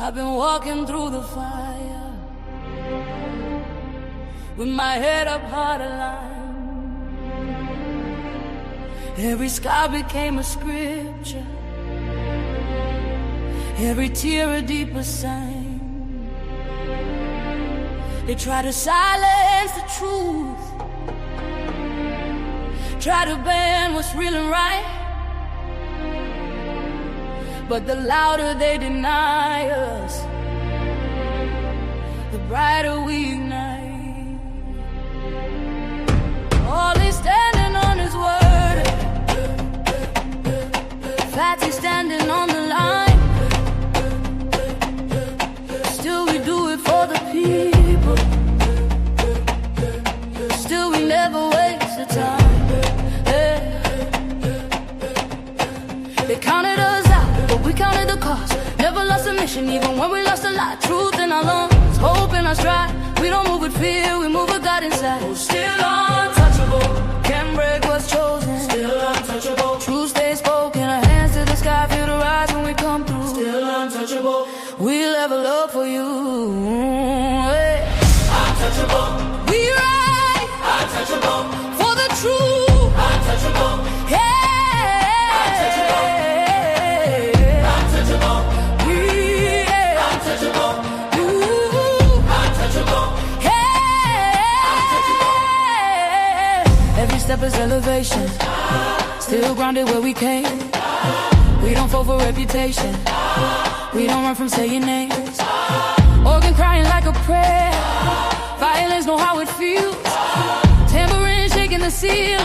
I've been walking through the fire with my head up high to line. Every scar became a scripture, every tear a deeper sign. They try to silence the truth, try to ban what's real and right, but the louder they deny us, the brighter we ignite. All is standing on his word, Fatty's standing on the line. Still we do it for the people, still we never waste the time. They counted us out, but we counted the cost. Never lost a mission, even when we lost a lot. Truth in our lungs, hope in our stride. We don't move with fear, we move with God inside. Still untouchable, can't break what's chosen. Still untouchable, truth stays spoken. Our hands to the sky, feel the rise when we come through. Still untouchable, we level up for you. Hey. Untouchable, we ride. Untouchable, for the truth. Untouchable, yeah. Step is elevation, still grounded where we came. We don't fall for reputation, we don't run from saying names. Organ crying like a prayer, violence know how it feels. Tambourine shaking the ceiling,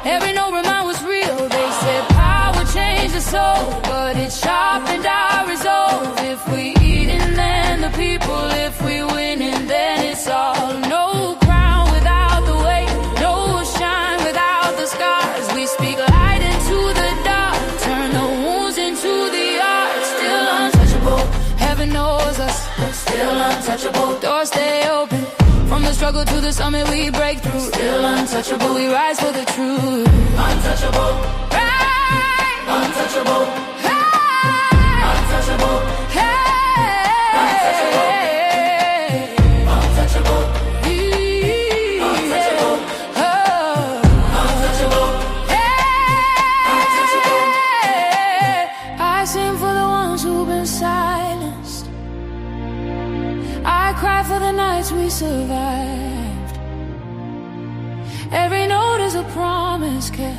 every note remind what's real. They said power changed the soul, but it sharpened our resolve. If we eating, then the people. If we winning, then it's all. No crown without the weight, no shine without the scars. We speak light into the dark, turn the wounds into the art. Still untouchable, heaven knows us. Still untouchable, doors stay open. From the struggle to the summit we break through. Still untouchable, we rise for the truth. Untouchable, right. Untouchable, right. Untouchable, hey. Untouchable, untouchable, untouchable, oh. Untouchable, hey. Untouchable. I sing for the ones who've been silenced, I cry for the nights we survived. Every note is a promise kept.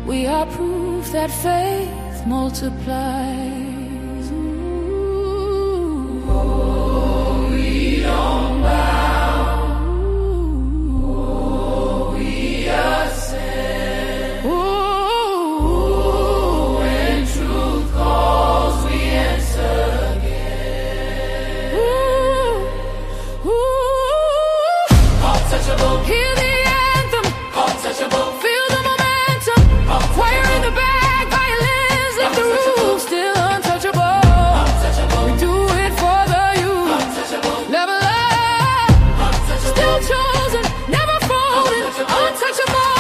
We are proof that faith multiplies. Ooh. Oh, we don't bow. Oh, we ascend. Ooh. When truth calls, we answer again. Ooh. Untouchable. Hear the anthem. Untouchable. Feel the momentum. Fire in the back, violins lift the roof. Still untouchable. Untouchable. We do it for the youth. Untouchable. Level up. Untouchable. Still chosen, never folded. Untouchable.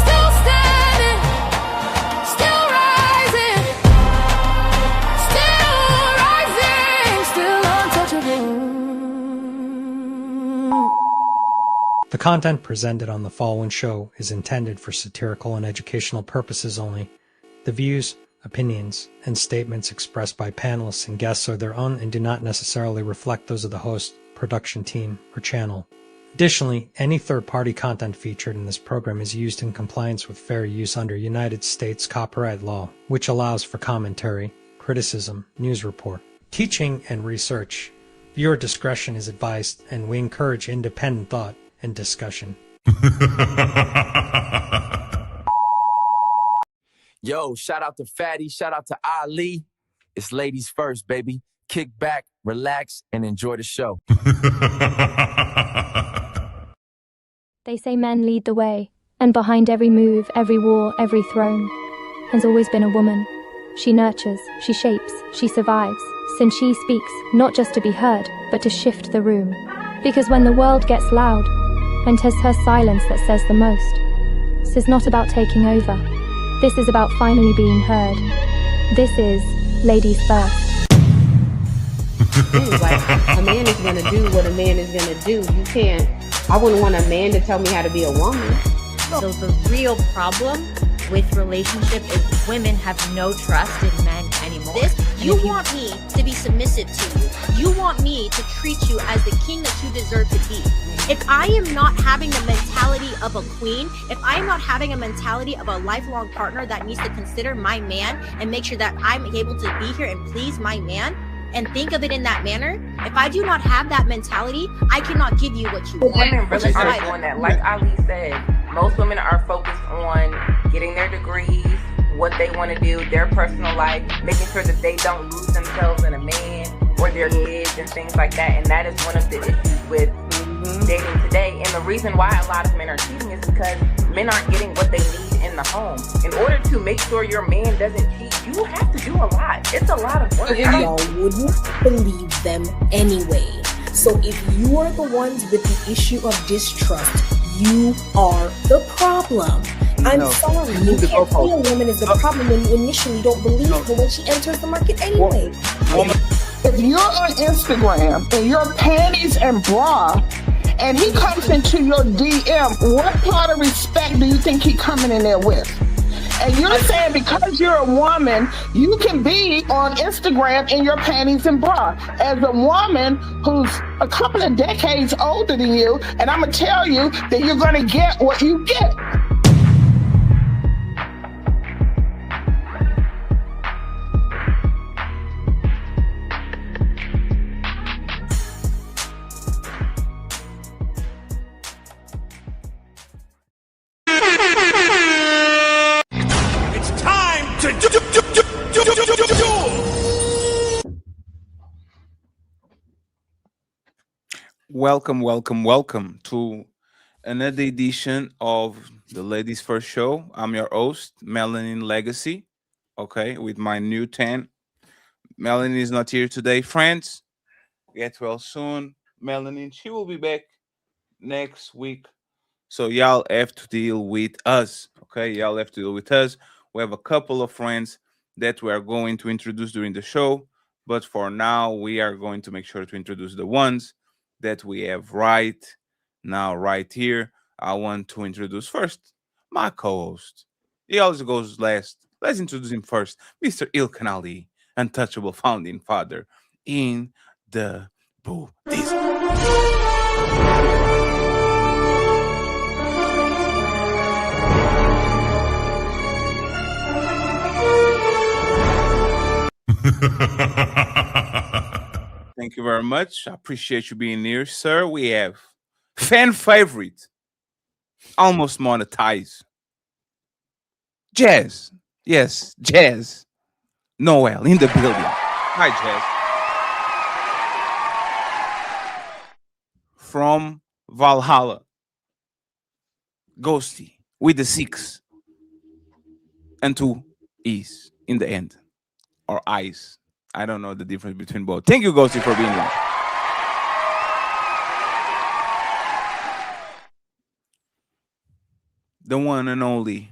Still standing, still rising, still untouchable. The content presented on the following show is intended for satirical and educational purposes only. The views, opinions, and statements expressed by panelists and guests are their own and do not necessarily reflect those of the host, production team, or channel. Additionally, any third-party content featured in this program is used in compliance with fair use under United States copyright law, which allows for commentary, criticism, news report, teaching, and research. Viewer discretion is advised, and we encourage independent thought and discussion. Yo, shout out to Fatty, shout out to Ali. It's ladies first, baby. Kick back, relax, and enjoy the show. They say men lead the way, and behind every move, every war, every throne, has always been a woman. She nurtures, she shapes, she survives, since she speaks, not just to be heard, but to shift the room. Because when the world gets loud, and 'tis her silence that says the most, this is not about taking over. This is about finally being heard. This is Ladies First. Like, a man is going to do what a man is going to do. You can't, I wouldn't want a man to tell me how to be a woman. So the real problem with relationship is women have no trust in men anymore. You want me to be submissive to you. You want me to treat you as the king that you deserve to be. If I am not having the mentality of a queen, if I am not having a mentality of a lifelong partner that needs to consider my man and make sure that I'm able to be here and please my man and think of it in that manner, if I do not have that mentality, I cannot give you what you want. Women really are doing that. Like Ali said, most women are focused on getting their degrees, what they want to do, their personal life, making sure that they don't lose themselves in a man or their kids and things like that. And that is one of the issues with dating today. And the reason why a lot of men are cheating is because men aren't getting what they need in the home. In order to make sure your man doesn't cheat, you have to do a lot. It's a lot of work. Y'all wouldn't believe them anyway. So if you are the ones with the issue of distrust, you are the problem. I'm sorry, you can't see a woman as the problem when you initially don't believe her when she enters the market anyway. If you're on Instagram and your panties and bra, and he comes into your DM, what part of respect do you think he coming in there with? And you're saying because you're a woman, you can be on Instagram in your panties and bra. As a woman who's a couple of decades older than you, and I'm going to tell you that you're going to get what you get. Welcome to another edition of the Ladies First Show. I'm your host, Melanin Legacy, okay, with my new 10. Melanin is not here today. Friends, get well soon. Melanin, she will be back next week. So y'all have to deal with us, okay? Y'all have to deal with us. We have a couple of friends that we are going to introduce during the show, but for now, we are going to make sure to introduce the ones that we have right now, right here. I want to introduce first my co-host. He always goes last. Let's introduce him first. Mr. Ilkan Ali, untouchable founding father in the Buddhism. Thank you very much. I appreciate you being here, sir. We have fan favorite, almost monetized, Jazz. Yes, Jazz. Noel in the building. Hi, Jazz. From Valhalla, Ghosty with the 6 and 2 E's in the end, or eyes. I don't know the difference between both. Thank you, Ghosty, for being here. The one and only,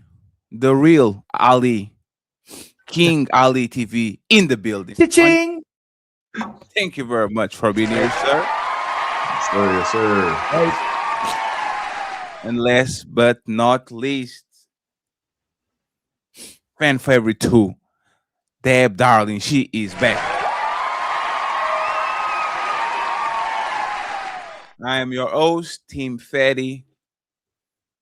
the real Ali, King Ali TV in the building. Cha-ching! Thank you very much for being here, sir. Yes, sir. Yes, sir. And last but not least, fan favorite too, Deb Darling. She is back. I am your host, Team Fatty,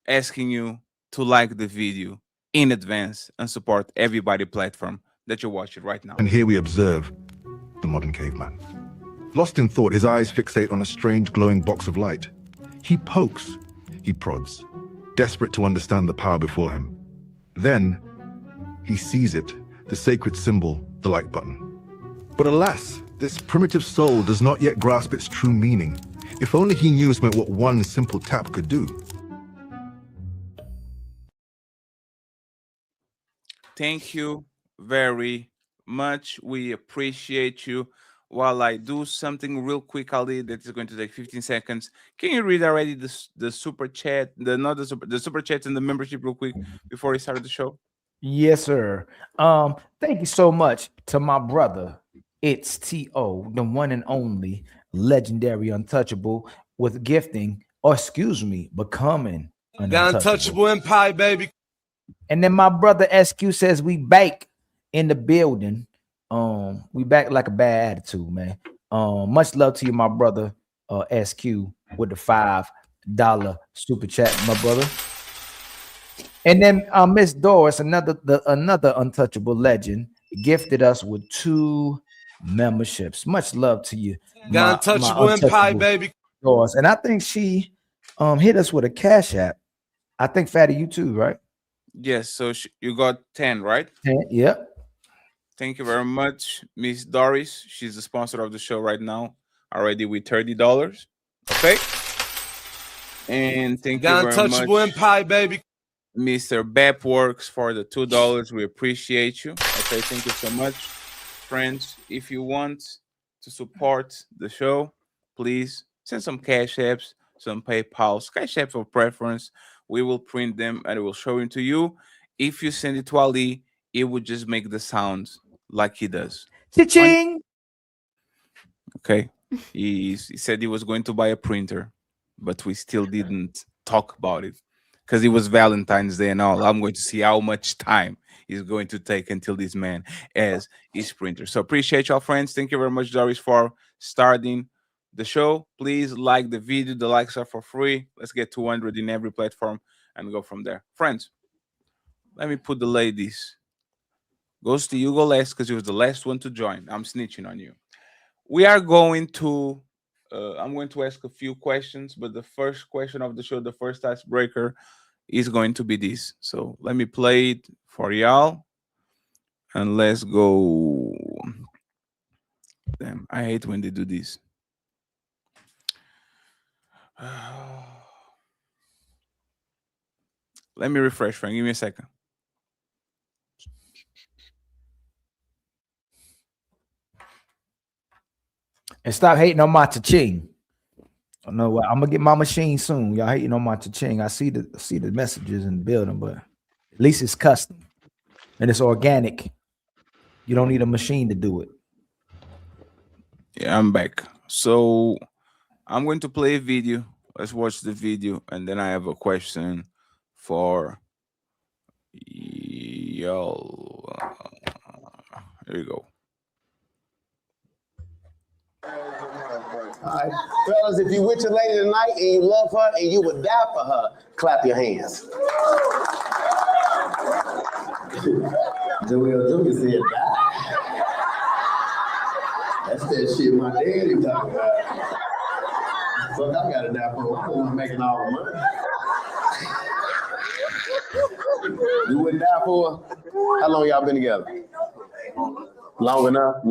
asking you to like the video in advance and support everybody platform that you're watching right now. And here we observe the modern caveman. Lost in thought, his eyes fixate on a strange glowing box of light. He pokes, he prods, desperate to understand the power before him. Then, he sees it, the sacred symbol, the like button. But alas, this primitive soul does not yet grasp its true meaning. If only he knew what one simple tap could do. Thank you very much. We appreciate you. While I do something real quick, Ali, that is going to take 15 seconds. Can you read already the super chat, the super chat and the membership real quick before we start the show? Yes, sir. Thank you so much to my brother. It's T.O., the one and only legendary untouchable with gifting, or excuse me, becoming an untouchable empire, baby. And then my brother SQ says we back in the building. We back like a bad attitude, man. Much love to you, my brother SQ, with the $5 super chat, my brother. And then Miss Doris, another untouchable legend, gifted us with 2 memberships. Much love to you, my untouchable empire, baby. Doris. And I think she hit us with a Cash App. I think Fatty, you too, right? Yes. So you got 10, right? 10, yep. Thank you very much, Miss Doris. She's the sponsor of the show right now, already with $30. Okay. And thank you very much, untouchable empire, baby. Mr. Bep Works for the $2. We appreciate you. Okay, thank you so much. Friends, if you want to support the show, please send some Cash Apps, some PayPals, Cash Apps of preference. We will print them and we will show them to you. If you send it to Ali, it would just make the sound like he does. Cha-ching! Okay. He said he was going to buy a printer, but we still didn't talk about it. Because it was Valentine's Day and all. I'm going to see how much time is going to take until this man has his printer. So appreciate y'all, friends. Thank you very much, Doris, for starting the show. Please like the video. The likes are for free. Let's get 200 in every platform and go from there. Friends, let me put the ladies. Goes to you, go last, because you was the last one to join. I'm snitching on you. We are going to... I'm going to ask a few questions, but the first question of the show, the first icebreaker, is going to be this. So let me play it for y'all, and let's go. Damn, I hate when they do this. Let me refresh, Frank. Give me a second. And stop hating on my cha-ching. I know what, I'm gonna get my machine soon. Y'all hating on my cha-ching. I see the messages in the building, but at least it's custom and it's organic. You don't need a machine to do it. Yeah, I'm back. So I'm going to play a video. Let's watch the video, and then I have a question for y'all. Here you go. All right, fellas, if you with your lady tonight and you love her and you would die for her, clap your hands. Joey said die. That's that shit my daddy talking about. Fuck, I gotta die for her. I'm making all the money. You wouldn't die for her? How long y'all been together? Long enough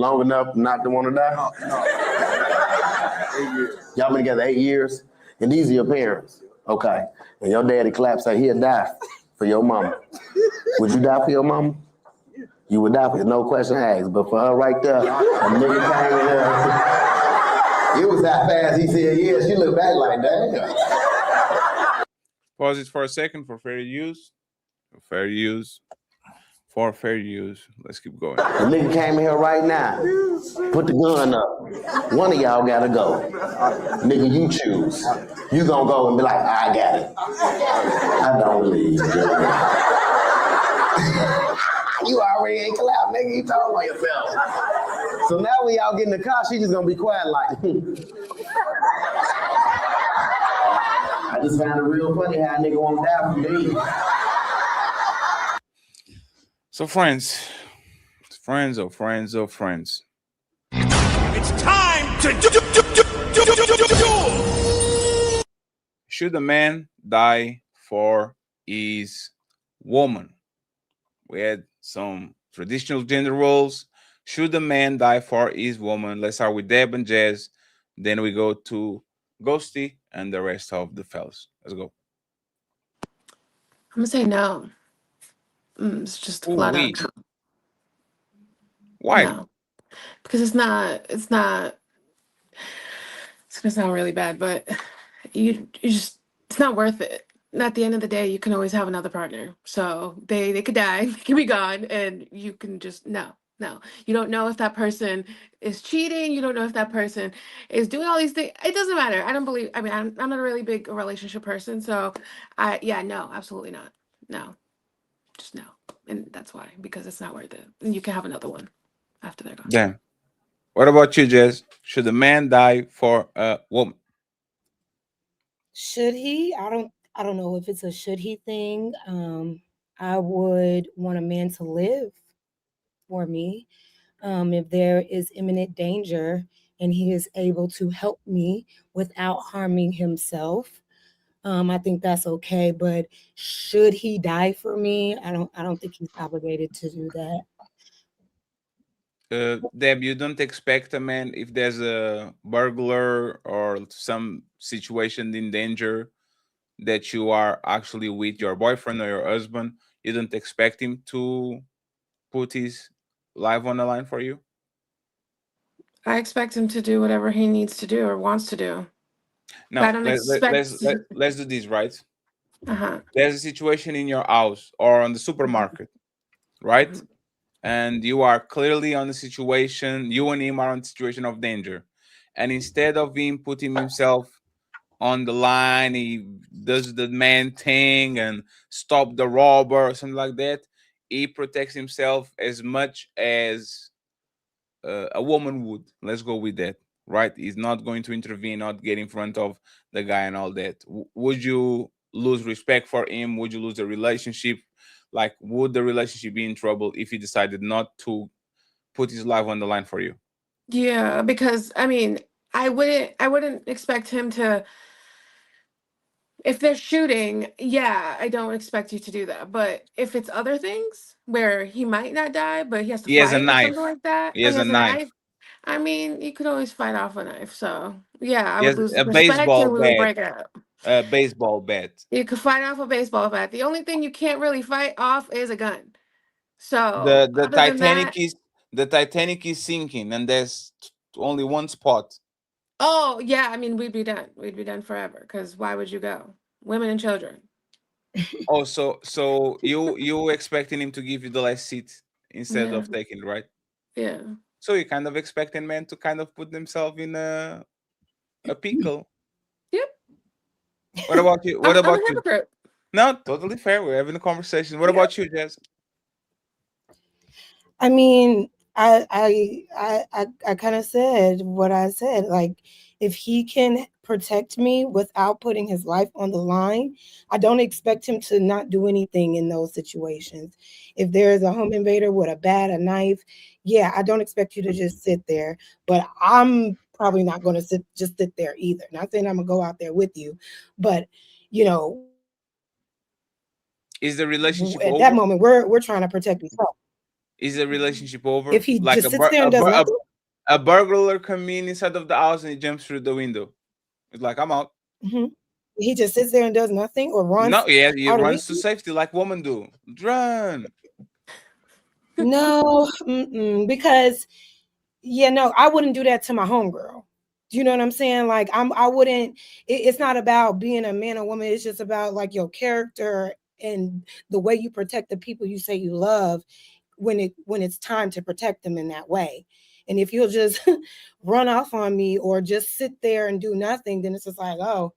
not to want to die? No. 8 years. Y'all been together 8 years? And these are your parents? Okay. And your daddy claps like he'll die for your mama. Would you die for your mama? You would die for her, no question asked. But for her right there, a nigga came in there. It was that fast, he said yes. She looked back like, damn. Pause it for a second for fair use. Fair use. For fair use. Let's keep going. The nigga came in here right now. Put the gun up. One of y'all gotta go. Nigga, you choose. You gonna go and be like, I got it. I don't believe you already ain't clap, nigga. You talking about yourself. So now when y'all get in the car, she just gonna be quiet like, I just found it real funny how a nigga won't die for me. So friends. It's time to do. should a man die for his woman? We had some traditional gender roles. Should a man die for his woman? Let's start with Deb and Jazz. Then we go to Ghosty and the rest of the fellas. Let's go. I'm gonna say no. It's just Ooh, flat out we. Why? no, because it's not. It's not. It's gonna sound really bad, but you just it's not worth it. And at the end of the day, you can always have another partner. So they could die, they can be gone, and you can just no. You don't know if that person is cheating. You don't know if that person is doing all these things. It doesn't matter. I don't believe. I mean, I'm not a really big relationship person, so yeah, no, absolutely not. No, just no, and that's why, because it's not worth it. And you can have another one after they're gone. Damn. What about you, Jess? Should a man die for a woman? Should he? I don't know if it's a should he thing. I would want a man to live for me. If there is imminent danger and he is able to help me without harming himself, I think that's okay. But should he die for me? I don't think he's obligated to do that. Deb, you don't expect a man if there's a burglar or some situation in danger that you are actually with your boyfriend or your husband, you don't expect him to put his life on the line for you? I expect him to do whatever he needs to do or wants to do. But I Now, don't expect. let's do this, right? Uh-huh. There's a situation in your house or on the supermarket, right? Mm-hmm. And you are clearly on the situation, you and him are on a situation of danger. And instead of him putting himself on the line, he does the man thing and stop the robber or something like that. He protects himself as much as a woman would. Let's go with that, right? He's not going to intervene, not get in front of the guy and all that. Would you lose respect for him? Would you lose the relationship? Like, would the relationship be in trouble if he decided not to put his life on the line for you? Yeah, because I mean, I wouldn't expect him to. If they're shooting, yeah, I don't expect you to do that. But if it's other things where he might not die, but he has to He has a fight or knife. something like that, He or he has a has a knife. knife, I mean, you could always fight off a knife. So yeah, I He would has lose a respect baseball and we would bat. break up. A baseball bat. You could fight off a baseball bat. The only thing you can't really fight off is a gun. The So the other than Titanic that, is the Titanic is sinking, and there's only one spot. oh yeah, I mean we'd be done. We'd be done forever. Because why would you go? Women and children. Oh, so you expecting him to give you the last seat instead Yeah, of taking it, right? yeah. So you kind of expecting men to kind of put themselves in a pickle. Yep. What about you? What I'm a about you? hypocrite. No, totally fair. We're having a conversation. What Yep. about you, Jess? I mean, I kind of said what I said. Like, if he can protect me without putting his life on the line, I don't expect him to not do anything in those situations. If there's a home invader with a bat, a knife, yeah, I don't expect you to just sit there. But I'm probably not going to just sit there either. Not saying I'm gonna go out there with you, but you know, Is the relationship at that over? moment, we're trying to protect yourself. Is the relationship over? If he Like just sits there and does nothing, a burglar come in inside of the house and he jumps through the window. It's like, I'm out. he just sits there and does nothing or runs No, yeah, he out of runs to it. safety like women do. Run. No, because no, I wouldn't do that to my homegirl. Do you know what I'm saying? Like I wouldn't. It's not about being a man or woman. It's just about like your character and the way you protect the people you say you love when it's time to protect them in that way. And if you'll just run off on me or just sit there and do nothing, then it's just like, oh,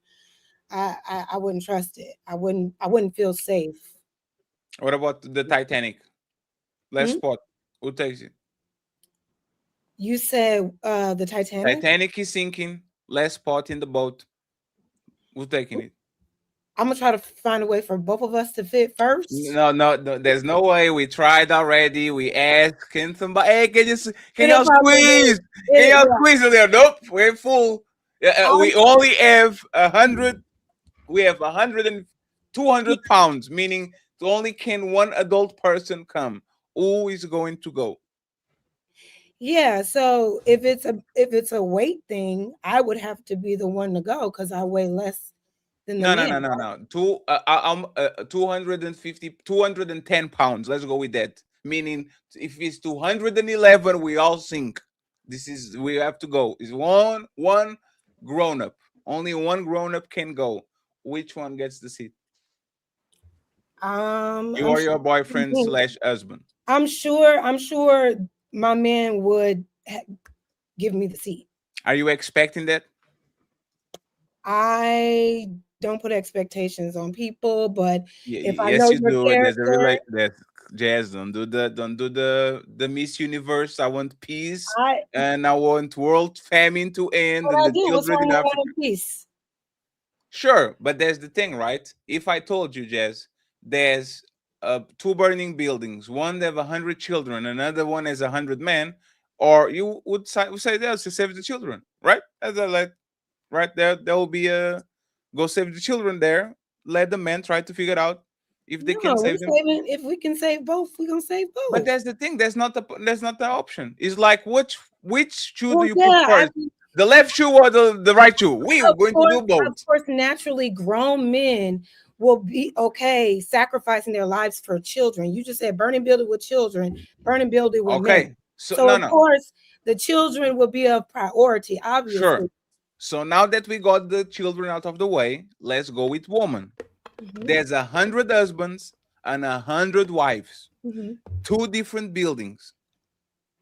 I wouldn't trust it. I wouldn't feel safe. What about the Titanic? Last spot. Who takes it? You said the Titanic? Titanic is sinking. Last spot in the boat. Who's taking it? I'm gonna try to find a way for both of us to fit first. No. There's no way. We tried already. We asked, can somebody? Hey, can y'all probably squeeze? Can y'all squeeze in there? Nope, we're full. We only have 100 We have 100 and 200 pounds, meaning only can one adult person come. Who is going to go? Yeah, so if it's a weight thing, I would have to be the one to go because I weigh less than the No, no, man. no, no, no. 250, 210 pounds. Let's go with that. Meaning, if it's 211, we all sink. We have to go. Is one grown up. Only one grown up can go. Which one gets the seat? You I'm or sure. your boyfriend slash husband? I'm sure my man would give me the seat. Are you expecting that? I don't put expectations on people, but if I Yes, know you your do. There's a character, that Jazz. Don't do the Miss Universe. I want peace I and I want world famine to end what and I the do. What's children wrong in with Africa. wanting peace? Sure, but there's the thing, right? If I told you, Jazz, there's two burning buildings. One they have 100 children, another one has 100 men, or you would say there's to save the children, right? As I like, right there will be a go save the children there. Let the men try to figure out if they can No, we save them. saving. If we can save both, we're gonna save But both. that's the thing. That's not the option. It's like which shoe do Well, you put yeah, first? The left shoe or the right shoe? We're going to do of both. course, naturally, grown men will be okay sacrificing their lives for children. You just said burning building with children, burning building with men. Okay. So So, of no. course, the children will be a priority, Sure. obviously. So now that we got the children out of the way, let's go with woman. Mhm. There's 100 husbands and 100 wives. Mhm. Two different buildings.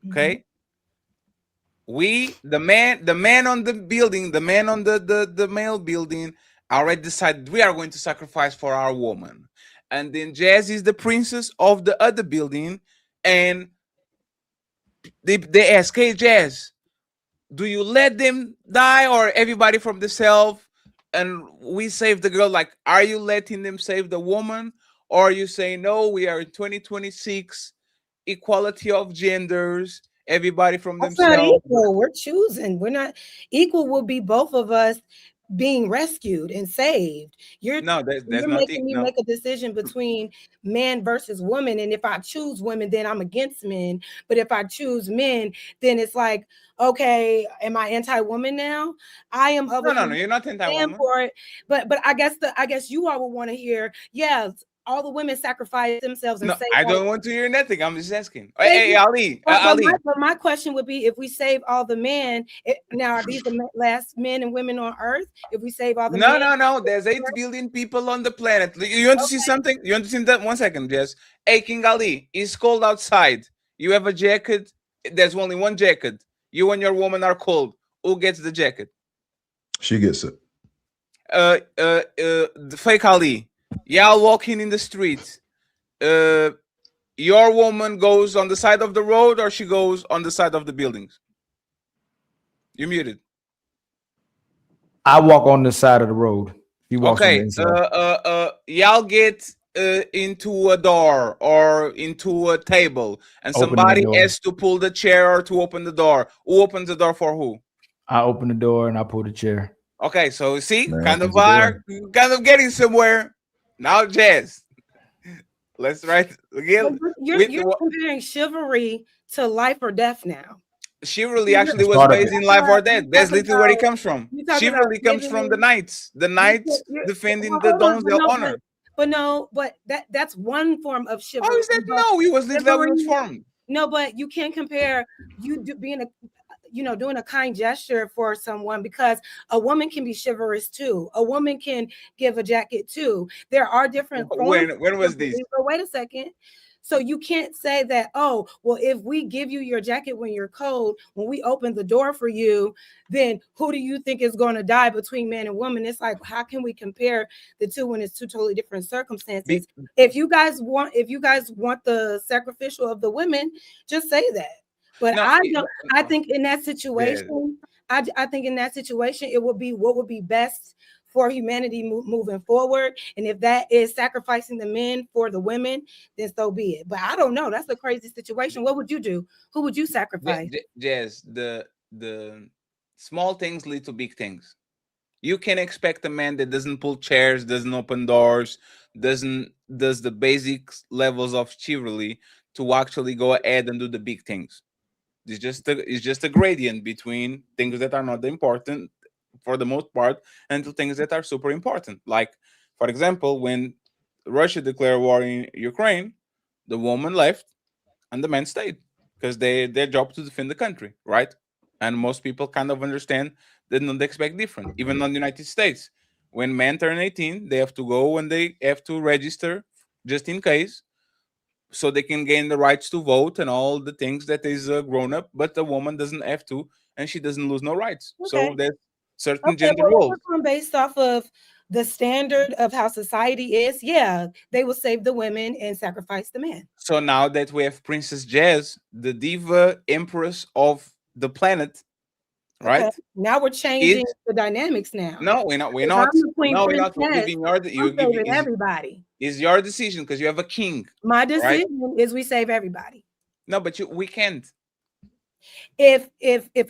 Mhm. Okay. The man on the building, the man on the male building already decided we are going to sacrifice for our woman. And then Jazz is the princess of the other building. And they ask, hey Jazz, do you let them die or everybody from the self and we save the girl? Like, are you letting them save the woman, or are you saying no, we are in 2026, equality of genders, everybody from That's not themselves? equal. We're choosing. We're not equal. Will be both of us being rescued and saved. No, that's You're not making me no. make a decision between man versus woman, and if I choose women, then I'm against men. But if I choose men, then it's like, okay, am I anti-woman now? I am of a No, you're not stand anti-woman. for it. But I guess you all would want to hear, yeah, all the women sacrifice themselves and No, save I all don't want to hear nothing. I'm just asking. Thank Hey, you. Ali, But Ali. my question would be, if we save all the men, now are these the last men and women on earth? If we save all the men, No. There's 8 billion people on the planet. You want to see something? You want to see that? 1 second, Jess. Hey, King Ali, it's cold outside. You have a jacket. There's only one jacket. You and your woman are cold. Who gets the jacket? She gets it. The fake Ali. Y'all walking in the street. Your woman goes on the side of the road, or she goes on the side of the buildings. You muted. I walk on the side of the road. He walks on the Okay. inside. Y'all get into a door or into a table, and Opening the somebody door. has to pull the chair to open the door. Who opens the door for who? I open the door and I pull the chair. Okay, so see, Man kind of opens the door. kind of getting somewhere. Now, Jazz, let's write again. you're comparing chivalry to life or death now. Chivalry actually That's was part of based it. in life or death. You That's talking literally where it about- comes from. you talking about Chivalry comes giving from the me- knights. The knights defending the hold on, dons del honor. but that's one form of chivalry. How is that? No, it was literally Chivalry- formed. No, but you can't compare being doing a kind gesture for someone, because a woman can be chivalrous too. A woman can give a jacket too. There are different forms. When was this? But wait a second. So you can't say that, oh, well, if we give you your jacket when you're cold, when we open the door for you, then who do you think is going to die between man and woman? It's like, how can we compare the two when it's two totally different circumstances? If you guys want the sacrificial of the women, just say that. But No, I don't. I think in that situation, I think in that situation, it would be what would be best for humanity moving forward. And if that is sacrificing the men for the women, then so be it. But I don't know. That's a crazy situation. What would you do? Who would you sacrifice? Jazz, the small things lead to big things. You can expect a man that doesn't pull chairs, doesn't open doors, does the basic levels of chivalry to actually go ahead and do the big things. It's just a gradient between things that are not important for the most part and to things that are super important. Like, for example, when Russia declared war in Ukraine, the woman left and the men stayed because their job to defend the country, right? And most people kind of understand they don't expect different. Even in the United States, when men turn 18, they have to go and they have to register just in case, so they can gain the rights to vote and all the things that is grown up. But the woman doesn't have to, and she doesn't lose no rights. Okay. So there's certain Okay, gender well, if roles. we're going based off of the standard of how society is, yeah, they will save the women and sacrifice the men. So now that we have Princess Jazz, the diva empress of the planet, right? Okay. Now we're changing the dynamics now. No, we're not. We're If not. I'm the queen No, we're not. princess, You're I'm giving saving everybody. is your decision because you have a king. My right? decision is we save everybody. No, but we can't. If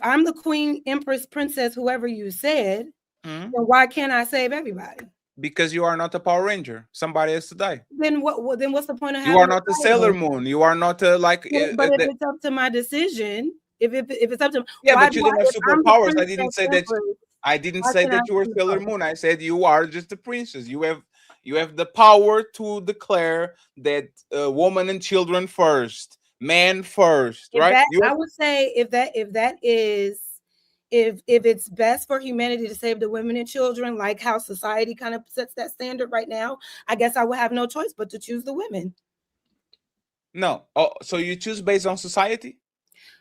I'm the queen, empress, princess, whoever you said, then why can't I save everybody? Because you are not a Power Ranger. Somebody has to die. Then what? Then what's the point of having? You are not a Sailor Moon. You are not a like. But if it's up to my decision, if it's up to yeah, but you don't have superpowers. I didn't say that. I didn't say that you were Sailor Moon. I said you are just a princess. You have the power to declare that woman and children first, man first, right? I would say if it's best for humanity to save the women and children, like how society kind of sets that standard right now, I guess I would have no choice but to choose the women. No. Oh, so you choose based on society?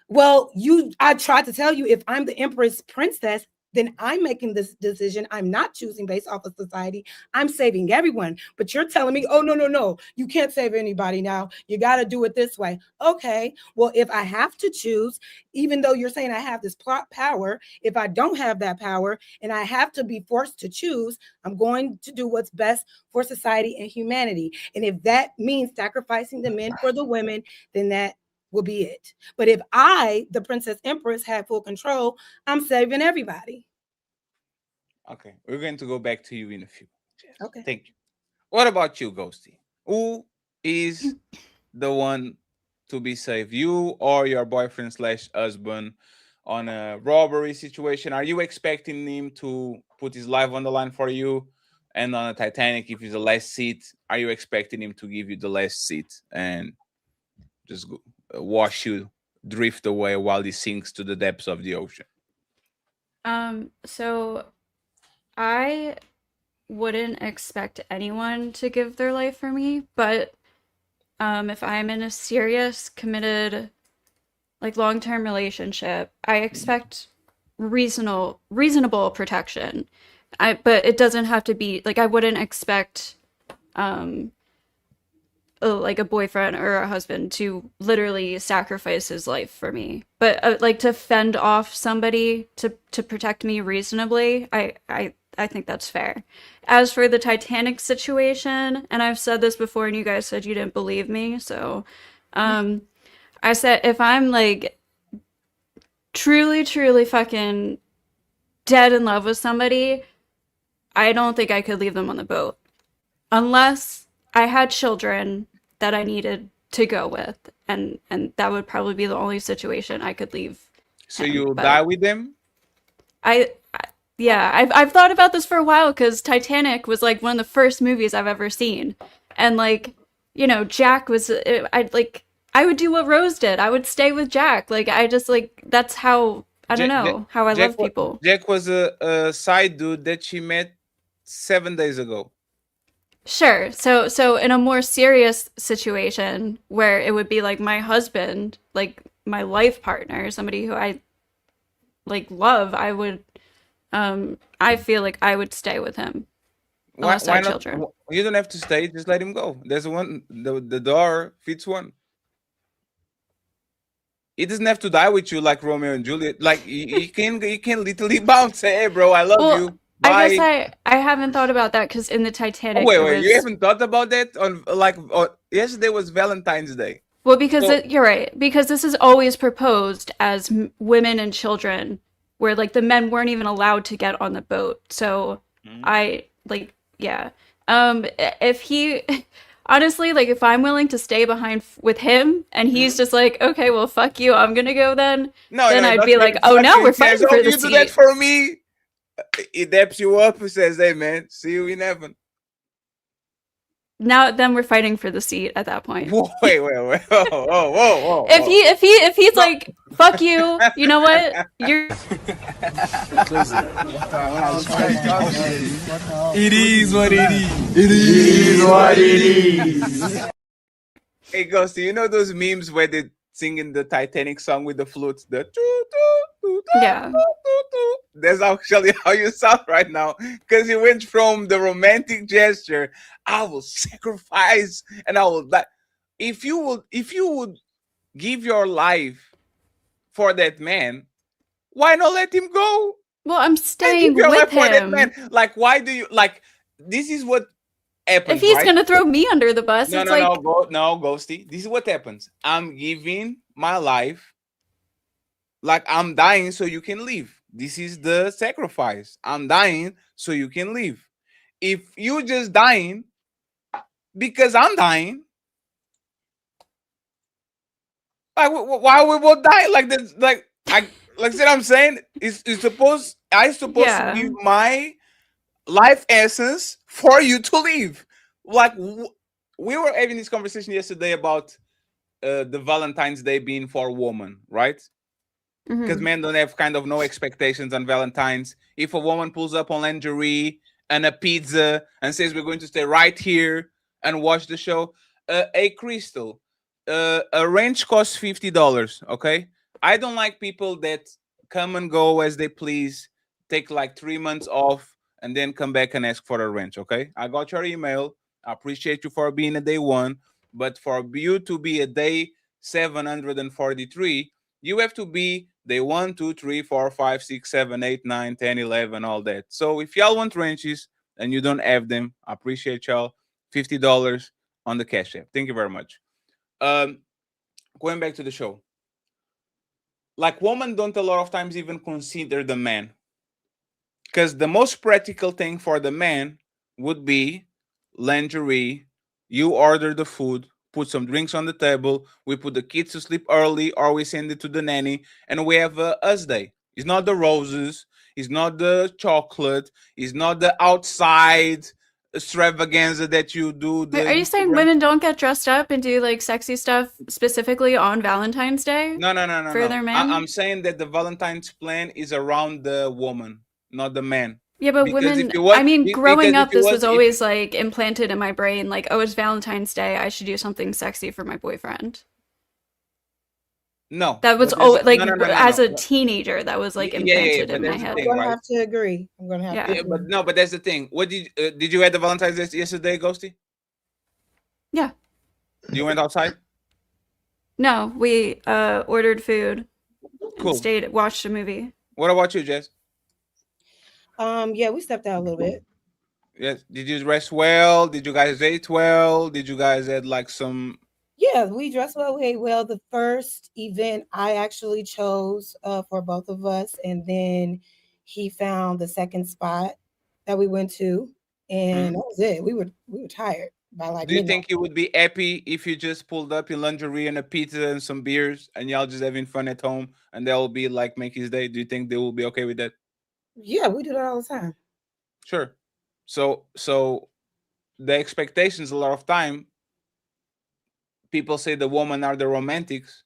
Well, I tried to tell you, if I'm the empress princess, then I'm making this decision. I'm not choosing based off of society. I'm saving everyone. But you're telling me, oh, no, you can't save anybody now. You got to do it this way. Okay, well, if I have to choose, even though you're saying I have this power, if I don't have that power and I have to be forced to choose, I'm going to do what's best for society and humanity. And if that means sacrificing the men for the women, then that will be it. But if I, the Princess Empress, had full control, I'm saving everybody. Okay, we're going to go back to you in a few. Okay. Thank you. What about you, Ghosty? Who is the one to be saved? You or your boyfriend / husband on a robbery situation? Are you expecting him to put his life on the line for you? And on a Titanic, if it's the last seat, are you expecting him to give you the last seat and just wash you, drift away while he sinks to the depths of the ocean? So I wouldn't expect anyone to give their life for me, but if I'm in a serious, committed, like long-term relationship, I expect reasonable protection. But it doesn't have to be like, I wouldn't expect like a boyfriend or a husband to literally sacrifice his life for me, but like to fend off somebody to protect me reasonably, I think that's fair. As for the Titanic situation, and I've said this before and you guys said you didn't believe me, so I said if I'm like truly fucking dead in love with somebody, I don't think I could leave them on the boat unless I had children that I needed to go with, and that would probably be the only situation I could leave. So you'll die with them? Yeah, I've thought about this for a while because Titanic was like one of the first movies I've ever seen, and like, you know, Jack was I would do what Rose did. I would stay with Jack. Like I just like that's how I don't know how I love people. Jack was a side dude that she met 7 days ago. Sure. So in a more serious situation where it would be like my husband, like my life partner, somebody who I like love, I would I feel like I would stay with him. Unless I had children. You don't have to stay, just let him go. There's one, the door fits one. He doesn't have to die with you like Romeo and Juliet. Like you can literally bounce. Hey bro, I love you. Bye. I guess I haven't thought about that because in the Titanic. Wait, you haven't thought about that on yesterday was Valentine's Day. Well, because you're right. Because this is always proposed as women and children where like the men weren't even allowed to get on the boat. So I like, yeah. If he, honestly, like if I'm willing to stay behind with him and he's just like, okay, well, fuck you, I'm gonna go then I'd be like, oh, now we're fighting for the you do that seat. for me. It daps you up and says, hey man, see you in heaven. Now then we're fighting for the seat at that point. Wait. Whoa. If he's like, fuck you, you know what? You're It is what it is. It is what it is. Hey, Ghosty, you know those memes where they singing the Titanic song with the flutes? Yeah. That's actually how you sound right now, because you went from the romantic gesture, I will sacrifice and I will die. If you would give your life for that man, why not let him go? Well, I'm give staying your with life for that him. man. Like, why do you like? This is what happens. If he's right? gonna throw me under the bus, No, it's no, like no, Ghosty. This is what happens. I'm giving my life, like I'm dying so you can live. This is the sacrifice. I'm dying so you can live. If you just dying because I'm dying, like why we both die? Like this, like I like what I'm saying. I supposed to give my life essence for you to live. Like we were having this conversation yesterday about the Valentine's Day being for women, right? Because men don't have kind of no expectations on Valentine's. If a woman pulls up on lingerie and a pizza and says we're going to stay right here and watch the show, a Crystal, a range costs $50. Okay, I don't like people that come and go as they please, take like 3 months off, and then come back and ask for a range. Okay, I got your email. I appreciate you for being a day one, but for you to be a day 743, you have to be day 1, 2, 3, 4, 5, 6, 7, 8, 9, 10, 11, all that. So if y'all want ranches and you don't have them, I appreciate y'all. $50 on the Cash App. Thank you very much. Going back to the show. Like women don't a lot of times even consider the man. Because the most practical thing for the man would be lingerie. You order the food, put some drinks on the table, we put the kids to sleep early, or we send it to the nanny, and we have a us day. It's not the roses, it's not the chocolate, it's not the outside extravaganza that you do. Wait, are you saying women don't get dressed up and do like sexy stuff specifically on Valentine's Day? No. For their man? I'm saying that the Valentine's plan is around the woman, not the man. Yeah, but Because women, if it was- I mean, be- growing because up, if it this was if- always like implanted in my brain, like, oh, it's Valentine's Day, I should do something sexy for my boyfriend. No. That was but there's- like no. as a teenager, that was like implanted but in my there's the head. thing, I'm gonna right? have to agree. I'm gonna have to. Yeah, Agree. but no, but that's the thing. What did you have the Valentine's Day yesterday, Ghosty? Yeah. You went outside? No, we ordered food Cool. and watched a movie. What about you, Jess? Yeah, we stepped out a little bit. Yes. Did you rest well? Did you guys eat well? Did you guys had like some? Yeah, we dressed well, we ate well. The first event I actually chose for both of us, and then he found the second spot that we went to, and that was it. We were tired by like Do you midnight. think you would be happy if you just pulled up in lingerie and a pizza and some beers and y'all just having fun at home and they'll be like make his day? Do you think they will be okay with that? Yeah, we do that all the time. Sure. So the expectations a lot of time, people say the women are the romantics,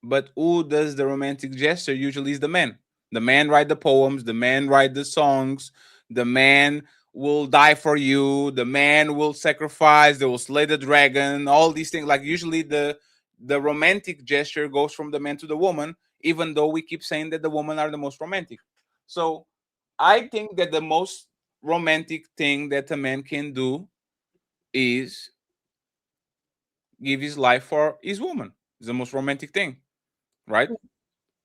but who does the romantic gesture usually is the man. The man write the poems, the man write the songs, the man will die for you, the man will sacrifice, they will slay the dragon, all these things. Like usually the romantic gesture goes from the man to the woman, even though we keep saying that the women are the most romantic. So I think that the most romantic thing that a man can do is give his life for his woman. It's the most romantic thing, right?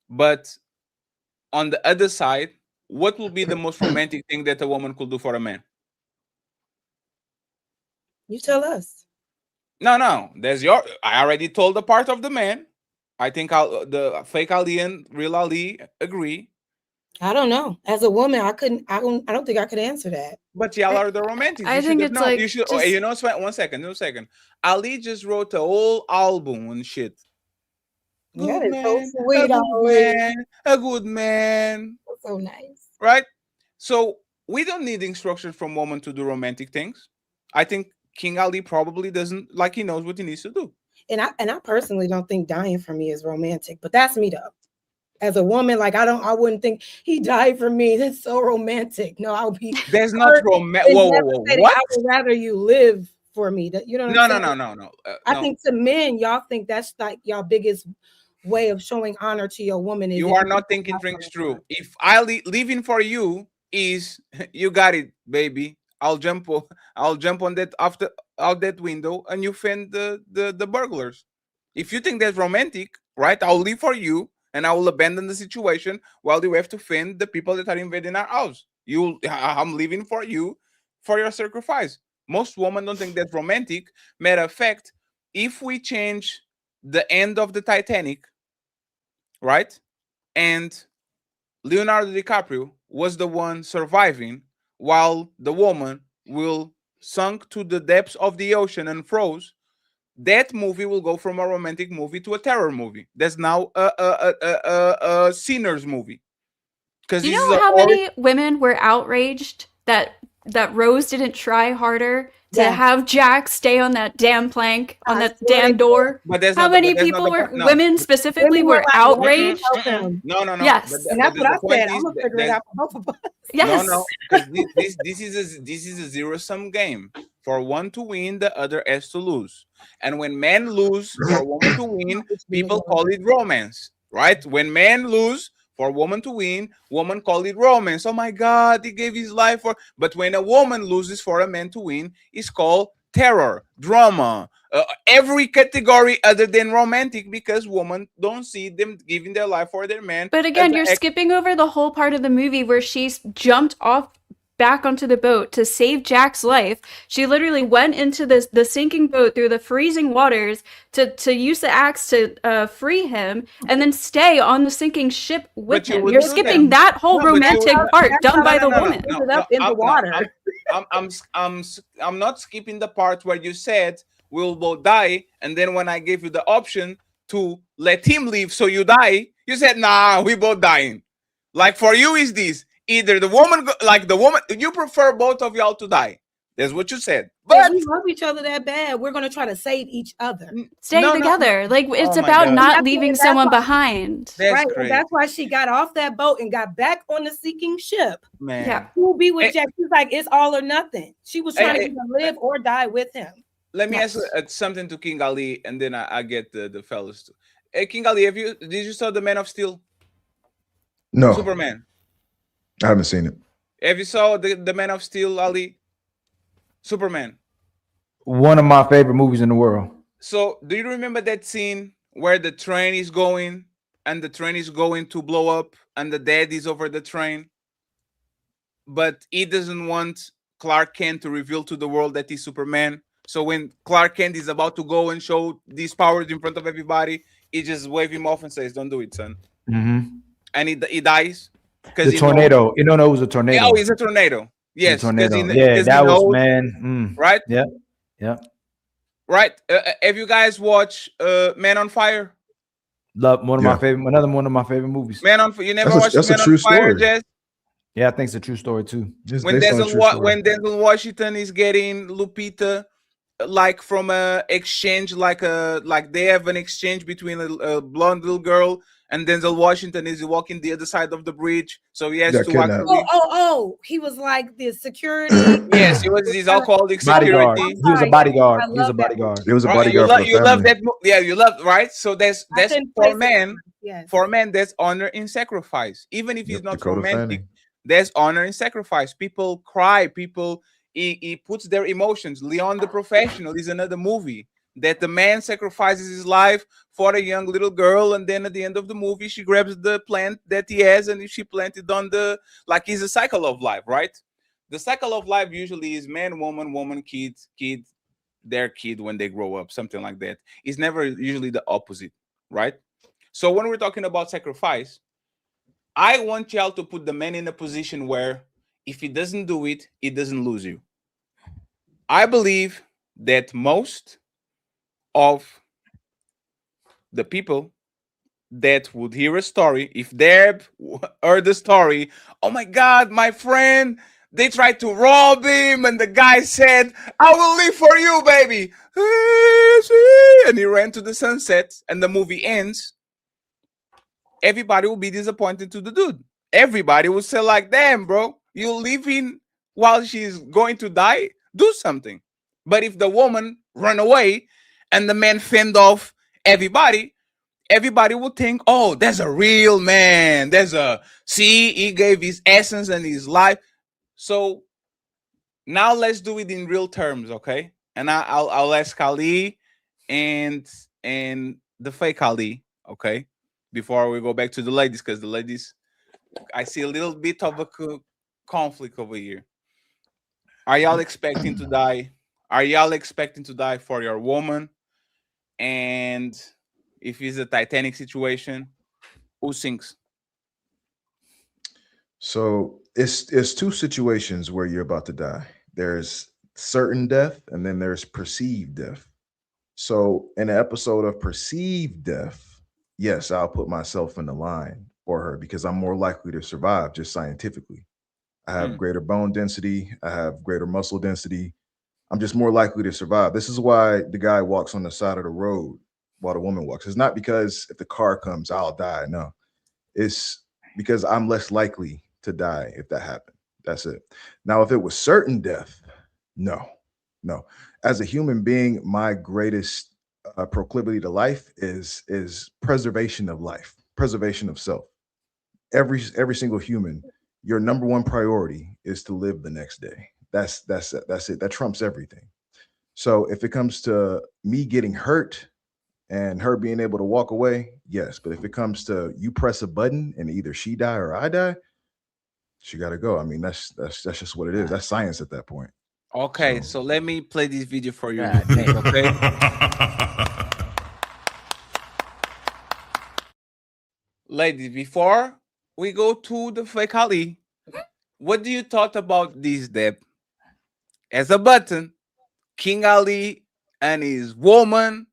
But on the other side, what will be the most romantic thing that a woman could do for a man? You tell us. No. I already told the part of the man. I think the fake Ali and real Ali agree. I don't know. As a woman, I couldn't. I don't think I could answer that. But y'all are the romantics. I You think should have it's known. like You should. just You know, one second. Ali just wrote a whole album and shit. That Good is so man, sweet, Ali. a good man. So nice. Right? So we don't need instructions from women to do romantic things. I think King Ali probably doesn't, like, he knows what he needs to do. And I personally don't think dying for me is romantic, but that's me though. As a woman, like I wouldn't think he died for me. That's so romantic. No, I'll be. There's not romantic. and Whoa, never whoa, say whoa. that What? I would rather you live for me. That you know what No, I'm no, saying? no, no, no. I No. think to men, y'all think that's like y'all biggest way of showing honor to your woman is You if are you not thinking things through. If I leaving for you is you got it, baby. I'll jump on that after out that window and you fend the burglars. If you think that's romantic, right? I'll leave for you and I will abandon the situation while you have to fend the people that are invading our house. I'm leaving for you for your sacrifice. Most women don't think that's romantic. Matter of fact, if we change the end of the Titanic, right? And Leonardo DiCaprio was the one surviving while the woman will sunk to the depths of the ocean and froze. That movie will go from a romantic movie to a terror movie. That's now a sinners movie. Because Do you this is know a how many women were outraged that Rose didn't try harder to Yeah. have Jack stay on that damn plank on I that swear damn they door? But that's How not the, many but that's not people the were point. No. women specifically Women were were like, let me outraged? help him. No. Yes. And that's what I the point said. I'm is gonna figure it out for both of us. Yes. No, because this is a zero sum game. For one to win, the other has to lose. And when men lose for a woman to win, people call it romance, right? When men lose for a woman to win, woman call it romance. Oh my God, he gave his life for. But when a woman loses for a man to win, it's called terror, drama, every category other than romantic, because women don't see them giving their life for their man. But again, you're skipping over the whole part of the movie where she's jumped off back onto the boat to save Jack's life. She literally went into the sinking boat through the freezing waters to use the axe to free him and then stay on the sinking ship with him. You're skipping that whole romantic part done by the woman. I'm not skipping the part where you said we'll both die, and then when I gave you the option to let him leave so you die, you said nah, we both dying. Like for you is this either the woman you prefer both of y'all to die. That's what you said. But we love each other that bad. We're gonna try to save each other. Stay together. Like it's about not leaving someone behind. Right. And that's why she got off that boat and got back on the sinking ship. Man. Yeah. Who will be with Jack? She's like, it's all or nothing. She was trying to either live or die with him. Let me ask something to King Ali, and then I get the fellas too. Hey, King Ali, did you saw the Man of Steel? No. Superman. I haven't seen it. Have you saw the Man of Steel, Ali? Superman. One of my favorite movies in the world. So, do you remember that scene where the train is going and the train is going to blow up and the dad is over the train? But he doesn't want Clark Kent to reveal to the world that he's Superman. So when Clark Kent is about to go and show these powers in front of everybody, he just wave him off and says, "Don't do it, son." Mm-hmm. And he dies. The tornado. You don't know it was a tornado. Oh, it's a tornado. Yes. Tornado. That was, man. Right? Yeah. Yeah. Right. Have you guys watched Man on Fire? Love another one of my favorite movies. Man on Fire. You never watched Man on Fire, Jess? Yeah, I think it's a true story too. When Denzel Washington is getting Lupita, like from a exchange, like they have an exchange between a blonde little girl and Denzel Washington is walking the other side of the bridge, so he has to actually. He was like the security. Yes, he was his alcoholic bodyguard. security. He was a bodyguard. He was a bodyguard. It was a bodyguard. You love that. Yeah, you love, right? So that's for men. Yes. For men, that's honor in sacrifice. Even if he's not Dakota romantic, Fanning. there's honor in sacrifice. People cry. People he puts their emotions. Leon the Professional is another movie that the man sacrifices his life for a young little girl, and then at the end of the movie, she grabs the plant that he has, and she planted on the it's a cycle of life, right? The cycle of life usually is man, woman, kid, their kid when they grow up, something like that. It's never usually the opposite, right? So when we're talking about sacrifice, I want y'all to put the man in a position where if he doesn't do it, he doesn't lose you. I believe that most of the people that would hear a story, if Deb heard the story, oh my God, my friend, they tried to rob him, and the guy said, I will live for you, baby. And he ran to the sunset, and the movie ends. Everybody will be disappointed to the dude. Everybody will say, like, damn, bro, you leaving while she's going to die? Do something. But if the woman run away and the man fend off everybody will think, oh, there's a real man. He gave his essence and his life. So now let's do it in real terms, okay? And I'll ask Ali and the fake Ali, okay? Before we go back to the ladies, because the ladies, I see a little bit of a conflict over here. Are y'all expecting to die? Are y'all expecting to die for your woman? And if it's a Titanic situation, who sinks? So it's two situations where you're about to die. There's certain death, and then there's perceived death. So in an episode of perceived death, yes, I'll put myself in the line for her because I'm more likely to survive just scientifically. I have greater bone density, I have greater muscle density. I'm just more likely to survive. This is why the guy walks on the side of the road while the woman walks. It's not because if the car comes, I'll die. No, it's because I'm less likely to die if that happened. That's it. Now, if it was certain death, no. As a human being, my greatest proclivity to life is preservation of life, preservation of self. Every single human, your number one priority is to live the next day. That's it. That trumps everything. So if it comes to me getting hurt and her being able to walk away, yes. But if it comes to you press a button and either she die or I die, she got to go. I mean, that's just what it is. That's science at that point. Okay, so let me play this video for you, okay? Ladies, before we go to the fake Ali, what do you thought about this, Deb? As a button, King Ali and his woman,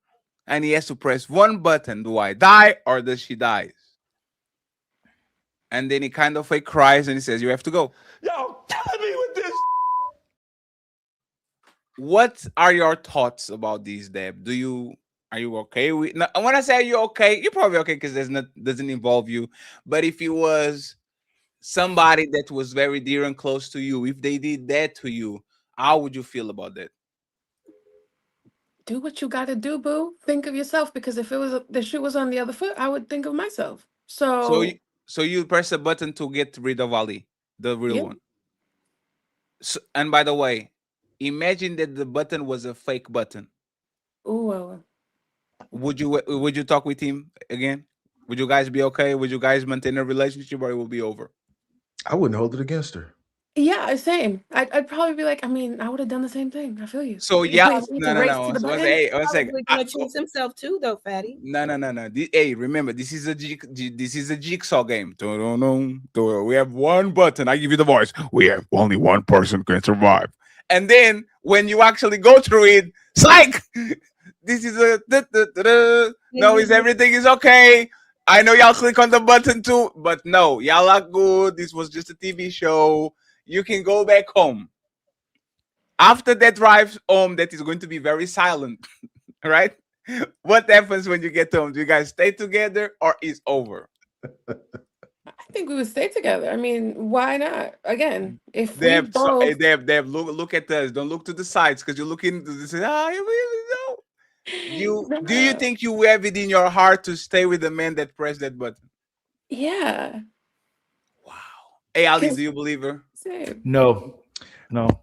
and he has to press one button. Do I die or does she die? And then he kind of fake cries and he says, you have to go. Yo, killing me with this. What are your thoughts about this, Deb? Are you okay with? No, when I say you're okay, you're probably okay because doesn't involve you. But if it was somebody that was very dear and close to you, if they did that to you, how would you feel about that? Do what you gotta do, boo. Think of yourself, because if it was the shoe was on the other foot, I would think of myself. So So you press a button to get rid of Ali, the real yeah. one. So, and by the way, imagine that the button was a fake button. Ooh. Would you talk with him again? Would you guys be okay? Would you guys maintain a relationship, or it will be over? I wouldn't hold it against her. Yeah, same. I'd probably be like, I mean, I would have done the same thing. I feel you. So You yeah, think you need to race to the button? Hey, one second. Probably gonna choose himself too, though, Fatty. No. Hey, remember, this is a jigsaw game. We have one button. I give you the voice. We have only one person can survive. And then when you actually go through it, it's like this is a no, is everything is okay. I know y'all click on the button too, but no, y'all are good. This was just a TV show. You can go back home. After that drive home, that is going to be very silent, right? What happens when you get home? Do you guys stay together or is over? I think we would stay together. I mean, why not? Again, if Deb, we both Deb, look at us. Don't look to the sides because you're looking to this. Do you think you have it in your heart to stay with the man that pressed that button? Yeah. Hey, Ali, do you believe her? No,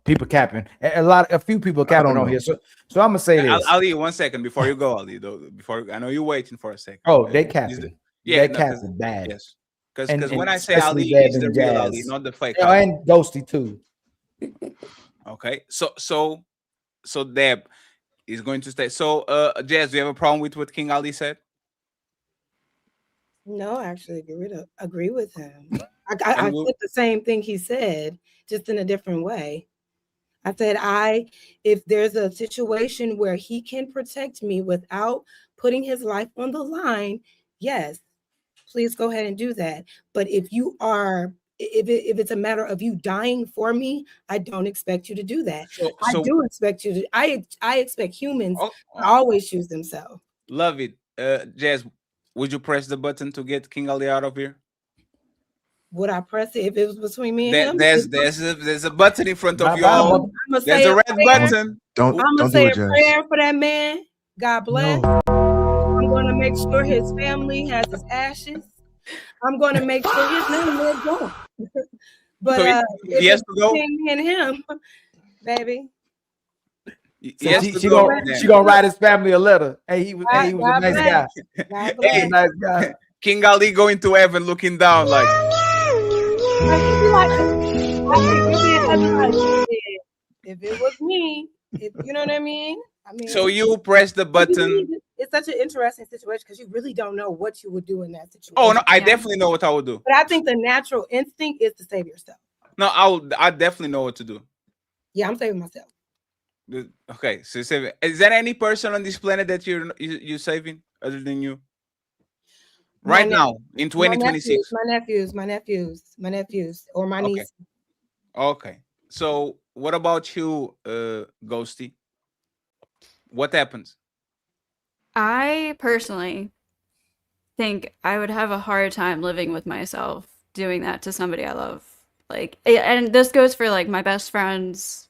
people capping. A few people capping on here. So I'm gonna say this. Ali, 1 second before you go, Ali. Before I know you're waiting for a second. Oh, they capping. Yeah, they capping bad. Yes, because when I say especially Ali, Deb it's the and real Jazz. Ali, not the fake. Yeah, and Ghosty too. Okay, so Deb is going to stay. So, Jazz, do you have a problem with what King Ali said? No, I actually agree with him. I said the same thing he said, just in a different way. I said, if there's a situation where he can protect me without putting his life on the line, yes, please go ahead and do that. But if it's a matter of you dying for me, I don't expect you to do that. I do expect you to. I expect humans to always choose themselves. Love it, Jazz. Would you press the button to get King Ali out of here? Would I press it if it was between me and him? There's a button in front of y'all. There's a red button. I'm gonna say a prayer for that man. God bless. No. I'm gonna make sure his family has his ashes. I'm gonna make sure his name lives on. But so he has to go. Me and him, baby. She gonna write his family a letter. Hey, he was a nice guy. Hey, nice guy. King Ali going to heaven, looking down like. If it was me, you know what I mean? So you press the button. It's such an interesting situation because you really don't know what you would do in that situation. Oh no, I definitely know what I would do. But I think the natural instinct is to save yourself. No, I definitely know what to do. Yeah, I'm saving myself. Okay, so saving. Is there any person on this planet that you're saving other than you? Right now, in 2026. My nephews, or my niece. Okay. So what about you, Ghosty? What happens? I personally think I would have a hard time living with myself doing that to somebody I love. Like, and this goes for like my best friends.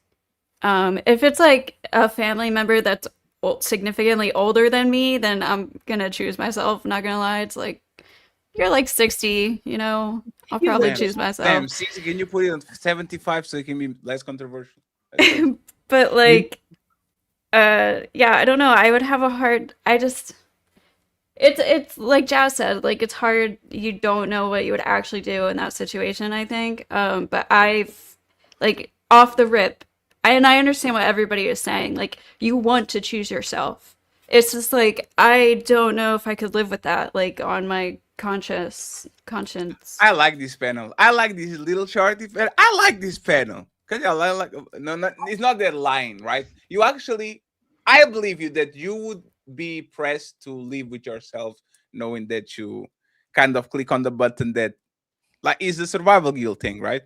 If it's like a family member that's significantly older than me, then I'm gonna choose myself. I'm not gonna lie. It's like, you're like 60, you know, I'll probably choose myself. Damn, 60, can you put it on 75 so it can be less controversial? But like, yeah, I don't know. I would have a hard, it's like Jazz said, like, it's hard. You don't know what you would actually do in that situation, I think. But I've, like, off the rip, and I understand what everybody is saying. Like, you want to choose yourself. It's just like, I don't know if I could live with that, like, on my conscience. I like this panel. I like this little shorty panel. I like this panel. Cause it's not that line, right? You actually, I believe you that you would be pressed to live with yourself, knowing that you kind of click on the button that, like, is the survival guilt thing, right?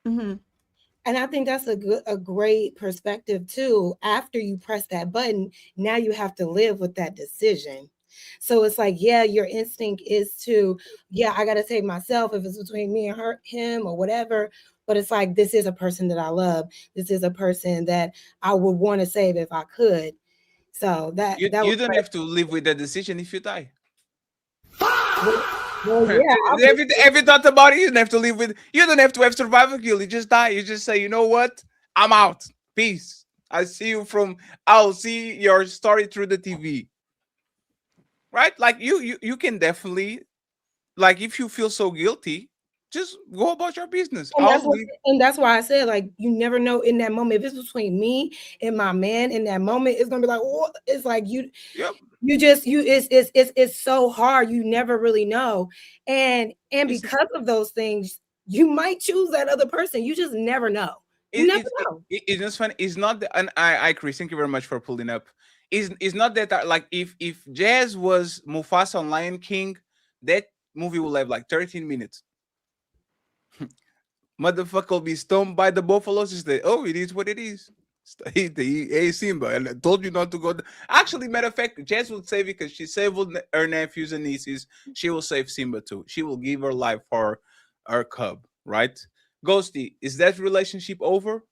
Mm-hmm. And I think that's a great perspective too. After you press that button, now you have to live with that decision. So it's like, yeah, your instinct is to, yeah, I got to save myself if it's between me and him or whatever. But it's like, this is a person that I love. This is a person that I would want to save if I could. So that you don't have to live with the decision if you die. Well, yeah. Have you thought about it? You don't have to live with. You don't have to have survival guilt. You just die. You just say, you know what? I'm out. Peace. I'll see your story through the TV. Right? Like you can definitely, like, if you feel so guilty, just go about your business. And that's why I said, like, you never know in that moment. If it's between me and my man in that moment, it's gonna be like, oh, it's like you. Yep. It's so hard. You never really know, and because of those things, you might choose that other person. You just never know. You never know. It's just funny. It's not the, and I Chris, thank you very much for pulling up. It's not that like if Jazz was Mufasa on Lion King, that movie will have like 13 minutes. Motherfucker will be stoned by the buffaloes. Just say, oh, it is what it is. Hey, Simba, and I told you not to go. Actually, matter of fact, Jazz will save it because she saved her nephews and nieces. She will save Simba too. She will give her life for her cub, right? Ghosty, is that relationship over?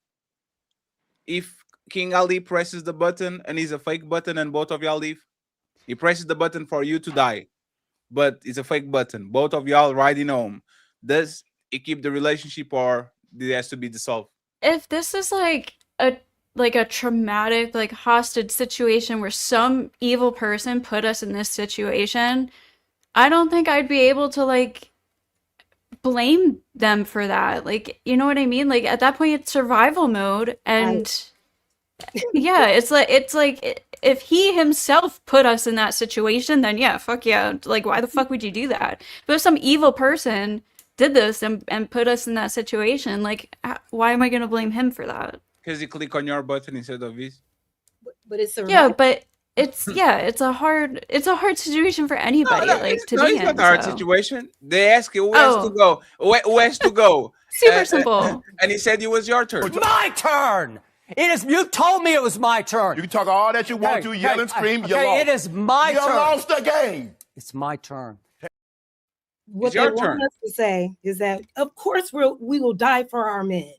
If King Ali presses the button and it's a fake button and both of y'all leave, he presses the button for you to die, but it's a fake button. Both of y'all riding home. Does it keep the relationship or it has to be dissolved? If this is like a traumatic, like, hostage situation where some evil person put us in this situation, I don't think I'd be able to, like, blame them for that. Like, you know what I mean? Like, at that point, it's survival mode, and yeah, it's like if he himself put us in that situation, then yeah, fuck yeah. Like, why the fuck would you do that? But if some evil person did this and put us in that situation, like, why am I gonna blame him for that? Because you click on your button instead of his. But it's a Yeah, but it's it's a hard situation for anybody, like, to be It's not in. a hard So. situation. They ask you who has to go. Who has to go? Super simple. And he said it was your turn. My turn. It is. You told me it was my turn. You can talk all that you want to, yell and scream. You Okay, lost. it is my You turn. lost the game. It's my turn. What It's they your want turn. us to say is that, of course, we will die for our men.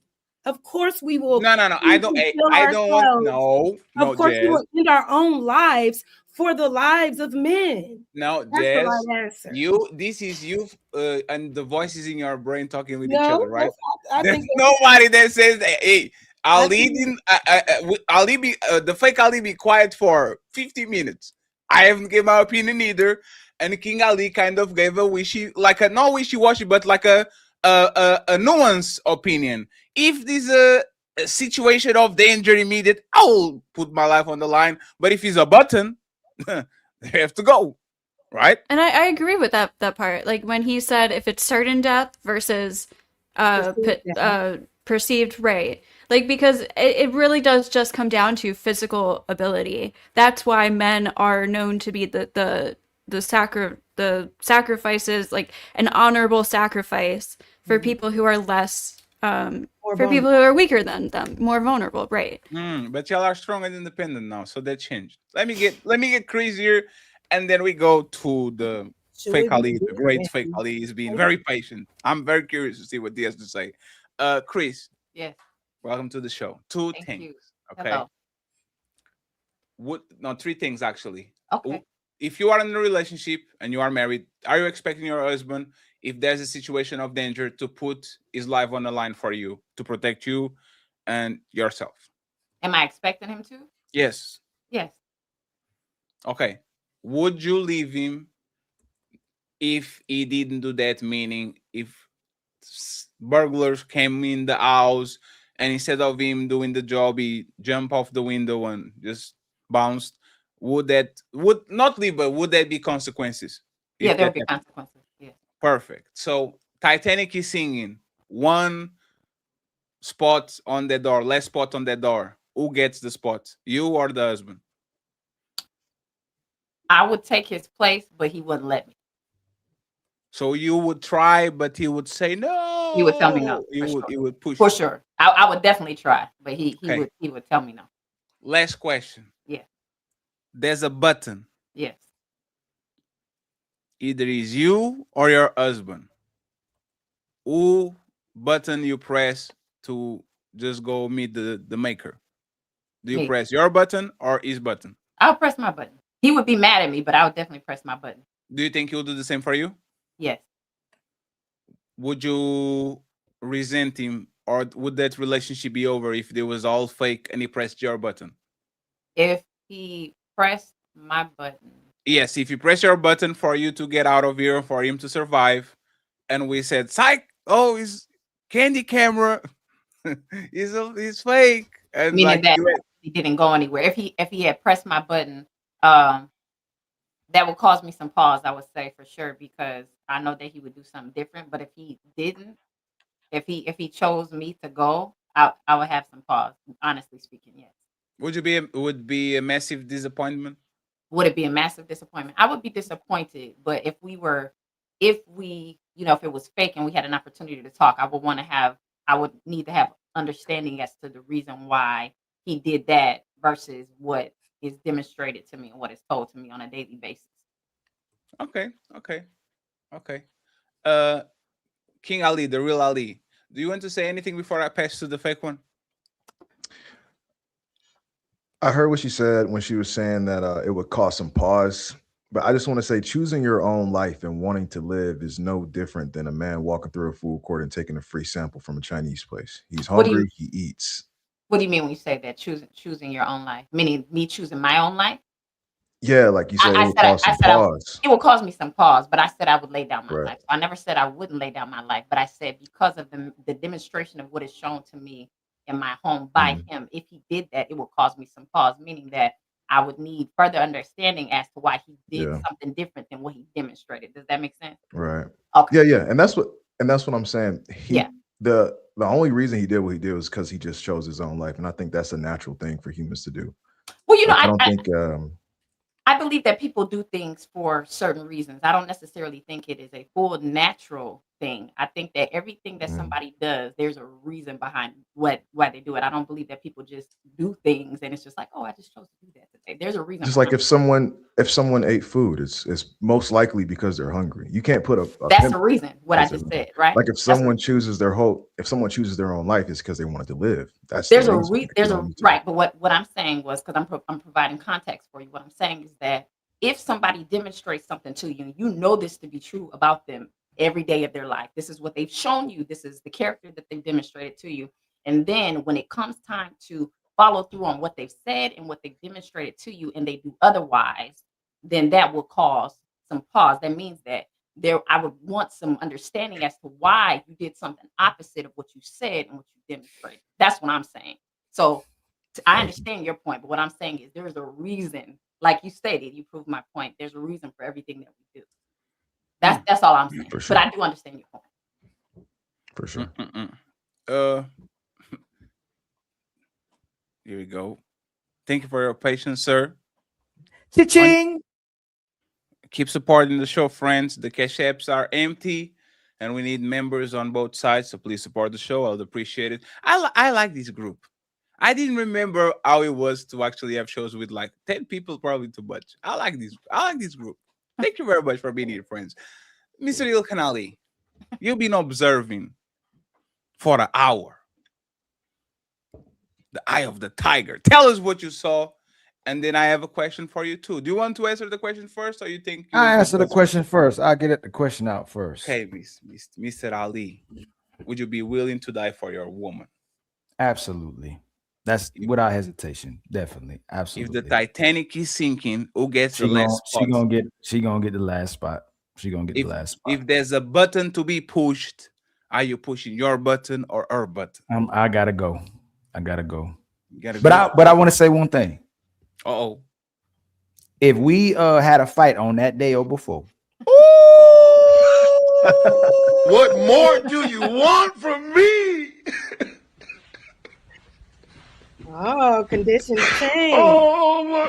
Of course, we will. No. I don't want. No, Of course, we Jazz. will end our own lives for the lives of men. No, That's the Jazz. right answer. This is you, and the voices in your brain talking with each No, other, right? I There's think nobody that says that. Hey, Ali, the fake Ali be quiet for 50 minutes. I haven't given my opinion either, and King Ali kind of gave a not wishy-washy, but like a nuanced opinion. If there's a situation of danger immediate, I'll put my life on the line. But if it's a button, they have to go, right? And I agree with that part. Like when he said if it's certain death versus perceived right. Like, because it really does just come down to physical ability. That's why men are known to be the sacrifices, like an honorable sacrifice for people who are less for people who are weaker than them, more vulnerable, right? But y'all are strong and independent now, so that changed. Let me get crazier, and then we go to the fake Ali. The great fake Ali is being very patient. I'm very curious to see what he has to say. Chris. Yes. Welcome to the show. Two Thank things. you. Okay. Hello. Three things actually. Okay. If you are in a relationship and you are married, are you expecting your husband, if there's a situation of danger, to put his life on the line for you to protect you and yourself? Am I expecting him to? Yes. Yes. Okay. Would you leave him if he didn't do that? Meaning, if burglars came in the house and instead of him doing the job, he jumped off the window and just bounced. Would not leave, but would there be consequences? Yeah, there'll be consequences. Yeah. Perfect. So Titanic is singing. One spot on the door, less spot on the door. Who gets the spot? You or the husband? I would take his place, but he wouldn't let me. So you would try, but he would say no. He would tell me no. He would push. For sure. I would definitely try, but he would tell me no. Last question. Yeah. There's a button. Yes. Either is you or your husband. Who button you press to just go meet the maker? Do you Me. press your button or his button? I'll press my button. He would be mad at me, but I would definitely press my button. Do you think he'll do the same for you? Yes. Would you resent him, or would that relationship be over if it was all fake and he pressed your button? If he pressed my button. Yes, if you press your button for you to get out of here, for him to survive, and we said, psych, oh, he's candy camera, he's fake. And Meaning that he didn't go anywhere. If he had pressed my button, that would cause me some pause, I would say, for sure, because I know that he would do something different. But if he didn't, if he chose me to go, I would have some pause. Honestly speaking, yes. Would be a massive disappointment? Would it be a massive disappointment? I would be disappointed, but if it was fake and we had an opportunity to talk, I would need to have understanding as to the reason why he did that versus what is demonstrated to me and what is told to me on a daily basis. Okay. King Ali, the real Ali. Do you want to say anything before I pass to the fake one? I heard what she said when she was saying that it would cause some pause. But I just want to say choosing your own life and wanting to live is no different than a man walking through a food court and taking a free sample from a Chinese place. He's hungry, he eats. What do you mean when you say that? Choosing your own life? Meaning me choosing my own life? Yeah, like you said, it would cause some pause. It will cause me some pause, but I said I would lay down my Right. life. So I never said I wouldn't lay down my life, but I said because of the demonstration of what is shown to me in my home by him, if he did that, it will cause me some pause, meaning that I would need further understanding as to why he did Yeah. something different than what he demonstrated. Does that make sense? Right. Okay. Yeah, and that's what I'm saying. Yeah. The only reason he did what he did was because he just chose his own life, and I think that's a natural thing for humans to do. Well, you know, I don't think. I believe that people do things for certain reasons. I don't necessarily think it is a full natural thing. I think that everything that somebody does, there's a reason behind why they do it. I don't believe that people just do things and it's just like, oh, I just chose to do that today. There's a reason. Just like if someone ate food, it's most likely because they're hungry. You can't put a that's pimp the reason. What I just said, right? Like if someone chooses their own life, it's because they wanted to live. That's There's the a reason. right. But what I'm saying was because I'm providing context for you. What I'm saying is that if somebody demonstrates something to you, and you know this to be true about them every day of their life, this is what they've shown you. This is the character that they've demonstrated to you. And then when it comes time to follow through on what they've said and what they've demonstrated to you, and they do otherwise, then that will cause some pause. That means that I would want some understanding as to why you did something opposite of what you said and what you demonstrated. That's what I'm saying. So I understand your point, but what I'm saying is there's a reason, like you stated, you proved my point. There's a reason for everything that we do. That's all I'm saying. Sure. But I do understand your point. For sure. Here we go. Thank you for your patience, sir. Cha-ching! Keep supporting the show, friends. The cash apps are empty, and we need members on both sides. So please support the show. I would appreciate it. I like this group. I didn't remember how it was to actually have shows with like 10 people, probably too much. I like this group. Thank you very much for being here, friends. Mr. Ilkan Ali, you've been observing for an hour. The eye of the tiger. Tell us what you saw. And then I have a question for you too. Do you want to answer the question first, or you think I answer the question first? I'll get the question out first. Okay, Mr. Ali, would you be willing to die for your woman? Absolutely. That's without hesitation. Definitely. Absolutely. If the Titanic is sinking, who gets the last spot? She gonna get the last spot. She gonna get the last spot. If there's a button to be pushed, are you pushing your button or her button? I gotta go. I gotta go. But I want to say one thing. Uh-oh. If we had a fight on that day or before. What more do you want from me? Oh, conditions change. Oh my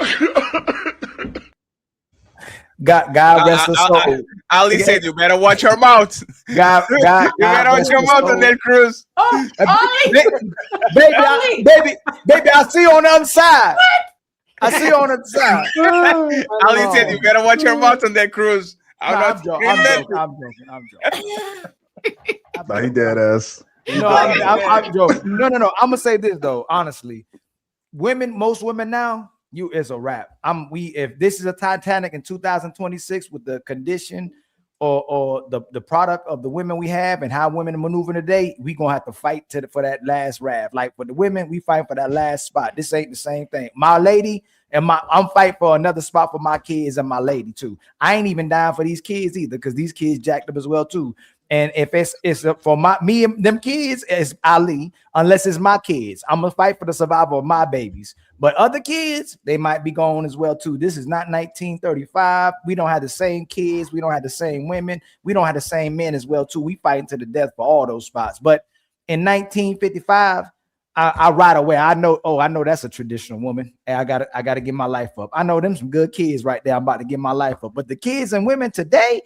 God rest her soul. Ali said, "You better watch your mouth. God, you better watch your mouth on that cruise." Baby, I see you on the other side. I see you on the other side. Ali said, "You better watch your mouth on that cruise." I'm joking. Nah, he dead ass. No, I'm joking. No. I'm gonna say this though. Honestly, most women now, it's a wrap. If this is a Titanic in 2026 with the condition or the product of the women we have and how women are maneuvering today, we gonna have to fight for that last raft. Like for the women, we fight for that last spot. This ain't the same thing. My lady and I'm fighting for another spot for my kids and my lady too. I ain't even down for these kids either because these kids jacked up as well too. And if it's for me and them kids, it's Ali. Unless it's my kids, I'm gonna fight for the survival of my babies. But other kids, they might be gone as well too. This is not 1935. We don't have the same kids. We don't have the same women. We don't have the same men as well too. We fighting to the death for all those spots. But in 1955, I right away. I know that's a traditional woman. And I gotta get my life up. I know them some good kids right there. I'm about to get my life up. But the kids and women today.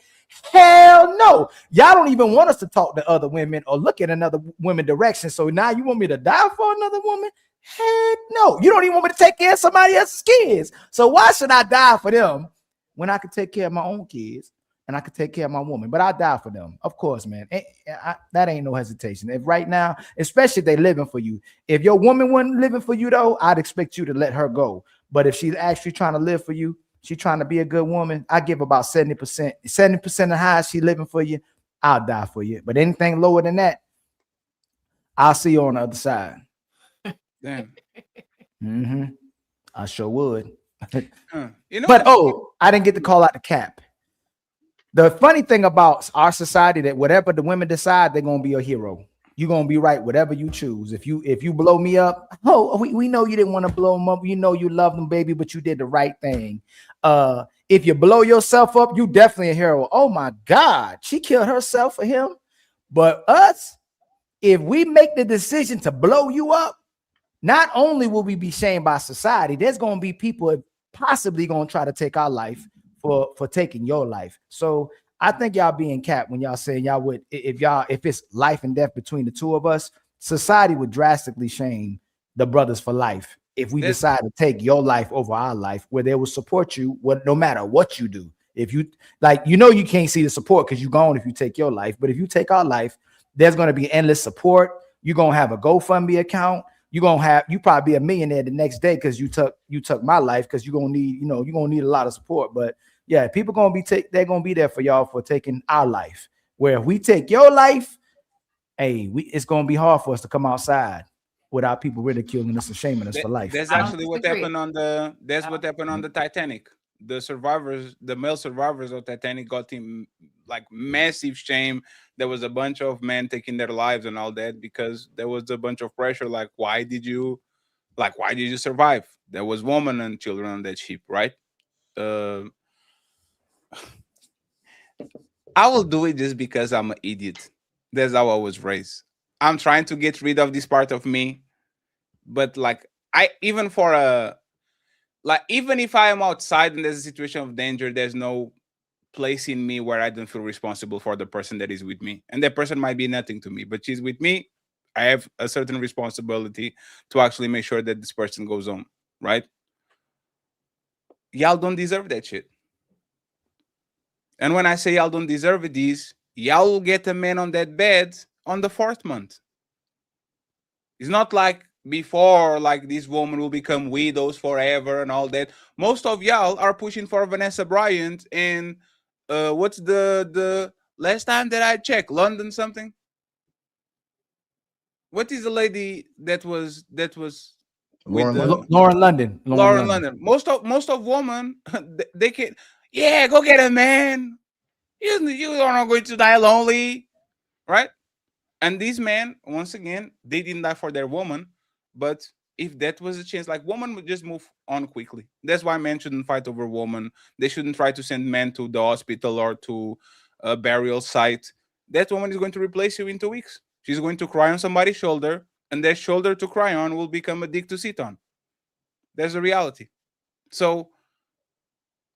Hell no. Y'all don't even want us to talk to other women or look at another woman direction. So now you want me to die for another woman? Heck no. You don't even want me to take care of somebody else's kids. So why should I die for them when I could take care of my own kids and I could take care of my woman? But I die for them. Of course, man. That ain't no hesitation. If right now, especially if they living for you, if your woman wasn't living for you though, I'd expect you to let her go. But if she's actually trying to live for you, she's trying to be a good woman, I give about 70%. 70% of how she living for you, I'll die for you. But anything lower than that, I'll see you on the other side. Damn. I sure would. But I didn't get to call out the cap. The funny thing about our society that whatever the women decide, they're gonna be a hero. you're gonna be right whatever you choose. If you blow me up, we know you didn't want to blow him up. You know you love them, baby, but you did the right thing. If you blow yourself up, you definitely a hero. Oh my God, she killed herself for him. But us, if we make the decision to blow you up, not only will we be shamed by society, there's gonna be people possibly gonna try to take our life for taking your life. So I think y'all being capped when y'all saying y'all would, if it's life and death between the two of us, society would drastically shame the brothers for life if we decide to take your life over our life, where they will support you no matter what you do. If you you can't see the support because you're gone if you take your life, but if you take our life, there's going to be endless support. You're gonna have a GoFundMe account. You probably be a millionaire the next day because you took my life, because you're gonna need a lot of support. But yeah, people they're gonna be there for y'all for taking our life. Where if we take your life, it's gonna be hard for us to come outside without people ridiculing us and shaming us for life. That's actually what happened on the Titanic. The male survivors of Titanic got in like massive shame. There was a bunch of men taking their lives and all that because there was a bunch of pressure. Like, why did you survive? There was women and children on that ship, right? I will do it just because I'm an idiot. That's how I was raised. I'm trying to get rid of this part of me, but even if I am outside and there's a situation of danger, there's no place in me where I don't feel responsible for the person that is with me. And that person might be nothing to me, but she's with me. I have a certain responsibility to actually make sure that this person goes home, right? Y'all don't deserve that shit. And when I say y'all don't deserve it, y'all will get a man on that bed on the 4th month. It's not like before, like this woman will become widows forever and all that. Most of y'all are pushing for Vanessa Bryant and what's the last time that I checked, London something? What is the lady that was Lauren London. Lauren London. Most of women they can go get a man. You are not going to die lonely, right? And these men, once again, they didn't die for their woman, but if that was a chance, like women would just move on quickly. That's why men shouldn't fight over women. They shouldn't try to send men to the hospital or to a burial site. That woman is going to replace you in 2 weeks. She's going to cry on somebody's shoulder, and that shoulder to cry on will become a dick to sit on. There's a reality. So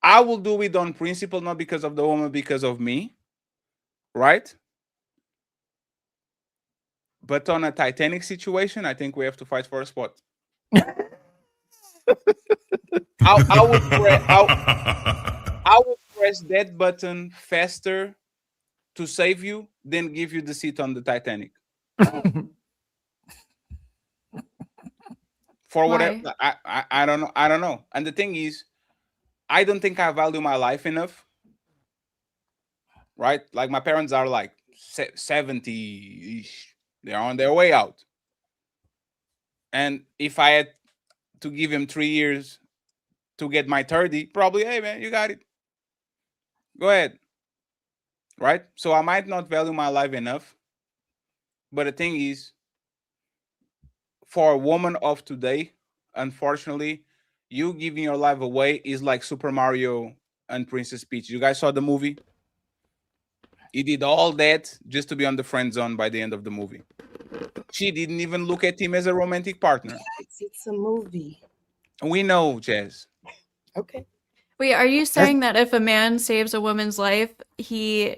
I will do it on principle, not because of the woman, because of me, right? But on a Titanic situation, I think we have to fight for a spot. I would press that button faster to save you than give you the seat on the Titanic. For whatever, I don't know. And the thing is, I don't think I value my life enough. Right? Like my parents are like 70-ish. They're on their way out. And if I had to give him 3 years to get my 30, probably, hey man, you got it. Go ahead. Right? So I might not value my life enough. But the thing is, for a woman of today, unfortunately, you giving your life away is like Super Mario and Princess Peach. You guys saw the movie? He did all that just to be on the friend zone by the end of the movie. She didn't even look at him as a romantic partner. It's a movie. We know, Jazz. Okay. Wait, are you saying that if a man saves a woman's life, he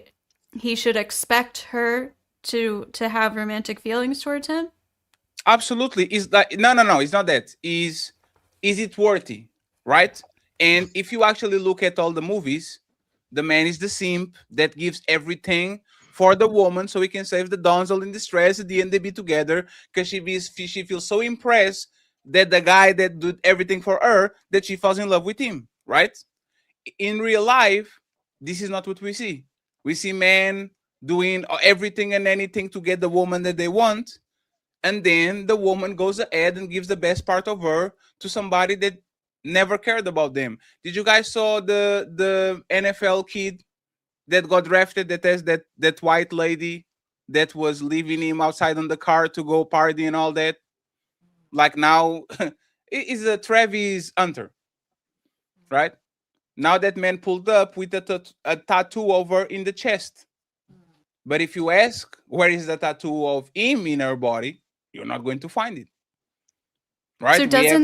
should expect her to have romantic feelings towards him? Absolutely. Is that no, it's not that. Is it worthy? Right? And if you actually look at all the movies, the man is the simp that gives everything for the woman so he can save the damsel in distress. At the end, they be together because she feels so impressed that the guy that did everything for her that she falls in love with him, right? In real life, this is not what we see. We see men doing everything and anything to get the woman that they want, and then the woman goes ahead and gives the best part of her to somebody that never cared about them. Did you guys saw the NFL kid that got drafted that has that white lady that was leaving him outside on the car to go party and all that. Like now, it is a Travis Hunter, right? Now that man pulled up with a tattoo over in the chest. But if you ask where is the tattoo of him in her body, you're not going to find it. Right? So doesn't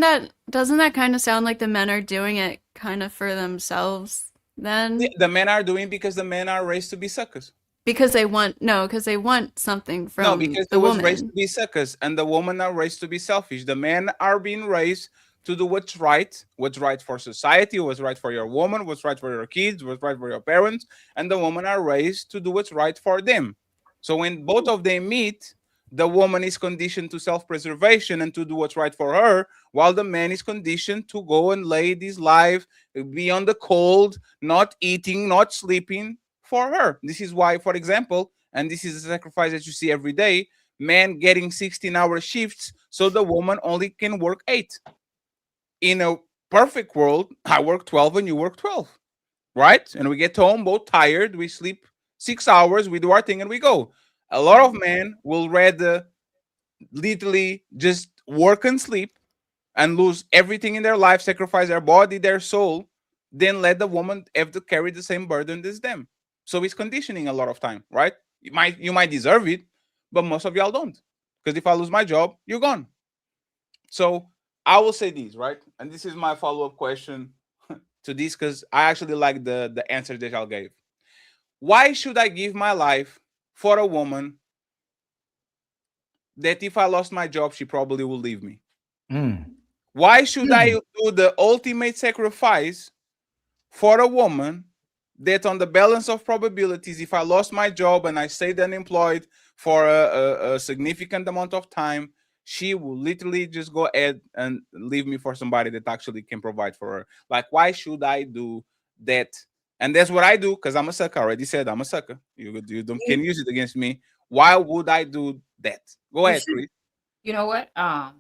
that kind of sound like the men are doing it kind of for themselves then? The men are doing because the men are raised to be suckers. Because they want something from No, because the they was woman. raised to be suckers, and the women are raised to be selfish. The men are being raised to do what's right for society, what's right for your woman, what's right for your kids, what's right for your parents, and the women are raised to do what's right for them. So when both of them meet, the woman is conditioned to self-preservation and to do what's right for her, while the man is conditioned to go and lead his life, be on the cold, not eating, not sleeping for her. This is why, for example, and this is a sacrifice that you see every day, men getting 16-hour shifts so the woman only can work 8. In a perfect world, I work 12 and you work 12, right? And we get home both tired, we sleep 6 hours, we do our thing and we go. A lot of men will rather literally just work and sleep and lose everything in their life, sacrifice their body, their soul, than let the woman have to carry the same burden as them. So it's conditioning a lot of time, right? You might deserve it, but most of y'all don't. Because if I lose my job, you're gone. So I will say this, right? And this is my follow-up question to this, because I actually like the answer that y'all gave. Why should I give my life for a woman that if I lost my job, she probably will leave me? Why should I do the ultimate sacrifice for a woman that on the balance of probabilities, if I lost my job and I stayed unemployed for a significant amount of time, she will literally just go ahead and leave me for somebody that actually can provide for her? Like, why should I do that? And that's what I do, because I'm a sucker. I already said I'm a sucker. You can use it against me. Why would I do that? Go ahead, Chris. You know what? I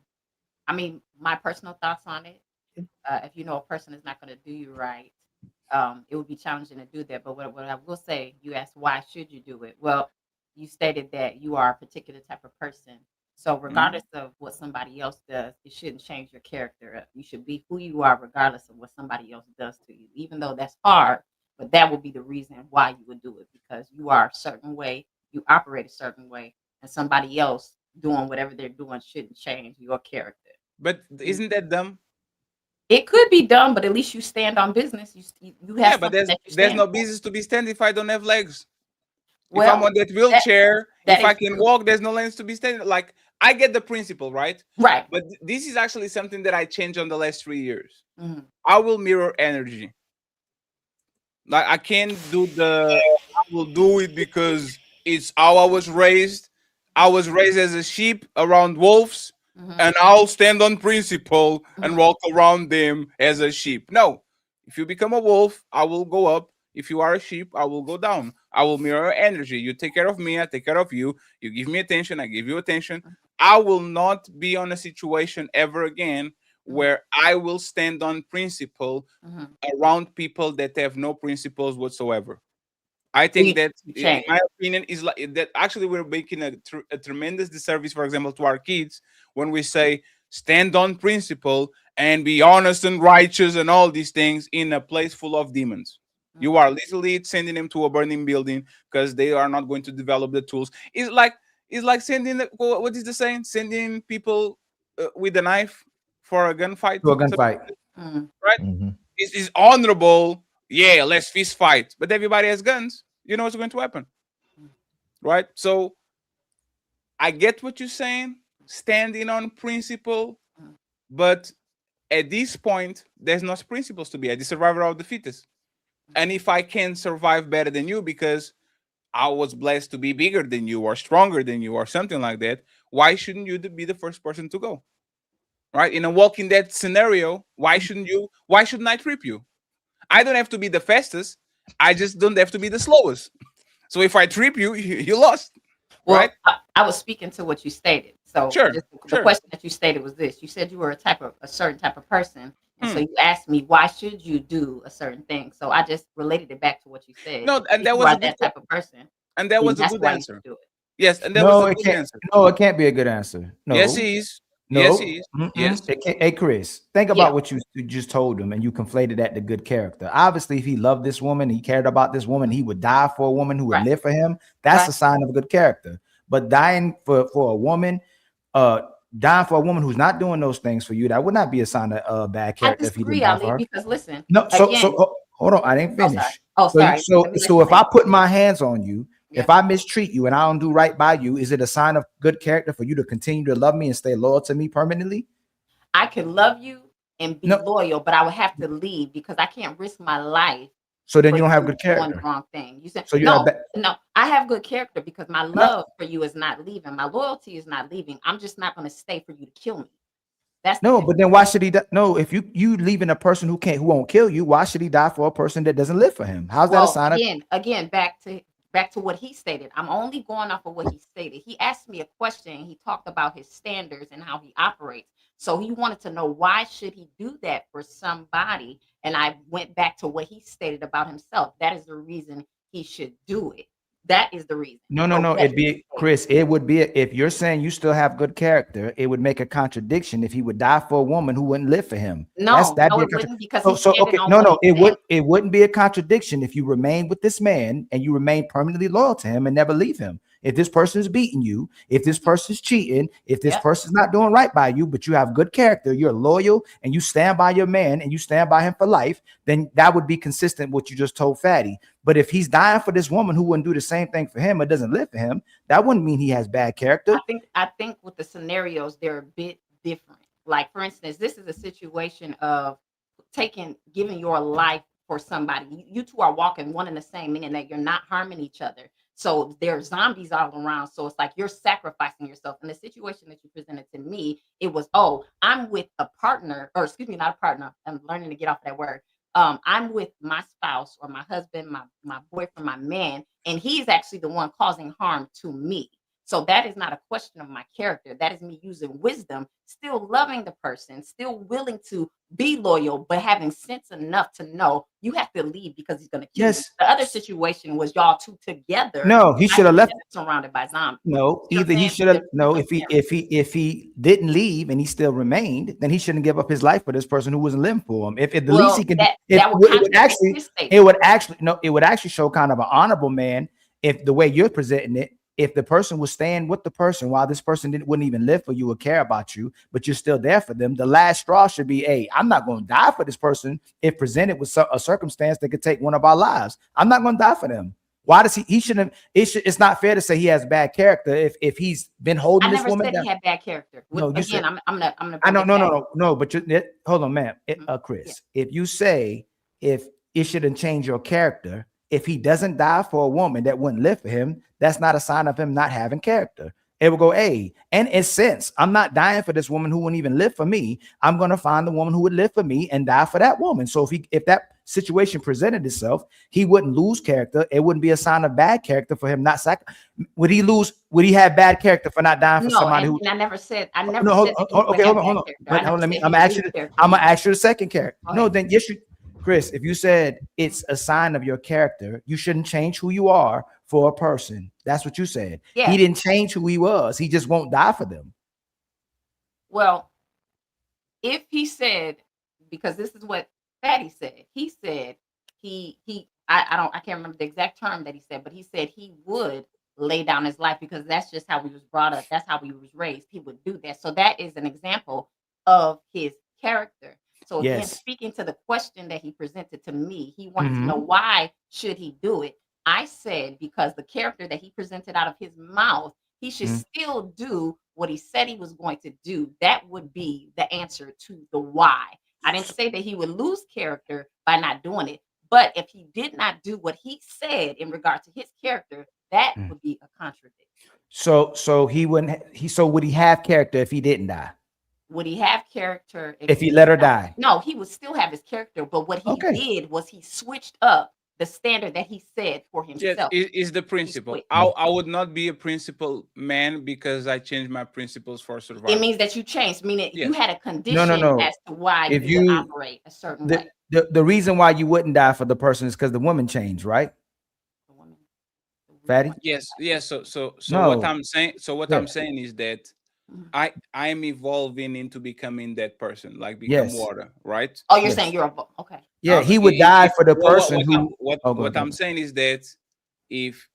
mean, my personal thoughts on it. If you know a person is not going to do you right, it would be challenging to do that. But what I will say, you asked why should you do it? Well, you stated that you are a particular type of person. So regardless of what somebody else does, it shouldn't change your character. You should be who you are regardless of what somebody else does to you, even though that's hard. But that would be the reason why you would do it, because you are a certain way, you operate a certain way, and somebody else doing whatever they're doing shouldn't change your character. But isn't that dumb? It could be dumb, but at least you stand on business. You have but something that you there's stand no for. business to be standing if I don't have legs. Well, if I'm on that wheelchair, that if I is can true. walk, there's no lanes to be standing. Like, I get the principle, right? Right. But this is actually something that I changed on the last 3 years. Mhm. I will mirror energy. Like, I can't do I will do it because it's how I was raised. I was raised as a sheep around wolves, and I'll stand on principle and walk around them as a sheep. No, if you become a wolf, I will go up. If you are a sheep, I will go down. I will mirror energy. You take care of me, I take care of you. You give me attention, I give you attention. I will not be on a situation ever again where I will stand on principle around people that have no principles whatsoever. I think that, in my opinion, is like that. Actually, we're making a tremendous disservice, for example, to our kids when we say stand on principle and be honest and righteous and all these things in a place full of demons. You are literally sending them to a burning building because they are not going to develop the tools. It's like sending what is the saying? Sending people with a knife for a gunfight. To a gunfight. Right? It's honorable. Yeah, let's fist fight. But everybody has guns. You know what's going to happen. Right? So I get what you're saying, standing on principle, but at this point, there's no principles to be at the survivor of the fittest. And if I can survive better than you because I was blessed to be bigger than you or stronger than you or something like that, why shouldn't you be the first person to go? Right? In a Walking Dead scenario, why shouldn't I trip you? I don't have to be the fastest. I just don't have to be the slowest. So if I trip you, you lost. Well, Right? I was speaking to what you stated. So Sure, the question that you stated was this. You said you were a certain type of person. And so Hmm. you asked me, why should you do a certain thing? So I just related it back to what you said. No, and If that you was are a good that type of person. and that then was a that's good why you answer. should do it. Yes, and that was No, a it good can't. answer. No, it can't be a good answer. Yes, No, he is. Yes, no. he is. Mm-mm. Yes. Hey, Chris, think Yeah. about what you just told him, and you conflated that to good character. Obviously, if he loved this woman, he cared about this woman, he would die for a woman who would Right. live for him. That's Right. a sign of a good character. But dying for a woman, dying for a woman who's not doing those things for you, that would not be a sign of bad I character if he didn't disagree, die for Ali, her. because listen, No, again, hold on, I didn't oh sorry. finish. Oh, sorry. Let me let So you if I finish. put my hands on you, Yeah. if I mistreat you and I don't do right by you, is it a sign of good character for you to continue to love me and stay loyal to me permanently? I can love you and be No. loyal, but I would have to leave because I can't risk my life So then for you don't have you good doing the character. wrong thing. You said So you have no, bad. no. I have good character because my No. love for you is not leaving. My loyalty is not leaving. I'm just not going to stay for you to kill me. That's the No, difference. but then why should he? No, if you leaving a person who won't kill you, why should he die for a person that doesn't live for him? How's that a Well, sign of? again, back to what he stated. I'm only going off of what he stated. He asked me a question. He talked about his standards and how he operates. So he wanted to know why should he do that for somebody, and I went back to what he stated about himself. That is the reason he should do it. That is the reason. No. So yes, It'd be Chris. It would be if you're saying you still have good character. It would make a contradiction if he would die for a woman who wouldn't live for him. no, That'd no, be a it wouldn't because so he's standing okay. on No, what no. he said. It wouldn't be a contradiction if you remain with this man and you remain permanently loyal to him and never leave him. If this person is beating you, if this person's cheating, if this person's not doing right by you, but you have good character, you're loyal and you stand by your man and you stand by him for life, then that would be consistent with what you just told Fatty. But if he's dying for this woman who wouldn't do the same thing for him or doesn't live for him, that wouldn't mean he has bad character. I think with the scenarios, they're a bit different. Like, for instance, this is a situation of giving your life for somebody. You two are walking one and the same, meaning that you're not harming each other. So there's zombies all around. So it's like you're sacrificing yourself. In the situation that you presented to me, it was, oh, I'm with a partner, or excuse me, not a partner. I'm learning to get off that word. I'm with my spouse or my husband, my boyfriend, my man, and he's actually the one causing harm to me. So that is not a question of my character. That is me using wisdom, still loving the person, still willing to be loyal, but having sense enough to know you have to leave because he's going to kill you. The other situation was y'all two together. No, he should have left. Surrounded by zombies. No, either he should have. No, if he didn't leave and he still remained, then he shouldn't give up his life for this person who wasn't living for him. If the least he can, it would actually show kind of an honorable man if the way you're presenting it. If the person was staying with the person while this person wouldn't even live for you or care about you, but you're still there for them, the last straw should be, hey, I'm not going to die for this person if presented with a circumstance that could take one of our lives. I'm not going to die for them. Why does he shouldn't? It's not fair to say he has bad character if he's been holding this woman down. He had bad character. No, again, said, I'm gonna. I know, no. But hold on, ma'am, Chris. If you say if it shouldn't change your character, if he doesn't die for a woman that wouldn't live for him, that's not a sign of him not having character. It will go, hey, and in sense, I'm not dying for this woman who wouldn't even live for me. I'm going to find the woman who would live for me and die for that woman. So if that situation presented itself, he wouldn't lose character. It wouldn't be a sign of bad character for him not would he have bad character for not dying for somebody who? And I never said. Okay, hold on. But I'm gonna ask you the second character. No, then yes, Chris, if you said it's a sign of your character, you shouldn't change who you are for a person. That's what you said. Yeah. He didn't change who he was. He just won't die for them. Well, if he said, because this is what Fatty said. He said I can't remember the exact term that he said, but he said he would lay down his life because that's just how he was brought up. That's how he was raised. He would do that. So that is an example of his character. So again, speaking to the question that he presented to me, he wanted to know why should he do it. I said because the character that he presented out of his mouth, he should still do what he said he was going to do. That would be the answer to the why. I didn't say that he would lose character by not doing it, but if he did not do what he said in regard to his character, that would be a contradiction. So he wouldn't. So would he have character if he didn't die? Would he have character if he let her die? No, he would still have his character. But what he did was he switched up the standard that he said for himself. Yes, is the principle. I would not be a principled man because I changed my principles for survival. It means that you changed, meaning you had a condition No. as to why If you would operate a certain way. The reason why you wouldn't die for the person is because the woman changed, right? Fatty? Yes, yes. So what No. I'm saying, Yeah. I'm saying is that I am evolving into becoming that person, like become Yes. water, right? Oh, you're saying Yes. you're okay. Yeah, he would die for the person who. Oh, go What ahead. I'm saying is that if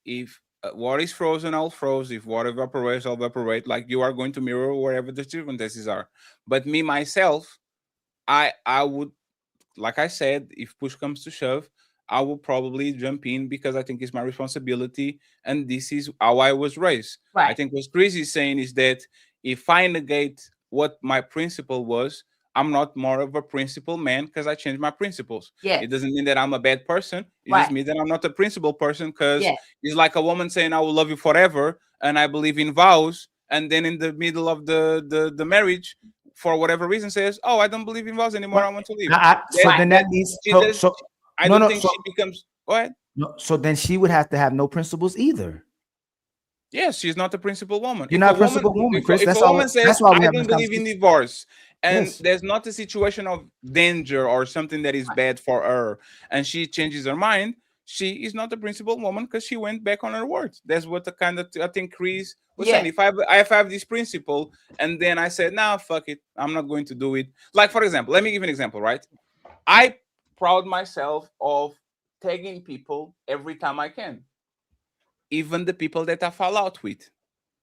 water is frozen, I'll froze. If water evaporates, I'll evaporate. Like you are going to mirror wherever the circumstances are. But me myself, I would, like I said, if push comes to shove, I will probably jump in because I think it's my responsibility, and this is how I was raised. I Right. think what Chris is saying is that if I negate what my principle was, I'm not more of a principle man because I changed my principles. Yes. It doesn't mean that I'm a bad person. It just Right. means that I'm not a principle person because Yes. it's like a woman saying, I will love you forever, and I believe in vows, and then in the middle of the marriage, for whatever reason, says, "Oh, I don't believe in vows anymore. I want to leave." So then that means She does. I no, don't no. think she becomes. Go ahead. No, so then she would have to have no principles either. Yes, she's not a principal woman. You're not a principal woman, Chris. If That's a woman all. That's says, why we "I have don't this believe in conversation. divorce," and Yes. there's not a situation of danger or something that is bad for her, and she changes her mind, she is not a principal woman because she went back on her words. That's what the kind of I think Chris was saying. Yes. If I have this principle, and then I said, "Nah, fuck it, I'm not going to do it." Like for example, let me give you an example. Right, I proud myself of tagging people every time I can, even the people that I fall out with,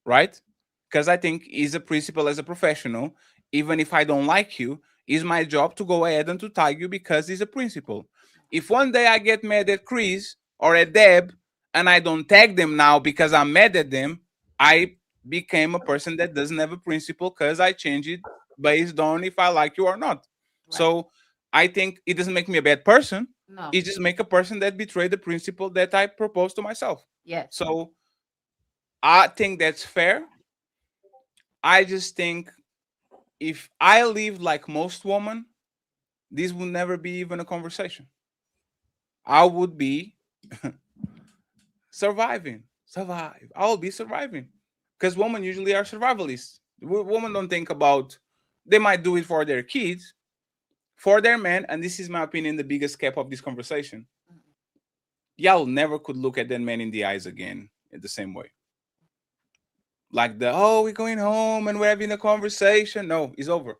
right? Because I think is a principle as a professional, even if I don't like you, is my job to go ahead and to tag you because it's a principle. If one day I get mad at Chris or at Deb and I don't tag them now because I'm mad at them, I became a person that doesn't have a principle because I change it based on if I like you or not. So I think it doesn't make me a bad person. No. It just make a person that betrayed the principle that I proposed to myself. Yes. So I think that's fair. I just think if I lived like most women, this would never be even a conversation. I would be surviving. Survive. I will be surviving. Because women usually are survivalists. Women don't think about, they might do it for their kids, for their men, and this is my opinion, the biggest cap of this conversation. Y'all never could look at that man in the eyes again in the same way. Like we're going home and we're having a conversation. No, it's over.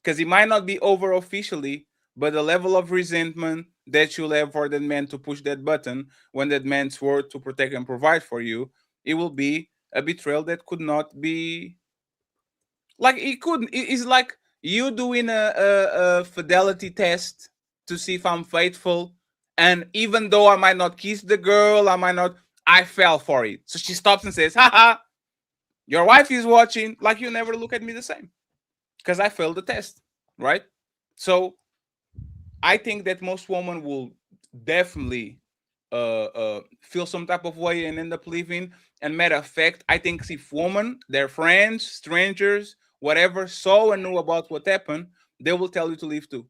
Because it might not be over officially, but the level of resentment that you'll have for that man to push that button when that man swore to protect and provide for you, it will be a betrayal that could not be like it couldn't. It's like you doing a fidelity test to see if I'm faithful, and even though I might not kiss the girl, I fell for it. So she stops and says, "Haha, your wife is watching." Like you never look at me the same because I failed the test, right? So I think that most women will definitely feel some type of way and end up leaving. And matter of fact, I think if women, their friends, strangers, whatever, saw and knew about what happened, they will tell you to leave too.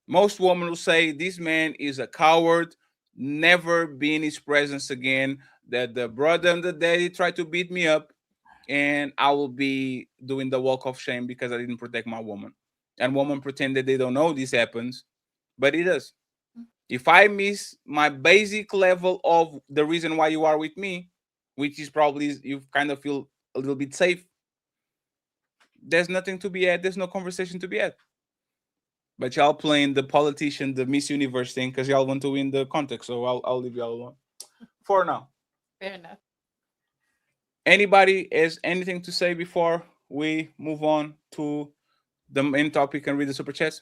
Most women will say this man is a coward, never be in his presence again. That the brother and the daddy tried to beat me up, and I will be doing the walk of shame because I didn't protect my woman. And women pretend that they don't know this happens, but it does. If I miss my basic level of the reason why you are with me, which is probably you kind of feel a little bit safe, there's nothing to be had. There's no conversation to be had. But y'all playing the politician, the Miss Universe thing because y'all want to win the context. So I'll leave y'all alone for now. Fair enough. Anybody has anything to say before we move on to the main topic and read the super chats?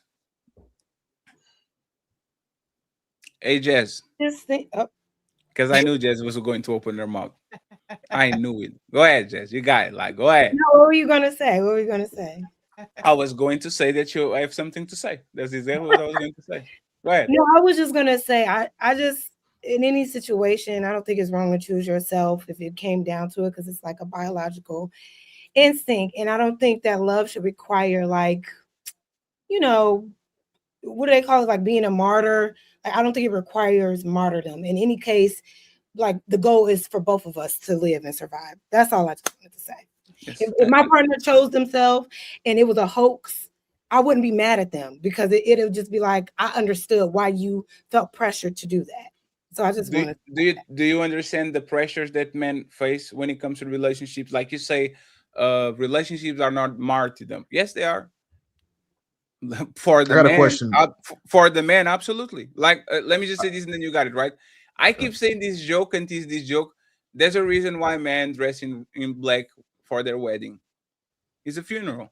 Hey, Jazz. Just think. Oh. Because I knew Jazz was going to open her mouth. I knew it. Go ahead, Jazz. You got it. Like, go ahead. No, what were you gonna say? What were you gonna say? I was going to say that you have something to say. That's exactly what I was going to say. Go ahead. No, I was just gonna say I just in any situation, I don't think it's wrong to choose yourself if it came down to it, because it's like a biological instinct. And I don't think that love should require like, what do they call it? Like being a martyr. Like, I don't think it requires martyrdom. In any case, like the goal is for both of us to live and survive. That's all I just wanted to say. Yes. If my partner chose themselves and it was a hoax, I wouldn't be mad at them because it'll just be like, I understood why you felt pressured to do that. So I just want to. Do you understand the pressures that men face when it comes to relationships? Like you say, relationships are not martyrdom. Yes, they are. For I the got a man, question. for the man, absolutely. Like, let me just say this, and then you got it right. I keep saying this joke and tease this joke. There's a reason why men dress in black for their wedding. It's a funeral.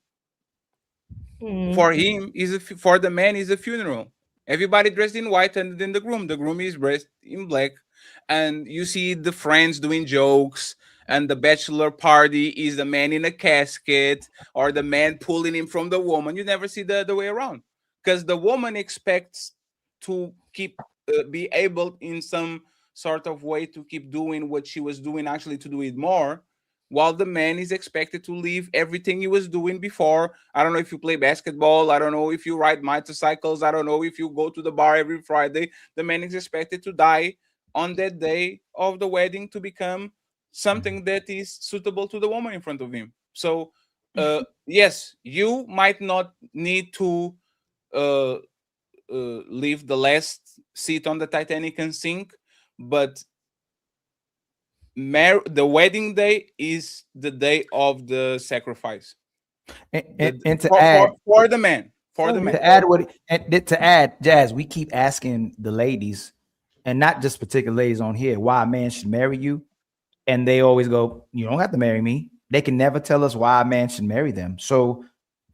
For him is for the man is a funeral. Everybody dressed in white, and then the groom is dressed in black, and you see the friends doing jokes, and the bachelor party is the man in a casket or the man pulling him from the woman. You never see the way around, because the woman expects to keep be able in some sort of way to keep doing what she was doing, actually to do it more, while the man is expected to leave everything he was doing before. I don't know if you play basketball. I don't know if you ride motorcycles. I don't know if you go to the bar every Friday. The man is expected to die on that day of the wedding to become something that is suitable to the woman in front of him. So, yes, you might not need to uh, leave the last seat on the Titanic and sink, but the wedding day is the day of the sacrifice. And to For, add, for the man, for the man. to add what and to add, Jazz, we keep asking the ladies, and not just particular ladies on here, why a man should marry you, and they always go, "You don't have to marry me." They can never tell us why a man should marry them. So,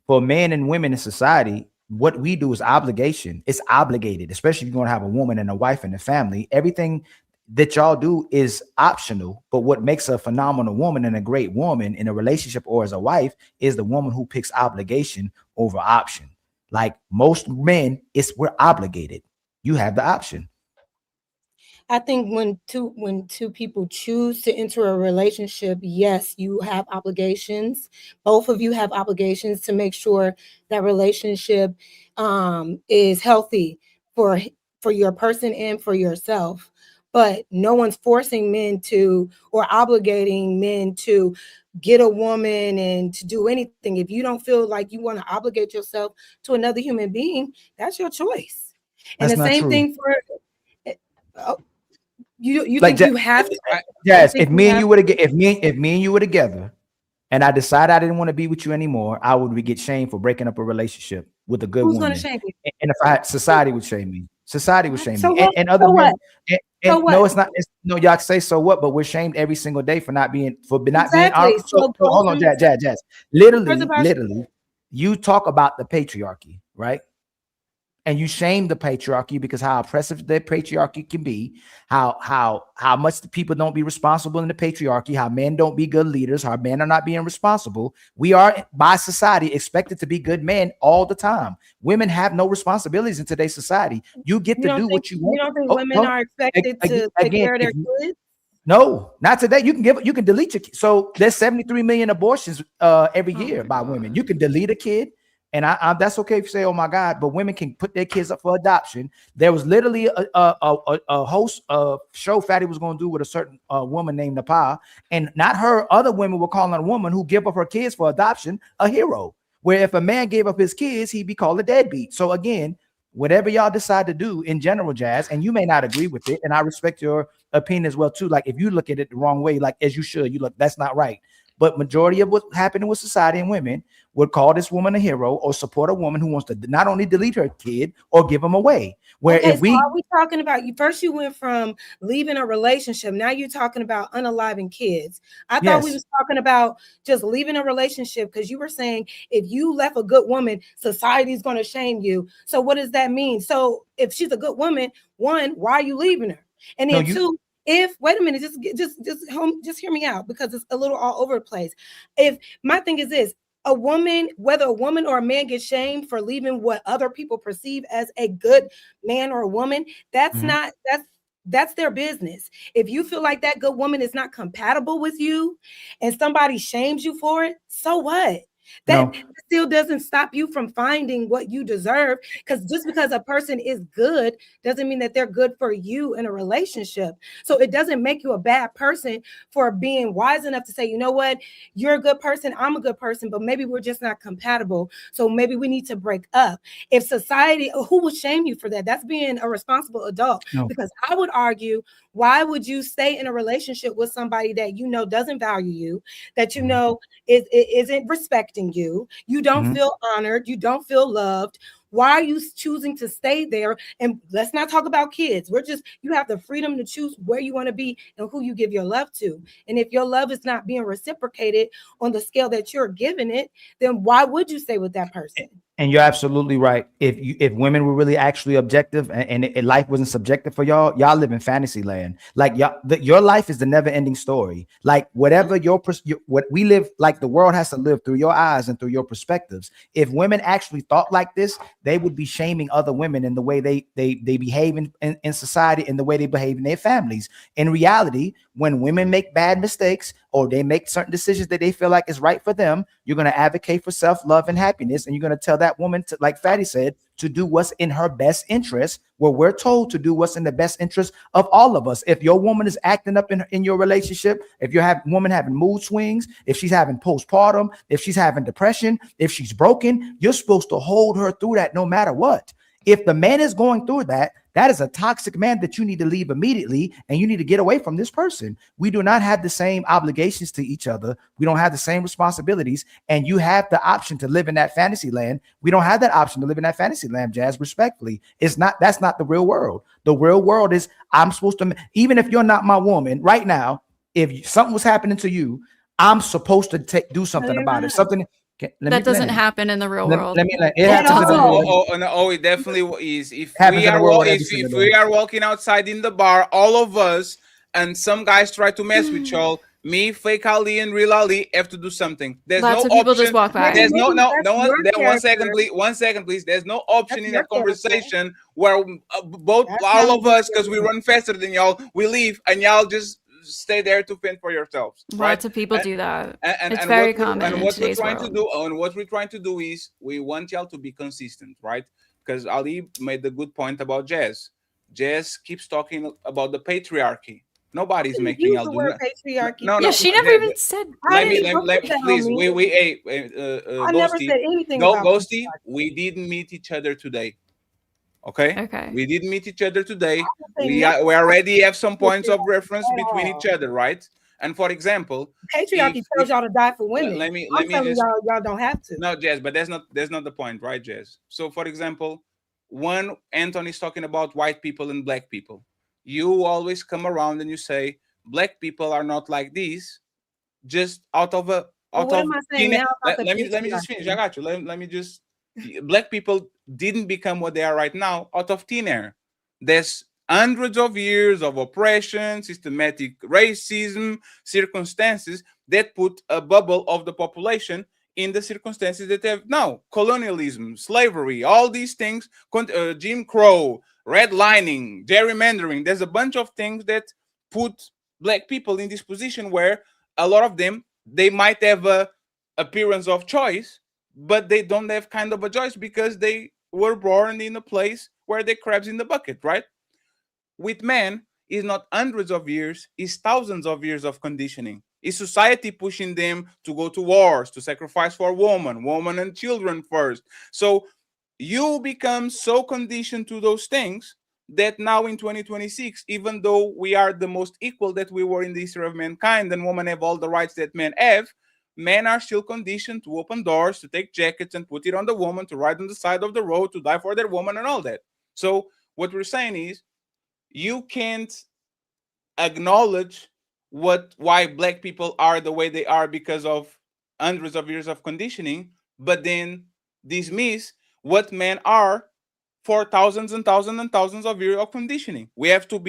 for men and women in society, what we do is obligation. It's obligated, especially if you're going to have a woman and a wife and a family. Everything that y'all do is optional. But what makes a phenomenal woman and a great woman in a relationship or as a wife is the woman who picks obligation over option. Like most men, we're obligated. You have the option. I think when two people choose to enter a relationship, yes, you have obligations. Both of you have obligations to make sure that relationship is healthy for your person and for yourself. But no one's forcing men to or obligating men to get a woman and to do anything. If you don't feel like you want to obligate yourself to another human being, that's your choice. And That's the not same true. thing for you Like think you have to? Yes, if me and you were together, if me and you were together, and I decided I didn't want to be with you anymore, I would get shamed for breaking up a relationship with a good Who's woman. going to shame you? And if I had society would shame me. Society would shame So me. what? And other So men. what? So No, what? it's not. No, y'all say so what, but we're shamed every single day for not being Exactly. So hold on, Jazz. First of all, Literally, you talk about the patriarchy, right? And you shame the patriarchy because how oppressive the patriarchy can be, how much the people don't be responsible in the patriarchy, how men don't be good leaders, how men are not being responsible. We are by society expected to be good men all the time. Women have no responsibilities in today's society. You get to do what you want. You don't think women are expected to take care of their kids? No, not today. You can delete your kid. So there's 73 million abortions every year by women. You can delete a kid. And I that's okay if you say, "Oh my God," but women can put their kids up for adoption. There was literally a host show Fatty was going to do with a certain woman named Nepal, and not her. Other women were calling a woman who give up her kids for adoption a hero. Where if a man gave up his kids, he'd be called a deadbeat. So again, whatever y'all decide to do in general, Jazz, and you may not agree with it, and I respect your opinion as well too. Like if you look at it the wrong way, like as you should, you look that's not right. But majority of what's happening with society and women would call this woman a hero or support a woman who wants to not only delete her kid or give them away. Where Okay, if we are we talking about you first? You went from leaving a relationship. Now you're talking about unaliving kids. I thought we Yes. was talking about just leaving a relationship because you were saying if you left a good woman, society's going to shame you. So what does that mean? So if she's a good woman, one, why are you leaving her? And then two, if wait a minute, just hear me out because it's a little all over the place. If my thing is this, a woman, whether a woman or a man gets shamed for leaving what other people perceive as a good man or a woman, that's not that's their business. If you feel like that good woman is not compatible with you and somebody shames you for it, so what? That still doesn't stop you from finding what you deserve. Because just because a person is good doesn't mean that they're good for you in a relationship. So it doesn't make you a bad person for being wise enough to say, you know what, you're a good person, I'm a good person, but maybe we're just not compatible. So maybe we need to break up. If society, who would shame you for that? That's being a responsible adult. No. Because I would argue, why would you stay in a relationship with somebody that you know doesn't value you, that you know isn't respecting you, you don't feel honored, you don't feel loved? Why are you choosing to stay there? And let's not talk about kids. You have the freedom to choose where you want to be and who you give your love to. And if your love is not being reciprocated on the scale that you're giving it, then why would you stay with that person? And you're absolutely right. If women were really actually objective and life wasn't subjective for y'all live in fantasy land. Like your life is the never ending story. Like whatever what we live, like the world has to live through your eyes and through your perspectives. If women actually thought like this, they would be shaming other women in the way they behave in society and the way they behave in their families. In reality, when women make bad mistakes or they make certain decisions that they feel like is right for them, you're going to advocate for self-love and happiness. And you're going to tell that woman, to, like Fatty said, to do what's in her best interest, where we're told to do what's in the best interest of all of us. If your woman is acting up in your relationship, if you're woman having mood swings, if she's having postpartum, if she's having depression, if she's broken, you're supposed to hold her through that no matter what. If the man is going through that, that is a toxic man that you need to leave immediately, and you need to get away from this person. We do not have the same obligations to each other. We don't have the same responsibilities, and you have the option to live in that fantasy land. We don't have that option to live in that fantasy land, Jazz, respectfully. That's not the real world. The real world is I'm supposed to, even if you're not my woman right now, if something was happening to you, I'm supposed to do something about it. Something that doesn't happen in the real world. It happens in the real world. It definitely is. If Happens we in the are world if we are walking outside in the bar, all of us, and some guys try to mess with y'all, me, fake Ali, and real Ali have to do something. There's Lots no of people option. just walk by. There's no one. Your One second, character. please. 1 second, please. There's no option That's in your that conversation where all of us, because we run faster than y'all, we leave, and y'all just stay there to fend for yourselves. Lots of people do that. It's And very common in what we're today's trying world. to do, and what we're trying to do is we want y'all to be consistent, right? Because Ali made the good point about Jazz. Jazz keeps talking about the patriarchy. Nobody's making Use y'all the do word that. patriarchy. No, Yeah, she never Jazz, even said. let me please. I never Ghosty, said anything about Ghosty. We didn't meet each other today. Okay. We didn't meet each other today. We already have some points of reference between each other, right? And for example, patriarchy tells y'all to die for women. let me I'm telling just y'all don't have to. no, Jazz, but that's not the point, right, Jazz? So for example, when Anthony's talking about white people and black people, you always come around and you say black people are not like this, just out of What am I saying now about the let me just finish. I got you. Let me just black people didn't become what they are right now out of thin air. There's hundreds of years of oppression, systematic racism, circumstances that put a bubble of the population in the circumstances that they have now. Colonialism, slavery, all these things, Jim Crow, redlining, gerrymandering. There's a bunch of things that put black people in this position where a lot of them, they might have a appearance of choice, but they don't have kind of a choice because they were born in a place where they crabs in the bucket, right? With men, is not hundreds of years, is thousands of years of conditioning. Is society pushing them to go to wars, to sacrifice for women and children first? So you become so conditioned to those things that now in 2026, even though we are the most equal that we were in the history of mankind and women have all the rights that men have, men are still conditioned to open doors, to take jackets and put it on the woman, to ride on the side of the road, to die for their woman and all that. So what we're saying is you can't acknowledge why black people are the way they are because of hundreds of years of conditioning, but then dismiss what men are for thousands and thousands and thousands of years of conditioning. We have to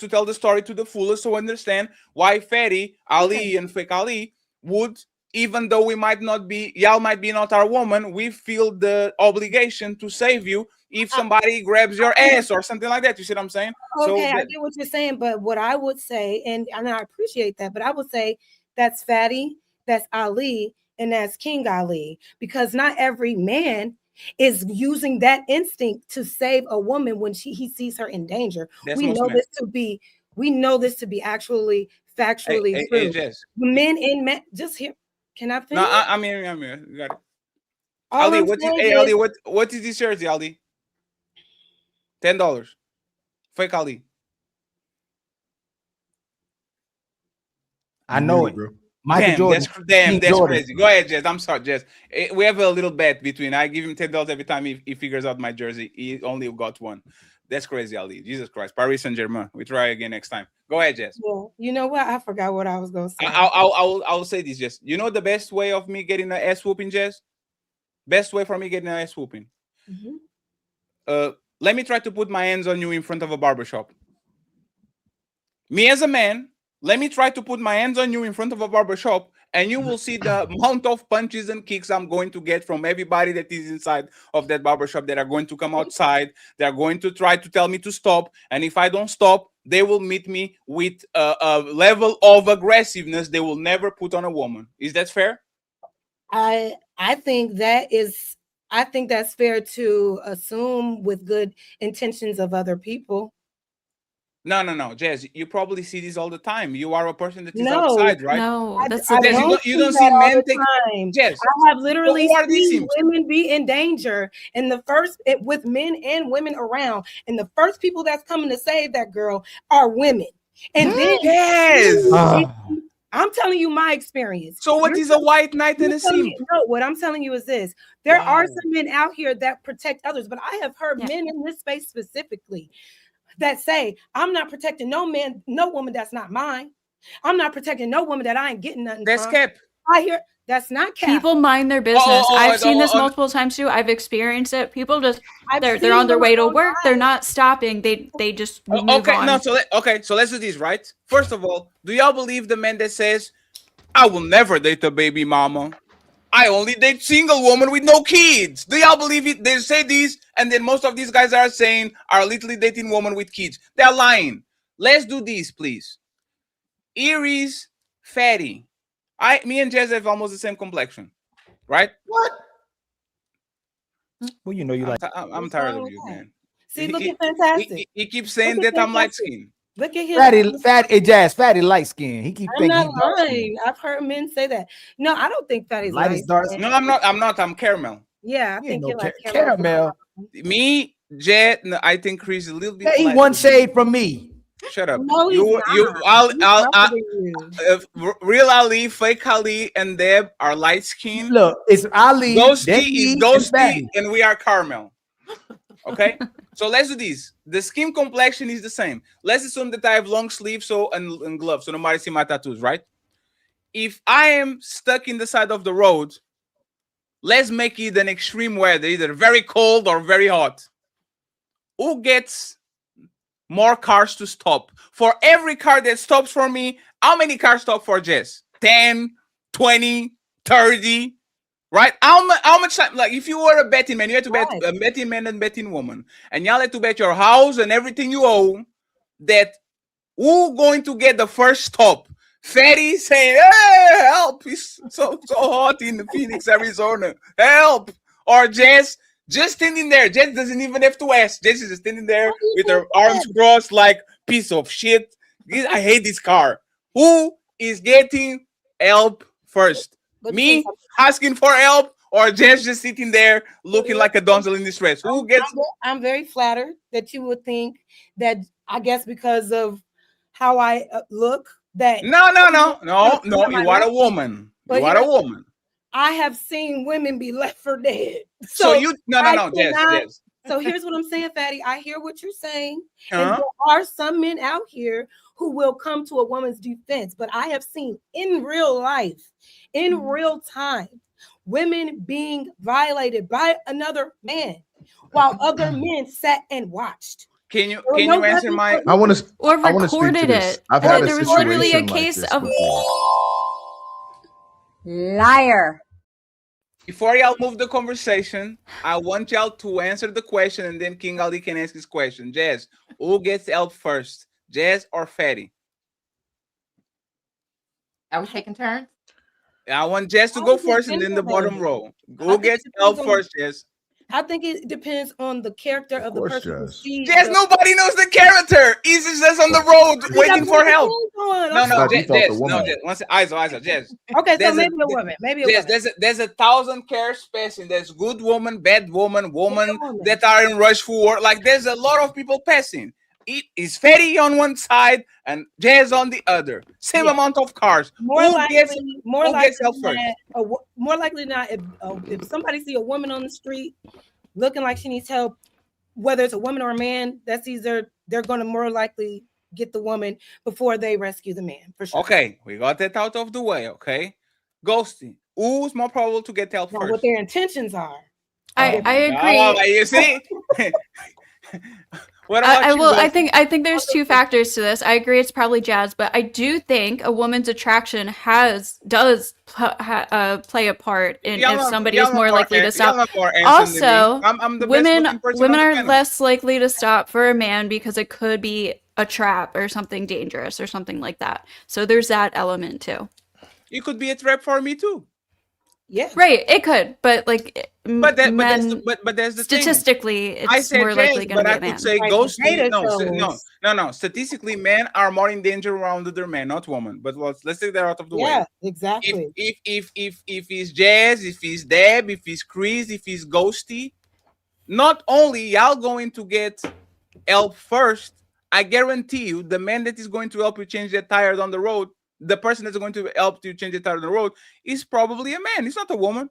tell the story to the fullest to understand why Fatty, Ali, and Fake Ali would, even though y'all might be not our woman, we feel the obligation to save you if somebody grabs your ass or something like that. You see what I'm saying? Okay, I get what you're saying, but what I would say, and I appreciate that, but I would say that's Fatty, that's Ali, and that's King Ali, because not every man is using that instinct to save a woman when he sees her in danger. That's We most know men. this to be actually factually Hey, true. Jess. Men and men, just here. Can I finish? No, I'm here. You got it. All Ali, I'm what is saying hey is, Ali? What is this jersey, Ali? $10. Fake Ali. I know it, bro. Michael Jordan. King That's Jordan. crazy. Go ahead, Jess. I'm sorry, Jess. We have a little bet between. I give him $10 every time he figures out my jersey. He only got one. That's crazy, Ali. Jesus Christ. Paris Saint-Germain. We try again next time. Go ahead, Jess. well, you know what? I forgot what I was gonna say. I'll say this, Jess. You know the best way of me getting an ass whooping, Jess? Best way for me getting an ass whooping. Let me try to put my hands on you in front of a barbershop. Me as a man, let me try to put my hands on you in front of a barbershop, and you will see the amount of punches and kicks I'm going to get from everybody that is inside of that barbershop that are going to come outside. They're going to try to tell me to stop. And if I don't stop, they will meet me with a level of aggressiveness they will never put on a woman. Is that fair? I think that's fair to assume with good intentions of other people. No, Jazz. You probably see this all the time. You are a person that is No, outside, right? No, that's I the thing. You don't that see all men the take time. Jazz. I have literally who are these seen simps? women be in danger, and with men and women around, and the first people that's coming to save that girl are women. And then Yes. I'm telling you my experience. So what is a white knight and a simp? No, what I'm telling you is this. There are some men out here that protect others, but I have heard men in this space specifically that say, I'm not protecting no man, no woman that's not mine. I'm not protecting no woman that I ain't getting nothing That's from. cap. I hear that's not cap. People mind their business. I've seen this multiple times too. I've experienced it. People just they're on their way to work. They're not stopping. They just move on. No, so let's do this, right? First of all, do y'all believe the man that says, I will never date a baby mama? I only date single woman with no kids. Do y'all believe it? They say this, and then most of these guys are saying are literally dating women with kids. They're lying. Let's do this, please. Iris, fatty. Me and Jez have almost the same complexion, right? What? Well, you know you like. I'm tired of you, man. See, look at Fantastic. He keeps saying that I'm light skinned. Look at him. Fatty light skin. He keep I'm thinking not he's dark skin. lying. I've heard men say that. No, I don't think Fatty's Light light is dark. skin. No, I'm not. I'm caramel. Yeah, I think no you're like caramel. Me, Jet, no, I think Chris is a little bit. He one shade from me. Shut up. No, he's Real Ali, fake Ali, and Deb are light skinned. Look, it's Ali, Ghosty is and Ghosty, Fatty. and we are caramel. Okay, so let's do this. The skin complexion is the same. Let's assume that I have long sleeves and gloves, so nobody see my tattoos, right? If I am stuck in the side of the road, let's make it an extreme weather, either very cold or very hot. Who gets more cars to stop? For every car that stops for me, how many cars stop for Jess? 10, 20, 30, right? How much time? Like, if you were a betting man, you had to bet a betting man and betting woman, and y'all had to bet your house and everything you own that who going to get the first stop? Fatty saying, hey, help, it's so hot in Phoenix, Arizona, help. Or Jess just standing there. Jess doesn't even have to ask. Jess is just standing there with her arms crossed like piece of shit. I hate this car. Who is getting help first? Me asking for help, or Jess just sitting there looking like a damsel in distress? Who gets? I'm very flattered that you would think that. I guess because of how I look. That no. You are a woman. You are a woman. I have seen women be left for dead. So you no. Yes. So here's what I'm saying, Fatty. I hear what you're saying, and there are some men out here who will come to a woman's defense. But I have seen in real life, in real time, women being violated by another man, while other men sat and watched. Can you answer my? I want to or recorded it. I've had there was literally a case of liar. Before y'all move the conversation, I want y'all to answer the question, and then King Ali can ask his question. Jazz, who gets help first, Jazz or Fatty? Are we taking turns? I want Jess to I go think it first and then the depends on bottom it. row. I Go think get it help depends on. first, Jess. I think it depends on the character of the course, person who Jess. sees. Jess, nobody knows the character. He's just on the road That's waiting what for it help. depends on. No, I'm no, Thought you felt the Jess, no, woman. Jess. Once, Isa, Jess. Okay, so There's maybe a woman. Maybe a Jess, woman. there's 1,000 care spacing. There's good woman, bad woman, woman woman. that are in rush for work. Like there's a lot of people passing. It is Ferry on one side and Jazz on the other. Same amount of cars. More Who likely, gets more who likely gets help than first? not, more likely than not, if somebody see a woman on the street looking like she needs help, whether it's a woman or a man, that's either they're going to more likely get the woman before they rescue the man, for sure. Okay, we got that out of the way. Okay, Ghosty, who's more probable to get help Now, first? what their intentions are. I agree. Oh, you see. What about I you, will. Ghosty? I think there's two factors to this. I agree, it's probably Jazz, but I do think a woman's attraction does play a part in if somebody is more likely to stop. Also, I'm the best looking person women on the are panel. less likely to stop for a man because it could be a trap or something dangerous or something like that. So there's that element too. It could be a trap for me too. Yeah, right. It could, but like, but there's the statistically, thing. I it's said more Jazz, likely going but to be I a man. could say Right, Ghosty. data No. Statistically, men are more in danger around other men, not women. But let's take that out of the way. Yeah, exactly. If he's Jazz, if he's Deb, if he's Chris, if he's Ghosty, not only y'all going to get help first, I guarantee you, the man that is going to help you change the tire on the road, the person that's going to help you change the tire on the road, is probably a man. It's not a woman.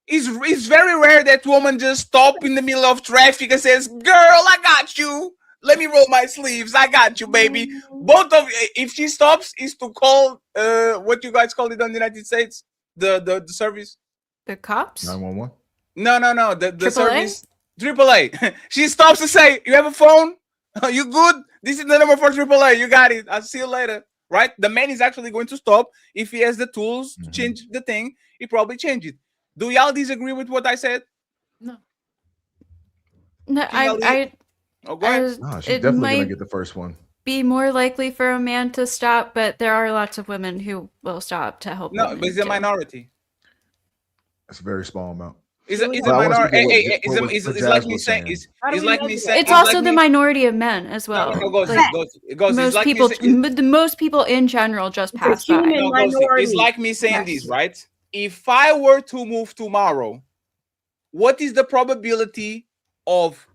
It's very rare that woman just stop in the middle of traffic and says, "Girl, I got you. Let me roll my sleeves. I got you, baby." Both of if she stops, is to call what you guys call it in the United States, the service, the cops. 911. No. The AAA? service AAA. She stops to say, "You have a phone? You good? This is the number for AAA. You got it. I'll see you later." Right? The man is actually going to stop if he has the tools to change the thing. He probably change it. Do y'all disagree with what I said? No, Oh, go ahead. She's it definitely might gonna get the first one. be more likely for a man to stop, but there are lots of women who will stop to help. No, but it's a minority. It's a very small amount. It's a minority. It's like me saying. It's like me saying. It's also the minority of men as well. Most people in general just pass by. It's like me saying this, right? If I were to move tomorrow, what is the probability of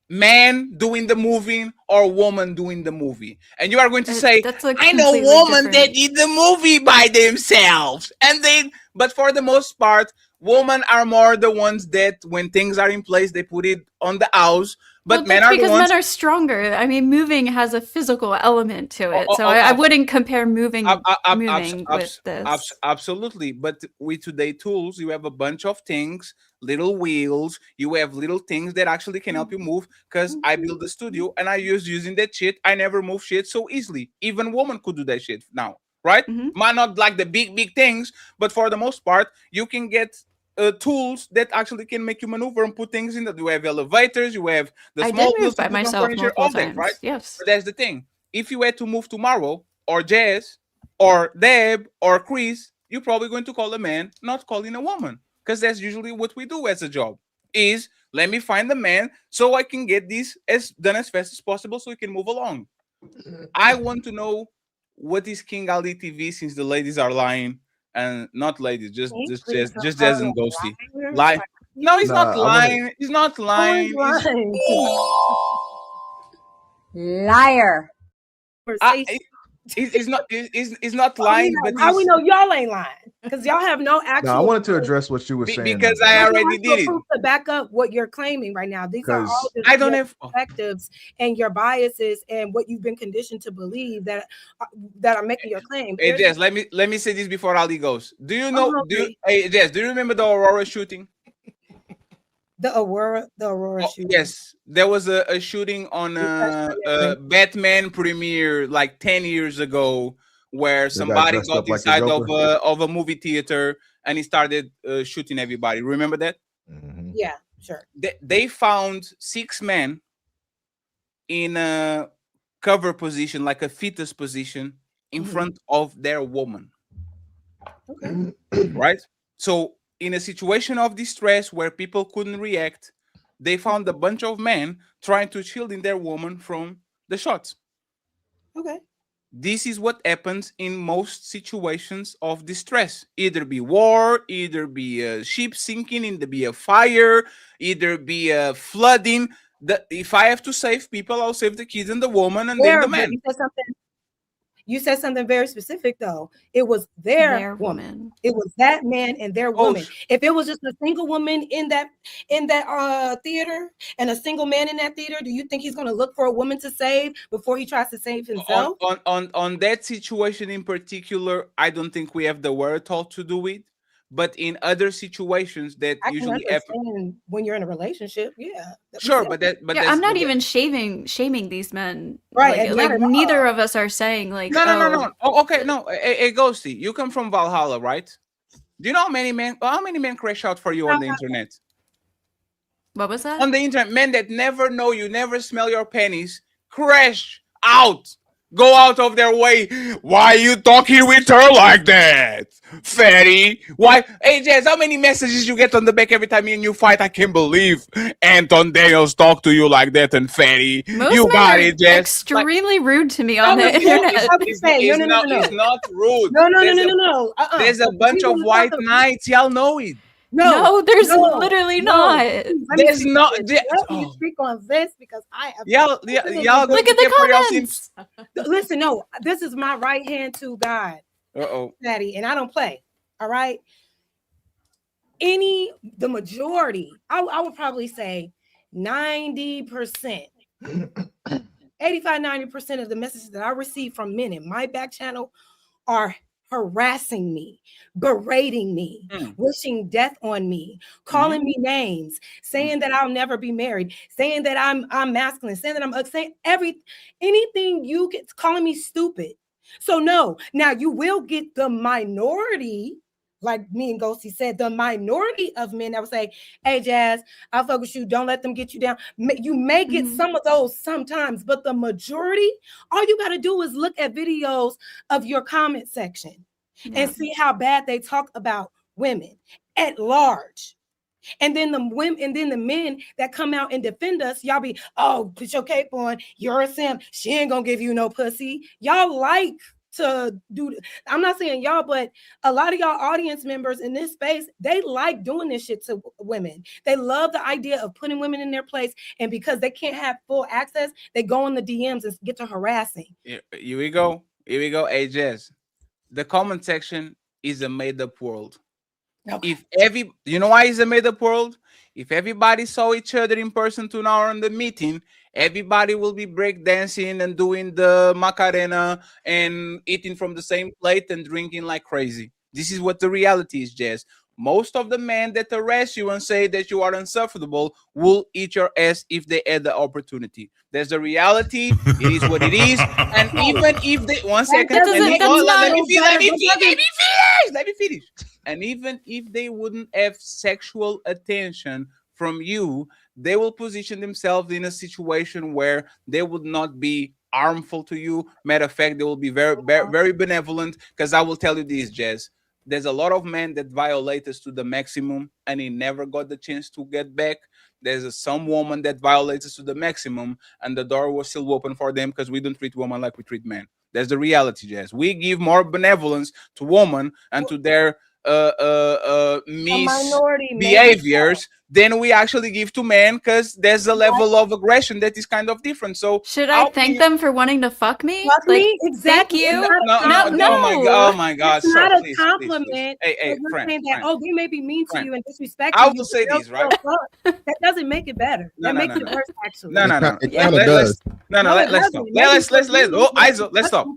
man doing the moving or woman doing the movie? And you are going to say, I know women that did the movie by themselves. But for the most part, women are more the ones that when things are in place, they put it on the house. But men are the ones. Because men are stronger. I mean, moving has a physical element to it. So I wouldn't compare moving with this. Absolutely. But with today's tools, you have a bunch of things, little wheels. You have little things that actually can help you move. Because I built the studio and I using that shit. I never move shit so easily. Even women could do that shit now. Right? Might not like the big things, but for the most part, you can get tools that actually can make you maneuver and put things in that. You have elevators, you have the small wheels by myself furniture, all that, right? Yes. But that's the thing. If you had to move tomorrow, or Jazz, or Deb, or Chris, you're probably going to call a man, not calling a woman, because that's usually what we do as a job. Is let me find the man so I can get this done as fast as possible so we can move along. I want to know what is King Ali TV since the ladies are lying. And not ladies, just Jazz and Ghosty. Lie? No, he's not lying. He's not lying. Liar. He's not lying. But how we know y'all ain't lying? Because y'all have no actual. No, I wanted to address what you were saying. Because I already did it. To back up what you're claiming right now. These are all just I don't have perspectives and your biases and what you've been conditioned to believe that are making your claim. Hey Jess, let me say this before Ali goes. Do you know? Hey Jess, do you remember the Aurora shooting? The Aurora shooting. Yes, there was a shooting on Batman premiere like 10 years ago where somebody got inside of a movie theater and he started shooting everybody. Remember that? Yeah, sure. They found 6 men in a cover position, like a fetus position, in front of their woman. Right? So in a situation of distress where people couldn't react, they found a bunch of men trying to shield their woman from the shots. Okay. This is what happens in most situations of distress. Either be war, either be a ship sinking, either be a fire, either be a flooding. If I have to save people, I'll save the kids and the woman and then the But man. you said something very specific though. It was their woman. It was that man and their woman. If it was just a single woman in that theater and a single man in that theater, do you think he's going to look for a woman to save before he tries to save himself? On that situation in particular, I don't think we have the wherewithal to do it. But in other situations that I can usually happen, understand when you're in a relationship, yeah. sure, but I'm not even shaming these men. Right, Like neither of us are saying like no. Oh, okay, no. Hey, Ghosty, you come from Valhalla, right? Do you know how many men crash out for you on the internet? What was that? On the internet, men that never know you, never smell your pennies, crash out. Go out of their way. Why you talking with her like that, fatty? Why? Hey, Jazz, how many messages you get on the back every time me and you fight? I can't believe Anton Daniels talk to you like that and fatty. Most You men got are it, Jazz. extremely rude to me on the It's internet. not rude. No. There's a bunch of white knights. Y'all know it. No, there's literally not. There's not. Let me speak on this because I have. Y'all look at the comments. Listen, no, this is my right hand to God, Daddy, and I don't play. All right. The majority, I would probably say 90%, 85-90% of the messages that I receive from men in my back channel are harassing me, berating me, wishing death on me, calling me names, saying that I'll never be married, saying that I'm masculine, saying that I'm saying anything you get, calling me stupid. So no, now you will get the minority, like me and Ghosty said, the minority of men that will say, hey, Jazz, I'll fuck with you. Don't let them get you down. You may get some of those sometimes, but the majority, all you got to do is look at videos of your comment section and see how bad they talk about women at large. And then the women, and then the men that come out and defend us, y'all be, oh, put your cape on. You're a simp. She ain't gonna give you no pussy. Y'all like to do. I'm not saying y'all, but a lot of y'all audience members in this space, they like doing this shit to women. They love the idea of putting women in their place, and because they can't have full access, they go in the DMs and get to harassing. Here we go. Hey, Jess, the comment section is a made-up world. Okay. You know why it's a made-up world? If everybody saw each other in person 2 hours in the meeting, everybody will be breakdancing and doing the Macarena and eating from the same plate and drinking like crazy. This is what the reality is, Jess. Most of the men that arrest you and say that you are insufferable will eat your ass if they had the opportunity. There's a reality. It is what it is. And even if they let me finish. And even if they wouldn't have sexual attention from you, they will position themselves in a situation where they would not be harmful to you. Matter of fact, they will be very, very benevolent. Because I will tell you this, Jess. There's a lot of men that violate us to the maximum and he never got the chance to get back. There's some woman that violates us to the maximum and the door was still open for them because we don't treat women like we treat men. That's the reality, Jess. We give more benevolence to women and to their misbehaviors than we actually give to men because there's a level of aggression that is kind of different. So should I thank them for wanting to fuck me? Exactly. Thank you. No. Oh my God. It's not a please, compliment. Please. Hey, friend, saying that, oh, they may be mean to you and disrespectful. I will say this, right? That doesn't make it better. That makes it worse, actually. No. It kind of does. Let's stop. Let's stop.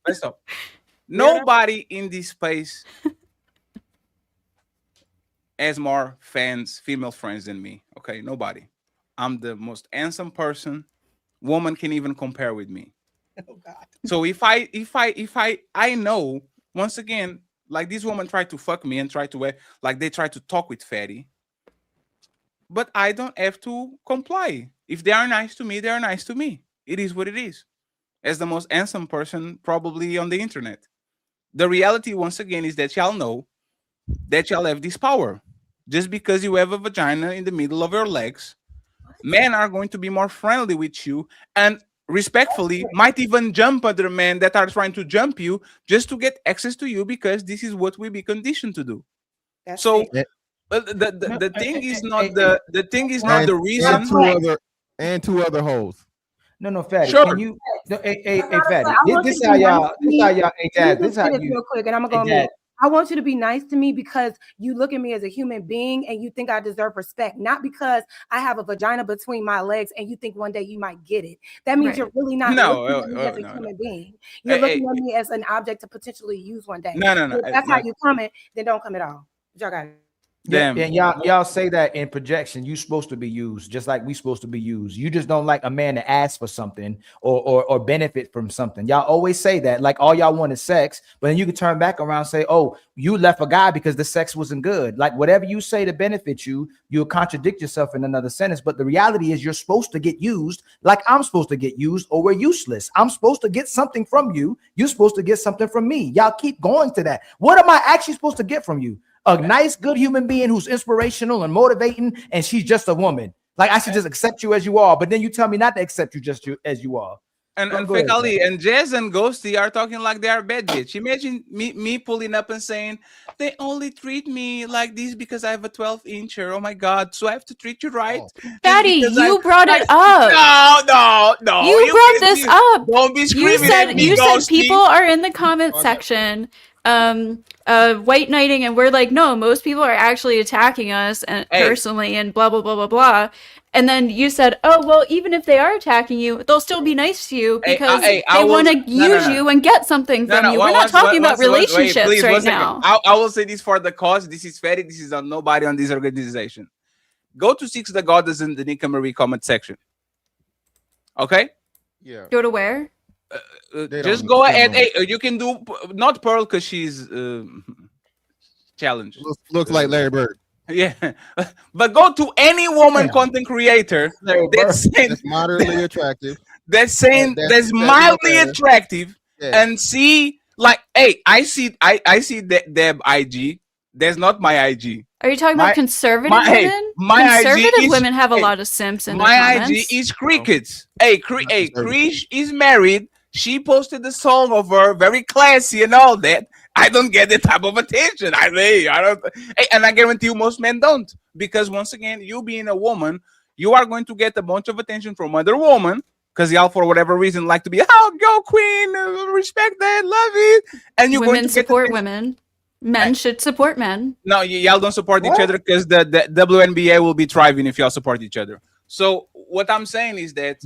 Let's stop. Nobody in this space has more fans, female friends than me. Okay, nobody. I'm the most handsome person. Woman can even compare with me. Oh God. So if I know, once again, like this woman tried to fuck me and they try to talk with Fatty, but I don't have to comply. If they are nice to me, they are nice to me. It is what it is. As the most handsome person probably on the internet. the reality once again is that y'all know that y'all have this power. Just because you have a vagina in the middle of your legs, men are going to be more friendly with you and respectfully might even jump other men that are trying to jump you just to get access to you, because this is what we be conditioned to do. That's So it. the thing is not the thing is not the reason. And two other hoes. No, Fatty. Sure. Can you? No, hey, That's not a Fatty. fact. I want This you how to be nice y'all. to This me. how y'all. Hey, Let me Dad. This just how say this you. real quick, and I'm Hey, gonna go Dad. mute. I want you to be nice to me because you look at me as a human being and you think I deserve respect, not because I have a vagina between my legs and you think one day you might get it. That means you're really not looking at me as a human being. You're looking at me as an object to potentially use one day. No. So if that's how you coming, then don't come at all. But y'all got it. Yeah, and y'all say that in projection, you supposed to be used just like we supposed to be used. You just don't like a man to ask for something or benefit from something. Y'all always say that, like all y'all want is sex, but then you can turn back around and say, oh, you left a guy because the sex wasn't good. Like whatever you say to benefit you, you'll contradict yourself in another sentence. But the reality is you're supposed to get used like I'm supposed to get used, or we're useless. I'm supposed to get something from you. You're supposed to get something from me. Y'all keep going to that. What am I actually supposed to get from you? A nice, good human being who's inspirational and motivating, and she's just a woman. Like I should just accept you as you are, but then you tell me not to accept you just as you are. And Go ahead, Fekali and Jazz and Ghosty are talking like they are bad bitch. Imagine me pulling up and saying, they only treat me like this because I have a 12-incher. Oh my God. So I have to treat you right. Fatty, you brought it No. up. You brought this up. Don't be screaming at me, you said Ghosty. people are in the comment section white knighting, and we're like, no, most people are actually attacking us and personally and blah blah blah blah blah. And then you said, oh well, even if they are attacking you, they'll still be nice to you because they want to use you and get something from you. We're not talking about relationships right now. I will say this for the cause. This is Fatty. This is on nobody on this organization. Go to Six the Goddess in the Nika Marie comment section. Okay? Yeah. Go to where? Just go ahead. Hey, you can do not Pearl because she's challenged. Looks like Larry Bird. Yeah, but go to any woman content creator that's moderately attractive. That's mildly attractive, and see like, hey, I see Deb IG. That's not my IG. Are you talking about conservative women? Conservative women have a lot of simps in their comments. IG is crickets. Hey, Krish is married. She posted the song of her, very classy and all that. I don't get the type of attention. I don't. Hey, and I guarantee you, most men don't, because once again, you being a woman, you are going to get a bunch of attention from other women because y'all, for whatever reason, like to be, oh, go queen, respect that, love it, and you're going to support women. Men should support men. No, y'all don't support each other because the WNBA will be thriving if y'all support each other. So what I'm saying is that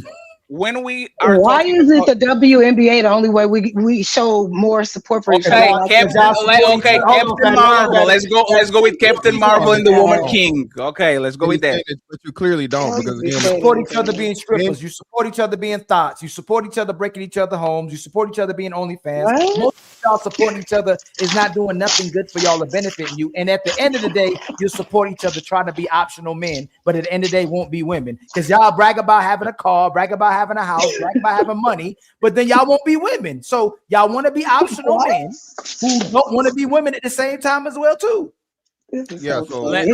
when we are why is it the WNBA the only way we show more support for each other? Captain Marvel. Let's go with Captain Marvel and the Woman King. Okay, let's go with that. But you clearly don't, because again, you support each other being strippers. You support each other being thoughts. You support each other breaking each other homes. You support each other being OnlyFans. Most of y'all supporting each other is not doing nothing good for y'all or benefiting you. And at the end of the day, you support each other trying to be optional men, but at the end of the day, won't be women, because y'all brag about having a car, brag about having a house, brag about having money, but then y'all won't be women. So y'all want to be optional men who don't want to be women at the same time as well too. Yeah. So let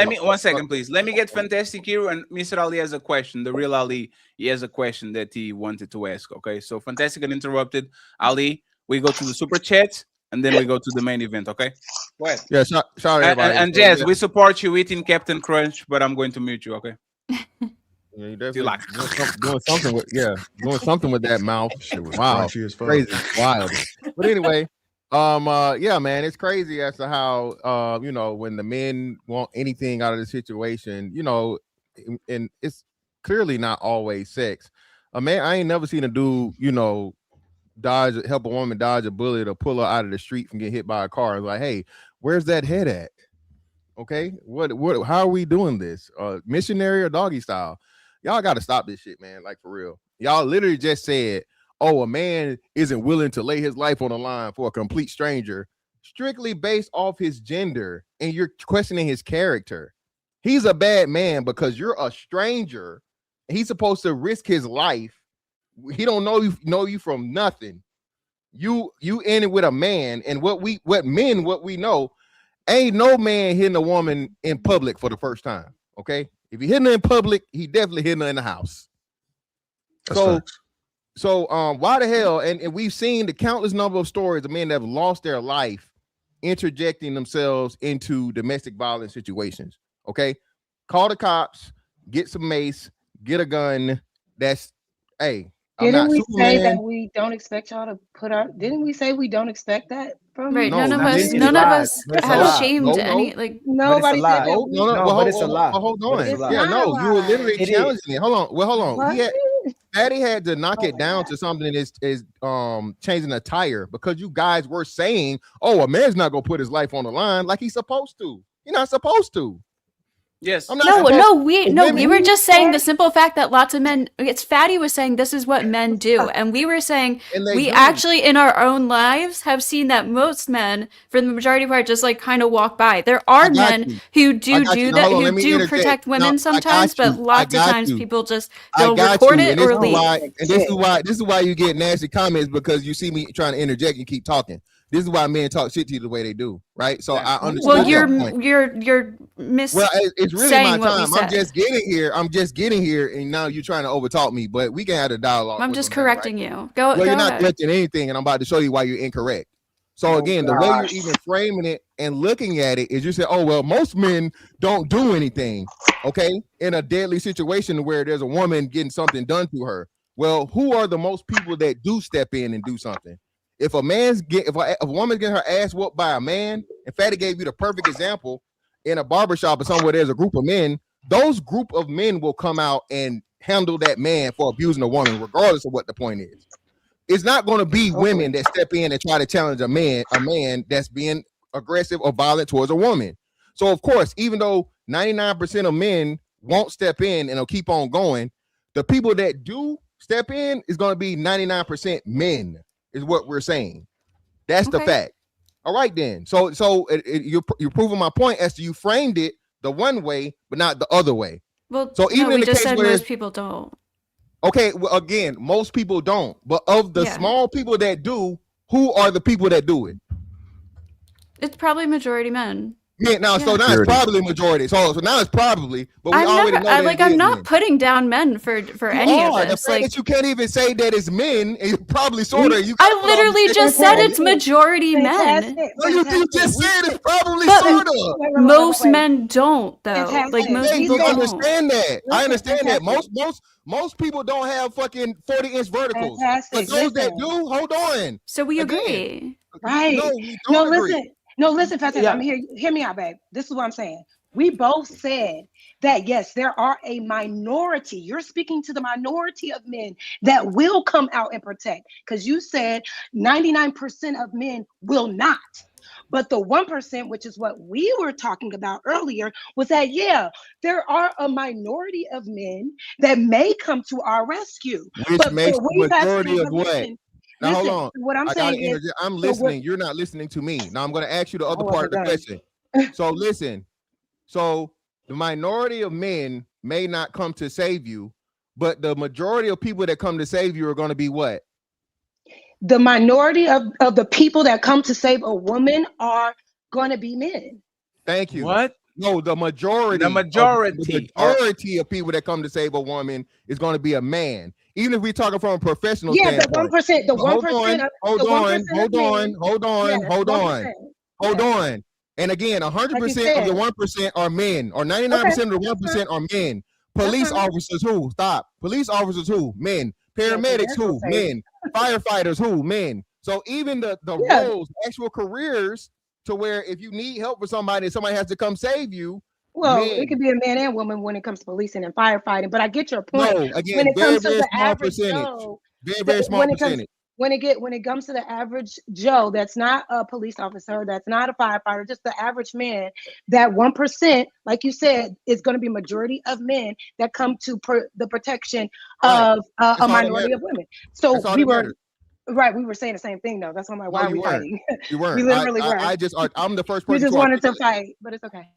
me 1 second, please. Let me get Fantastic Hero, and Mr. Ali has a question. The real Ali, he has a question that he wanted to ask. Okay, so Fantastic uninterrupted. Ali, we go to the super chat and then we go to the main event. Okay. Go ahead. Yeah. Shout everybody. And Jazz, we support you eating Captain Crunch, but I'm going to mute you. Okay. Yeah, you definitely doing something with that mouth. Shit was wow, crazy, wild. But anyway, yeah, man, it's crazy as to how when the men want anything out of the situation, and it's clearly not always sex. Man, I ain't never seen a dude, help a woman dodge a bullet or pull her out of the street from getting hit by a car. It's like, hey, where's that head at? Okay, what how are we doing this? Missionary or doggy style? Y'all got to stop this shit, man. Like, for real. Y'all literally just said, oh, a man isn't willing to lay his life on the line for a complete stranger strictly based off his gender, and you're questioning his character. He's a bad man because you're a stranger. He's supposed to risk his life. He don't know you from nothing. you in it with a man, and what we know, ain't no man hitting a woman in public for the first time. Okay, if he hitting her in public, he definitely hitting her in the house. So why the hell? And we've seen the countless number of stories of men that have lost their life interjecting themselves into domestic violence situations. Okay, call the cops, get some mace, get a gun. That's Didn't we say that we don't expect y'all to put our? Didn't we say we don't expect that from? Right. No, none of it's us a have lie. shamed No. any like. Nobody said that. But it's a lie. Hold on. It's Yeah, not no, a you were lie. literally It challenging it. Hold on. Well, hold on. What? Daddy had to knock it down to something that is changing a tire, because you guys were saying, oh, a man's not gonna put his life on the line like he's supposed to. You're not supposed to. Yes. We were just saying the simple fact that lots of men. It's Fatty was saying this is what men do, and we were saying we actually in our own lives have seen that most men, for the majority part, just like kind of walk by. There are men who do that, who do protect women sometimes, but lots of times people just they'll record it or leave. This is why you get nasty comments, because you see me trying to interject and keep talking. This is why men talk shit to you the way they do, right? So I understand. Well, you're it's really my time. I'm just getting here, and now you're trying to overtalk me. But we can have a dialogue. I'm just correcting you. Go. Well, you're not ahead. correcting anything, and I'm about to show you why you're incorrect. So again, the way you're even framing it and looking at it is you say, "Oh well, most men don't do anything." Okay, in a deadly situation where there's a woman getting something done to her. Well, who are the most people that do step in and do something? If a woman's getting her ass whooped by a man, and Fatty gave you the perfect example in a barbershop or somewhere there's a group of men, those group of men will come out and handle that man for abusing a woman, regardless of what the point is. It's not going to be women that step in and try to challenge a man that's being aggressive or violent towards a woman. So of course, even though 99% of men won't step in and will keep on going, the people that do step in is going to be 99% men. Is what we're saying. That's the fact. All right, then. So you're proving my point as to you framed it the one way, but not the other way. Well, so even in the case where most people don't. Okay, well, again, most people don't. But of the small people that do, who are the people that do it? It's probably majority men. So now it's probably majority. So now it's probably, but we already know that I'm not putting down men for any of this. The fact that you can't even say that it's men, and you probably sort of. I literally just said it's majority men. No, you just said it's probably sort of. Most men don't, though. Like most people don't. Understand that. I understand that. Most people don't have fucking 40-inch verticals. But those that do, hold on. So we agree, right? No, we don't agree. Listen, Fatty, I'm here. Hear me out, babe. This is what I'm saying. We both said that, yes, there are a minority. You're speaking to the minority of men that will come out and protect, because you said 99% of men will not. But the 1%, which is what we were talking about earlier, was that, there are a minority of men that may come to our rescue. Which makes the majority of what? Now, hold on. What I'm saying is, I'm listening. You're not listening to me. Now, I'm going to ask you the other part of the question. So, listen. So, the minority of men may not come to save you, but the majority of people that come to save you are going to be what? The minority of the people that come to save a woman are going to be men. Thank you. What? No, the majority. The majority of people that come to save a woman is going to be a man. Even if we're talking from a professional standpoint. The 1%. Hold on. And again, 100% of the 1% are men, or 99% of the 1% are men. Police officers who? Stop. Police officers who? Men. Paramedics who? Men. Firefighters who? Men. So even the roles, actual careers, to where if you need help with somebody has to come save you. Well, it could be a man and woman when it comes to policing and firefighting, but I get your point. No, again, very small percentage. Very small percentage. When it comes to the average Joe, that's not a police officer, that's not a firefighter, just the average man, that 1%, like you said, is going to be majority of men that come to the protection of a minority of women. So we were saying the same thing though. That's why I'm like, why are we fighting? You weren't. We literally were. I'm the first person. We just wanted to fight, but it's okay.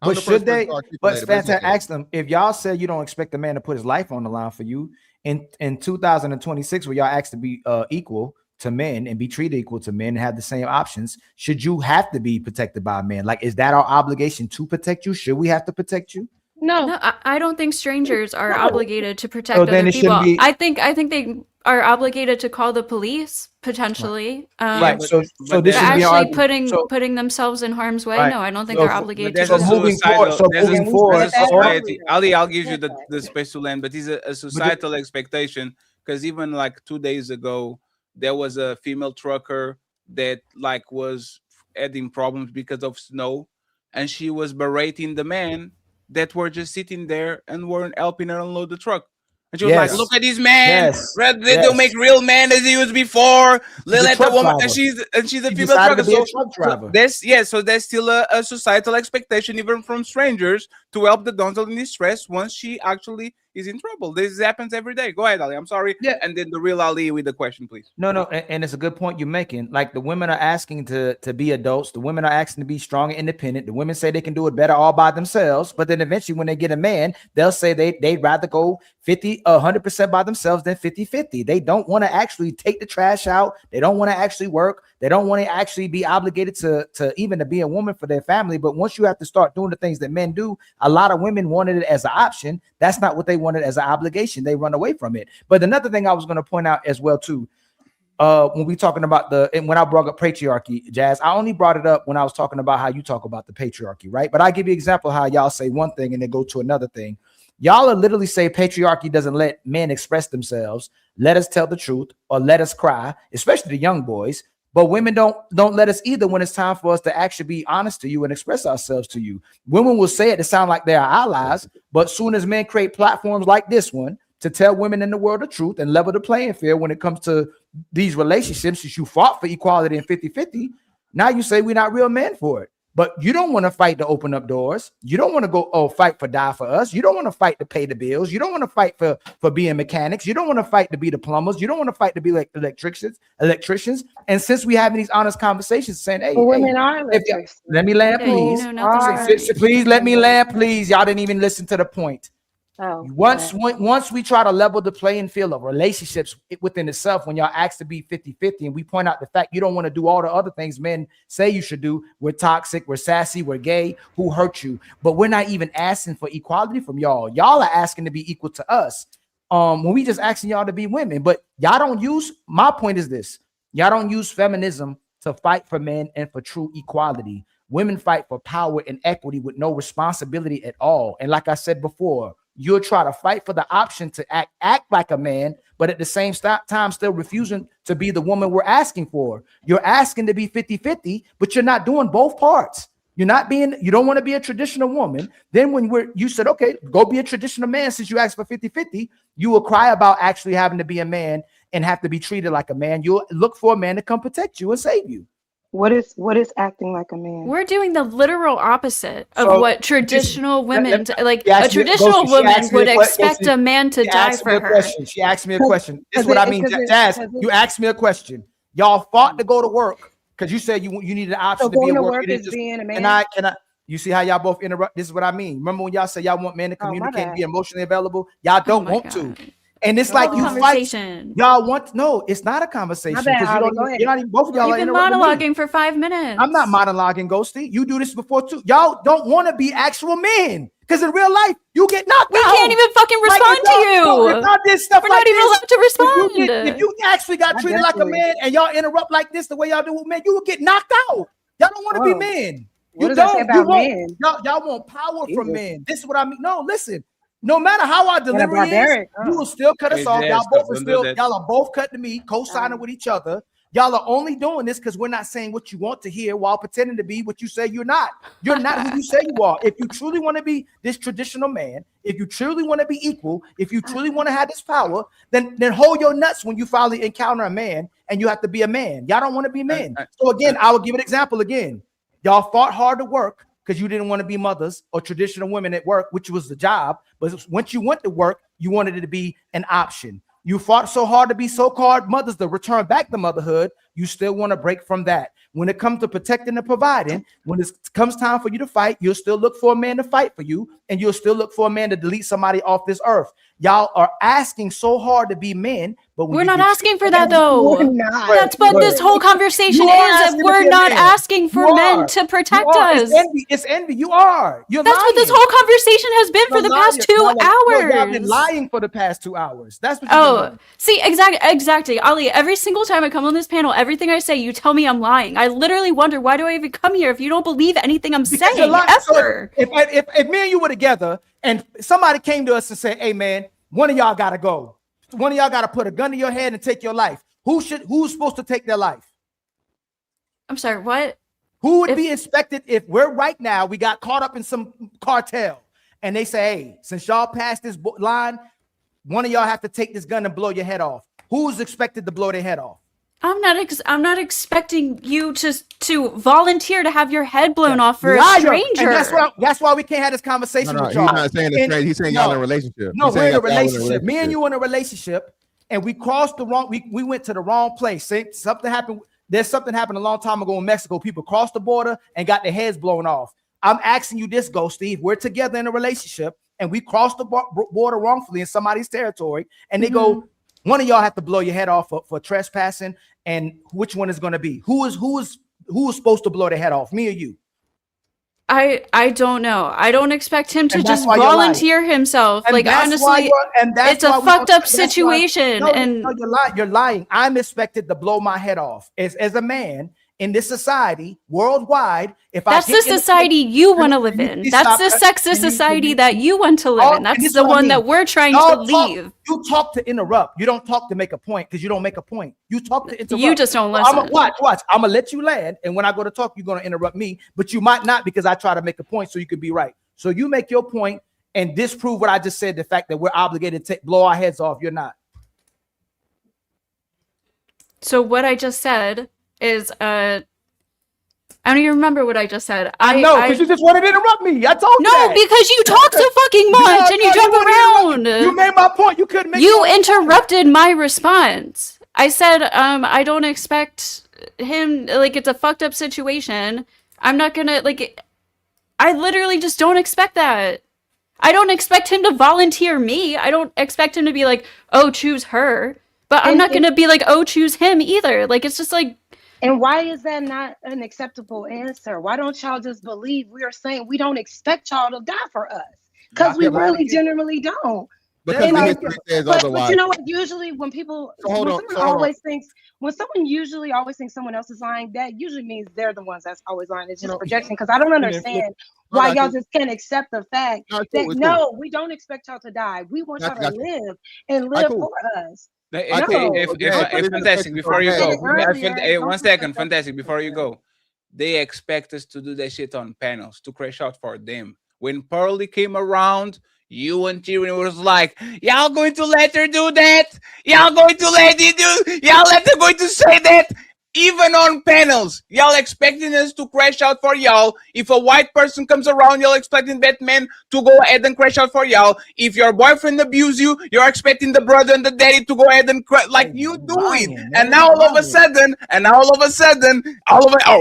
But should they? But Fanta asked them, if y'all said you don't expect a man to put his life on the line for you in 2026, where y'all asked to be equal to men and be treated equal to men and have the same options, should you have to be protected by men? Like, is that our obligation to protect you? Should we have to protect you? No, I don't think strangers are No. obligated to protect So then other it shouldn't people. be- I think they are obligated to call the police potentially. Right. So this but should be actually our putting themselves in harm's way. Right. No, I don't think So- they're obligated to There's do a that. suicidal, there's a so- society. Ali, I'll give you the space to land, but it's a societal expectation, because even like 2 days ago, there was a female trucker that like was having problems because of snow, and she was berating the men that were just sitting there and weren't helping her unload the truck. And she was like, Yes. "Look at these men! Yes. They don't make real men as he used before. She's a Let the truck woman." driver. And she's a She female decided trucker. to be a So, truck driver. so there's still a societal expectation, even from strangers, to help the damsel in distress once she actually is in trouble. This happens every day. Go ahead, Ali. I'm sorry. Yeah. And then the real Ali with the question, please. No, and it's a good point you're making. Like, the women are asking to be adults. The women are asking to be strong and independent. The women say they can do it better all by themselves. But then eventually, when they get a man, they'll say they'd rather go 100% by themselves than 50-50. They don't want to actually take the trash out. They don't want to actually work. They don't want to actually be obligated to even to be a woman for their family. But once you have to start doing the things that men do, a lot of women wanted it as an option. That's not what they wanted as an obligation. They run away from it. But another thing I was going to point out as well too, when we talking about when I brought up patriarchy, Jazz, I only brought it up when I was talking about how you talk about the patriarchy, right? But I give you an example of how y'all say one thing and then go to another thing. Y'all are literally say patriarchy doesn't let men express themselves, let us tell the truth, or let us cry, especially the young boys. But women don't let us either when it's time for us to actually be honest to you and express ourselves to you. Women will say it to sound like they're allies, but soon as men create platforms like this one to tell women in the world the truth and level the playing field when it comes to these relationships, since you fought for equality and 50-50, now you say we're not real men for it. But you don't want to fight to open up doors. You don't want to go, fight for die for us. You don't want to fight to pay the bills. You don't want to fight for being mechanics. You don't want to fight to be the plumbers. You don't want to fight to be like electricians. And since we having these honest conversations saying, hey, women are electricians. Let me land, please. Please let me land, please. Y'all didn't even listen to the point. Once we try to level the playing field of relationships within itself, when y'all ask to be 50-50, and we point out the fact you don't want to do all the other things men say you should do, we're toxic, we're sassy, we're gay, who hurt you? But we're not even asking for equality from y'all. Y'all are asking to be equal to us. When we just asking y'all to be women, but y'all don't use, my point is this, y'all don't use feminism to fight for men and for true equality. Women fight for power and equity with no responsibility at all. And like I said before, you'll try to fight for the option to act like a man, but at the same time still refusing to be the woman we're asking for. You're asking to be 50-50, but you're not doing both parts. You don't want to be a traditional woman. Then when you said, okay, go be a traditional man, since you asked for 50-50, you will cry about actually having to be a man and have to be treated like a man. You'll look for a man to come protect you and save you. What is acting like a man? We're doing the literal opposite of what traditional women, a traditional Ghosty, woman would expect a man to die for her. She asked me a question. This is what I mean, Jazz. You asked me a question. Y'all fought to go to work because you said you needed an option to be at work. Is being a man. Can I? You see how y'all both interrupt? This is what I mean. Remember when y'all say y'all want men to communicate and be emotionally available? Y'all don't want to. And it's like you fight. Y'all want it's not a conversation. You're not even, both of y'all You've been monologuing for 5 minutes. I'm not monologuing, Ghosty. You do this before too. Y'all don't want to be actual men because in real life you get knocked out. We can't even fucking respond to you. We're not even allowed to respond. If you actually got treated like a man and y'all interrupt like this the way y'all do with men, you will get knocked out. Y'all don't want to be men. What does that say about men? Y'all want power from men. This is what I mean. No, listen. No matter how our delivery is, you will still cut us off. Y'all are both cutting me, co-signing with each other. Y'all are only doing this because we're not saying what you want to hear while pretending to be what you say you're not. You're not who you say you are. If you truly want to be this traditional man, if you truly want to be equal, if you truly want to have this power, then hold your nuts when you finally encounter a man and you have to be a man. Y'all don't want to be men. So again, I will give an example again. Y'all fought hard to work because you didn't want to be mothers or traditional women at work, which was the job. But once you went to work, you wanted it to be an option. You fought so hard to be so-called mothers to return back to motherhood. You still want to break from that. When it comes to protecting and providing, when it comes time for you to fight, you'll still look for a man to fight for you, and you'll still look for a man to delete somebody off this earth. Y'all are asking so hard to be men, but when We're you not get asking for that though. That's what this whole conversation You are is. asking to We're be a not man. asking for You men are. to You protect are. us. It's envy. It's envy. You are. You're That's lying. what this whole conversation has been for the past 2 hours. No, y'all been lying for the past 2 hours. That's what you've been Oh, doing. see, exactly. Ali, every single time I come on this panel, everything I say, you tell me I'm lying. I literally wonder, why do I even come here if you don't believe anything I'm Because you're saying, lying. ever? So if me and you were together and somebody came to us and said, hey, man, one of y'all got to go. One of y'all got to put a gun to your head and take your life. Who's supposed to take their life? I'm sorry, what? Who would be expected if we're right now, we got caught up in some cartel and they say, hey, since y'all passed this line, one of y'all have to take this gun and blow your head off. Who's expected to blow their head off? I'm not expecting you to volunteer to have your head blown off for Liar. a stranger. And that's why we can't have this conversation with y'all. He's not saying it's crazy. He's saying y'all in a relationship. No, He's we're saying in a y'all relationship. Me and you in a relationship, and we crossed the wrong. We went to the wrong place. Something happened. There's something happened a long time ago in Mexico. People crossed the border and got their heads blown off. I'm asking you this, Ghosty. If we're together in a relationship and we crossed the border wrongfully in somebody's territory, and they go, one of y'all have to blow your head off for trespassing, and which one is going to be? Who is supposed to blow their head off? Me or you? I don't know. I don't expect him to And that's just why you're lying. volunteer himself. And Like, that's why honestly, it's a fucked up situation. No, And you're lying. You're lying. I'm expected to blow my head off as a man in this society worldwide. If that's the society you want to live in. That's the sexist society that you want to live in. That's the one that we're trying to leave. You talk to interrupt. You don't talk to make a point because you don't make a point. You talk to interrupt. You just don't listen. Watch. I'm gonna let you land, and when I go to talk, you're gonna interrupt me. But you might not because I try to make a point so you can be right. So you make your point and disprove what I just said. The fact that we're obligated to blow our heads off. You're not. So what I just said is I don't even remember what I just said. I know, because you just wanted to interrupt me. I told you No, that. because you talk so fucking much and you jump around. You made my point. You couldn't make You interrupted my response. I said, I don't expect him, like, it's a fucked up situation. I'm not gonna, like, I literally just don't expect that. I don't expect him to volunteer me. I don't expect him to be like, oh, choose her. But I'm not gonna be like, oh, choose him either. Like, it's just like. And why is that not an acceptable answer? Why don't y'all just believe we are saying we don't expect y'all to die for us? Because we really generally don't. Because the history says otherwise. But you know what? Usually when people, when someone usually always thinks someone else is lying, that usually means they're the ones that's always lying. It's just projection. Because I don't understand why y'all just can't accept the fact that we don't expect y'all to die. We want y'all to live and live for us. If Fantastic, before you go, one second, Fantastic, before you go, they expect us to do that shit on panels to crash out for them. When Pearly came around, you and Tyrion was like, y'all going to let her do that? Y'all going to let it do? Y'all let her going to say that? Even on panels, y'all expecting us to crash out for y'all. If a white person comes around, y'all expecting Batman to go ahead and crash out for y'all. If your boyfriend abuse you, you're expecting the brother and the daddy to go ahead and crash like you do it. And now all of a sudden,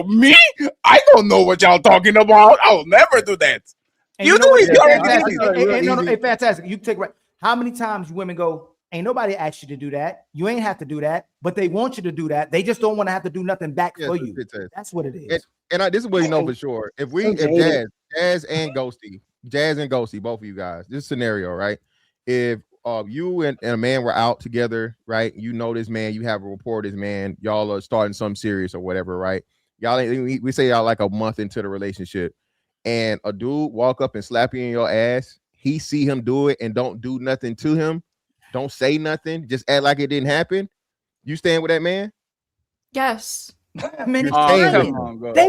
me? I don't know what y'all talking about. I'll never do that. And you do it. Hey, Fantastic. You take right. How many times women go, ain't nobody asked you to do that. You ain't have to do that, but they want you to do that. They just don't want to have to do nothing back for you. That's what it is. And this is what you know for sure. If Jazz and Ghosty, both of you guys, this scenario, right? If you and a man were out together, right? You know this man, you have a rapport with this man, y'all are starting something serious or whatever, right? Y'all, we say y'all like a month into the relationship, and a dude walk up and slap you in your ass. He see him do it and don't do nothing to him. Don't say nothing. Just act like it didn't happen. You stand with that man? Yes. Man,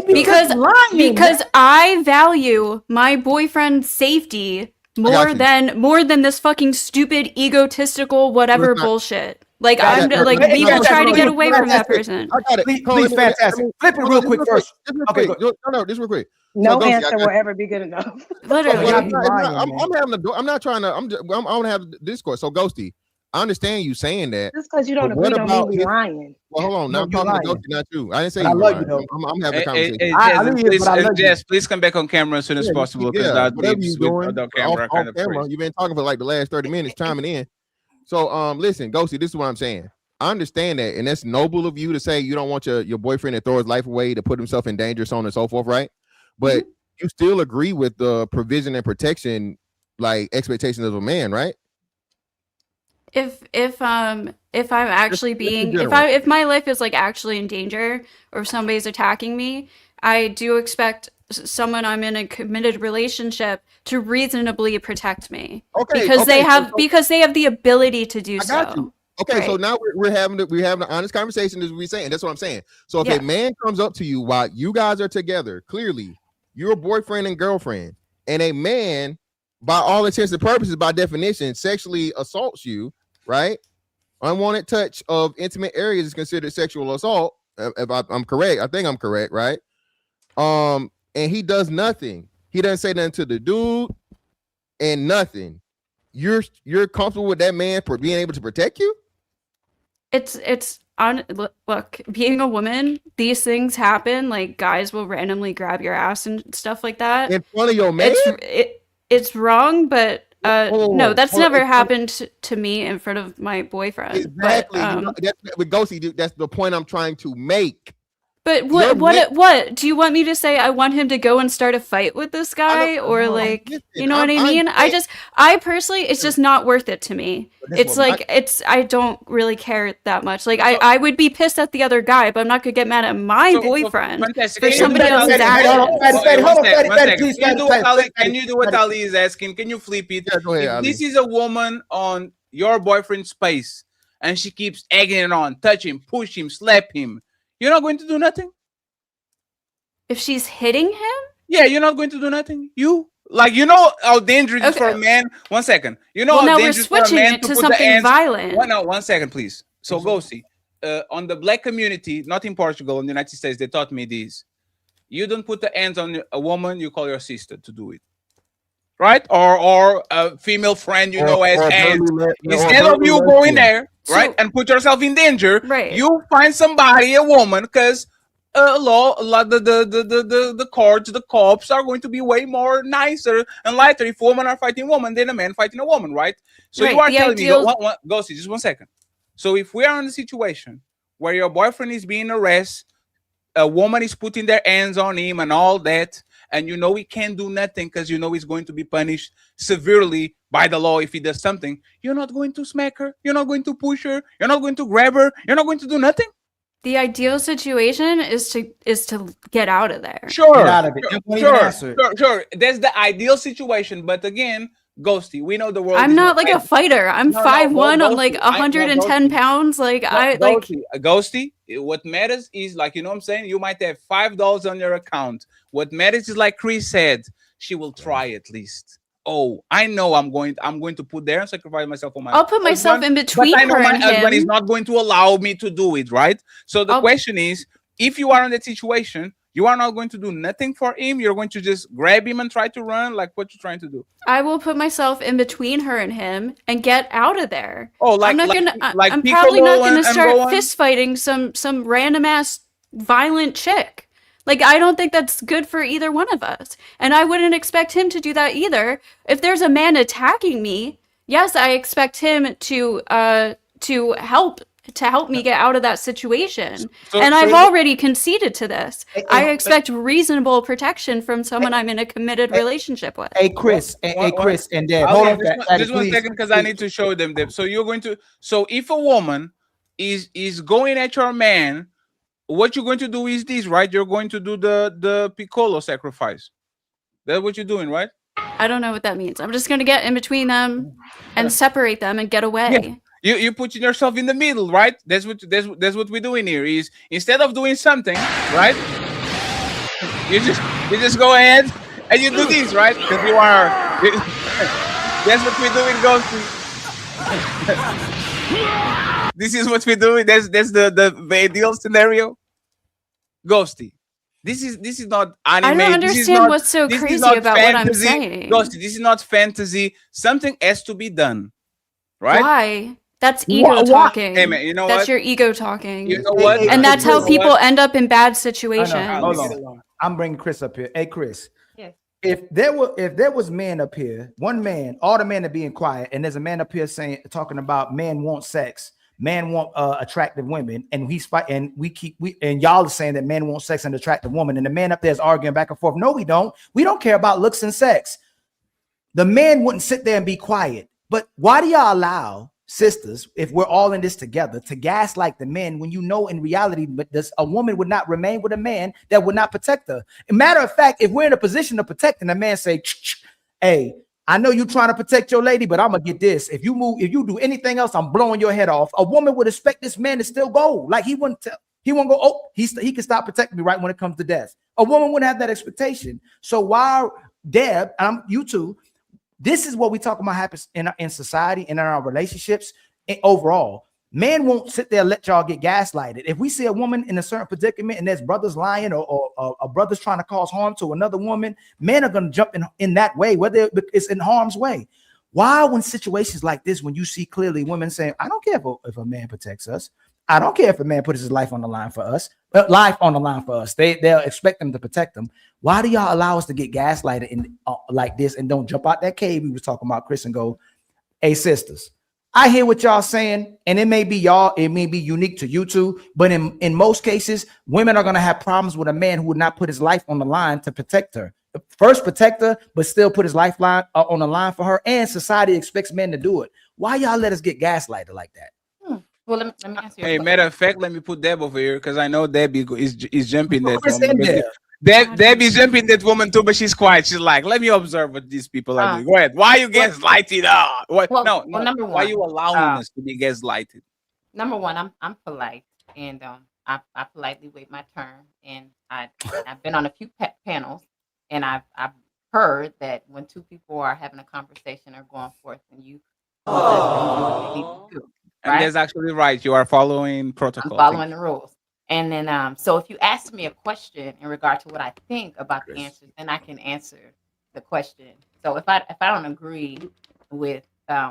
because I value my boyfriend's safety more than this fucking stupid egotistical whatever bullshit. Like we will try to get away from that person. I got it. Please, Fantastic. Flip it real quick first. Okay, just real quick. No answer will ever be good enough. Literally, I'm not trying to. I want to have the discourse. So, Ghosty, I understand you saying that. Just because you don't But what agree don't mean about we his, lying. well, hold on. Now No, I'm you're talking to lying. Ghosty, not you. I didn't say But I you were love you lying. though. I'm having a conversation. I leave you, Please, but I love you. Jazz, please come back on camera as soon as Yeah, possible because that whatever leaves you with doing without off, camera off kind of camera. crazy. You've been talking for like the last 30 minutes, chiming in. So listen, Ghosty, this is what I'm saying. I understand that, and that's noble of you to say you don't want your boyfriend to throw his life away, to put himself in danger, so on and so forth, right? But you still agree with the provision and protection, like expectations of a man, right? If I'm actually being general. if my life is like actually in danger or if somebody's attacking me, I do expect someone I'm in a committed relationship to reasonably protect me. Okay, Because they okay, have because they have the ability to do I got so. you. Okay, so Right. now we're having an honest conversation, as we're saying. That's what I'm saying. So if Yeah. a man comes up to you while you guys are together, clearly you're boyfriend and girlfriend, and a man, by all intents and purposes, by definition, sexually assaults you, right? Unwanted touch of intimate areas is considered sexual assault. If I'm correct, I think I'm correct, right? And he does nothing. He doesn't say nothing to the dude, and nothing. You're comfortable with that man for being able to protect you? It's on look, being a woman, these things happen. Like guys will randomly grab your ass and stuff like that. In front of your man? It's wrong, but no, that's hold on, never in front of- happened to me in front of my boyfriend. Exactly. But That's with Ghosty, dude, that's the point I'm trying to make. but Your what do you want me to say? I want him to go and start a fight with this guy, or like, you know what I mean? I personally, it's just not worth it to me. It's like I don't really care that much. Like I would be pissed at the other guy, but I'm not gonna get mad at my boyfriend Fantastic. for somebody else's actions. Can you do what Ali is asking? Can you flip it? Yeah, go ahead, If Ali. this is a woman on your boyfriend's space and she keeps egging it on, touch him, push him, slap him, you're not going to do nothing? If she's hitting him? Yeah, you're not going to do nothing. You know how dangerous it is for a man. 1 second. You know Well, how now we're dangerous for a switching man it to to put something the hands. violent. 1 second, please. So go see. On the black community, not in Portugal, in the United States, they taught me this. You don't put the hands on a woman, you call your sister to do it. Right? Or a female friend you know has hands. Instead of you going there, right, and put yourself in danger, you find somebody, a woman, because the courts, the cops are going to be way more nicer and lighter if women are fighting women than a man fighting a woman, right? So you are telling me, go see, just 1 second. So if we are in a situation where your boyfriend is being arrested, a woman is putting their hands on him and all that, and you know he can't do nothing because you know he's going to be punished severely by the law if he does something, you're not going to smack her, you're not going to push her, you're not going to grab her, you're not going to do nothing? The ideal situation is to get out of there. Sure. Get out of it. Don't even answer it. Sure. That's the ideal situation. But again, Ghosty, we know the world. I'm is not like a fighter. I'm 5'1". I'm like Ghosty, 110 pounds. Like Ghosty, what matters is, like, you know what I'm saying? You might have $5 on your account. What matters is, like Chris said, she will try at least. Oh, I know I'm going to put there and sacrifice myself for my I'll put myself in between but I know her my and husband is him. not going to allow me to do it, right? So the question is, if you are in that situation, you are not going to do nothing for him. You're going to just grab him and try to run. Like, what you're trying to do? I will put myself in between her and him and get out of there. Oh, like I'm not gonna. like I'm probably not Piccolo gonna and start Rowan? fist fighting some random ass violent chick. Like, I don't think that's good for either one of us, and I wouldn't expect him to do that either. If there's a man attacking me, yes, I expect him to help me get out of that situation. And I've already conceded to this. I expect reasonable protection from someone I'm in a committed relationship with. Hey, Chris, Chris, and Dad, Hold hold on, just 1 second, because I need to show them. So you're going to. So if a woman is going at your man, what you're going to do is this, right? You're going to do the Piccolo sacrifice. That's what you're doing, right? I don't know what that means. I'm just gonna get in between them and separate them and get away. Yeah. You put yourself in the middle, right? That's what we're doing here. Is instead of doing something, right? You just go ahead and you do this, right? Because that's what we're doing, Ghosty. This is what we're doing. That's the ideal scenario. Ghosty. This is not anime. I don't understand what's so crazy about what I'm saying. Ghosty, this is not fantasy. Something has to be done. Right? Why? That's ego talking. Hey man, you know that's what? your ego talking. You know what? And that's how You know people what? end up in bad I situations. know. Hold on. I'm bringing Chris up here. Hey, Chris. Yes. If there was men up here, one man, all the men are being quiet, and there's a man up here talking about men want sex, men want attractive women, and and y'all are saying that men want sex and attractive women, and the man up there is arguing back and forth. No, we don't. We don't care about looks and sex. The man wouldn't sit there and be quiet. But why do y'all allow sisters, if we're all in this together, to gaslight the men when you know in reality a woman would not remain with a man that would not protect her? As a matter of fact, if we're in a position of protecting, a man say, hey, I know you're trying to protect your lady, but I'm gonna get this. If you do anything else, I'm blowing your head off. A woman would expect this man to still go. Like he won't go, oh, he can stop protecting me right when it comes to death. A woman wouldn't have that expectation. So while Deb, you too, this is what we talk about happens in society and in our relationships overall. Men won't sit there and let y'all get gaslighted. If we see a woman in a certain predicament and there's brothers lying or brothers trying to cause harm to another woman, men are going to jump in that way, whether it's in harm's way. Why, when situations like this, when you see clearly women saying, I don't care if a man protects us. I don't care if a man puts his life on the line for us. They'll expect them to protect them. Why do y'all allow us to get gaslighted like this and don't jump out that cave we was talking about, Chris, and go, hey, sisters, I hear what y'all saying, and it may be unique to you two, but in most cases, women are going to have problems with a man who would not put his life on the line to protect her. First protect her, but still put his lifeline on the line for her, and society expects men to do it. Why y'all let us get gaslighted like that? Well, let me answer your Hey, question. matter of fact, let me put Deb over here because I know Debbie is jumping that Chris woman. in Debbie's jumping that woman too, but she's quiet. She's like, let me observe what these people are doing. Go ahead. Why you gaslighting? Number one, why you allowing us to be gaslighted? Number one, I'm polite, and I politely wait my turn, and I've been on a few panels, and I've heard that when two people are having a conversation or going forth, and you And that's actually right. You are following protocol. I'm following the rules. And then, so if you ask me a question in regard to what I think about the answers, then I can answer the question. So if I don't agree with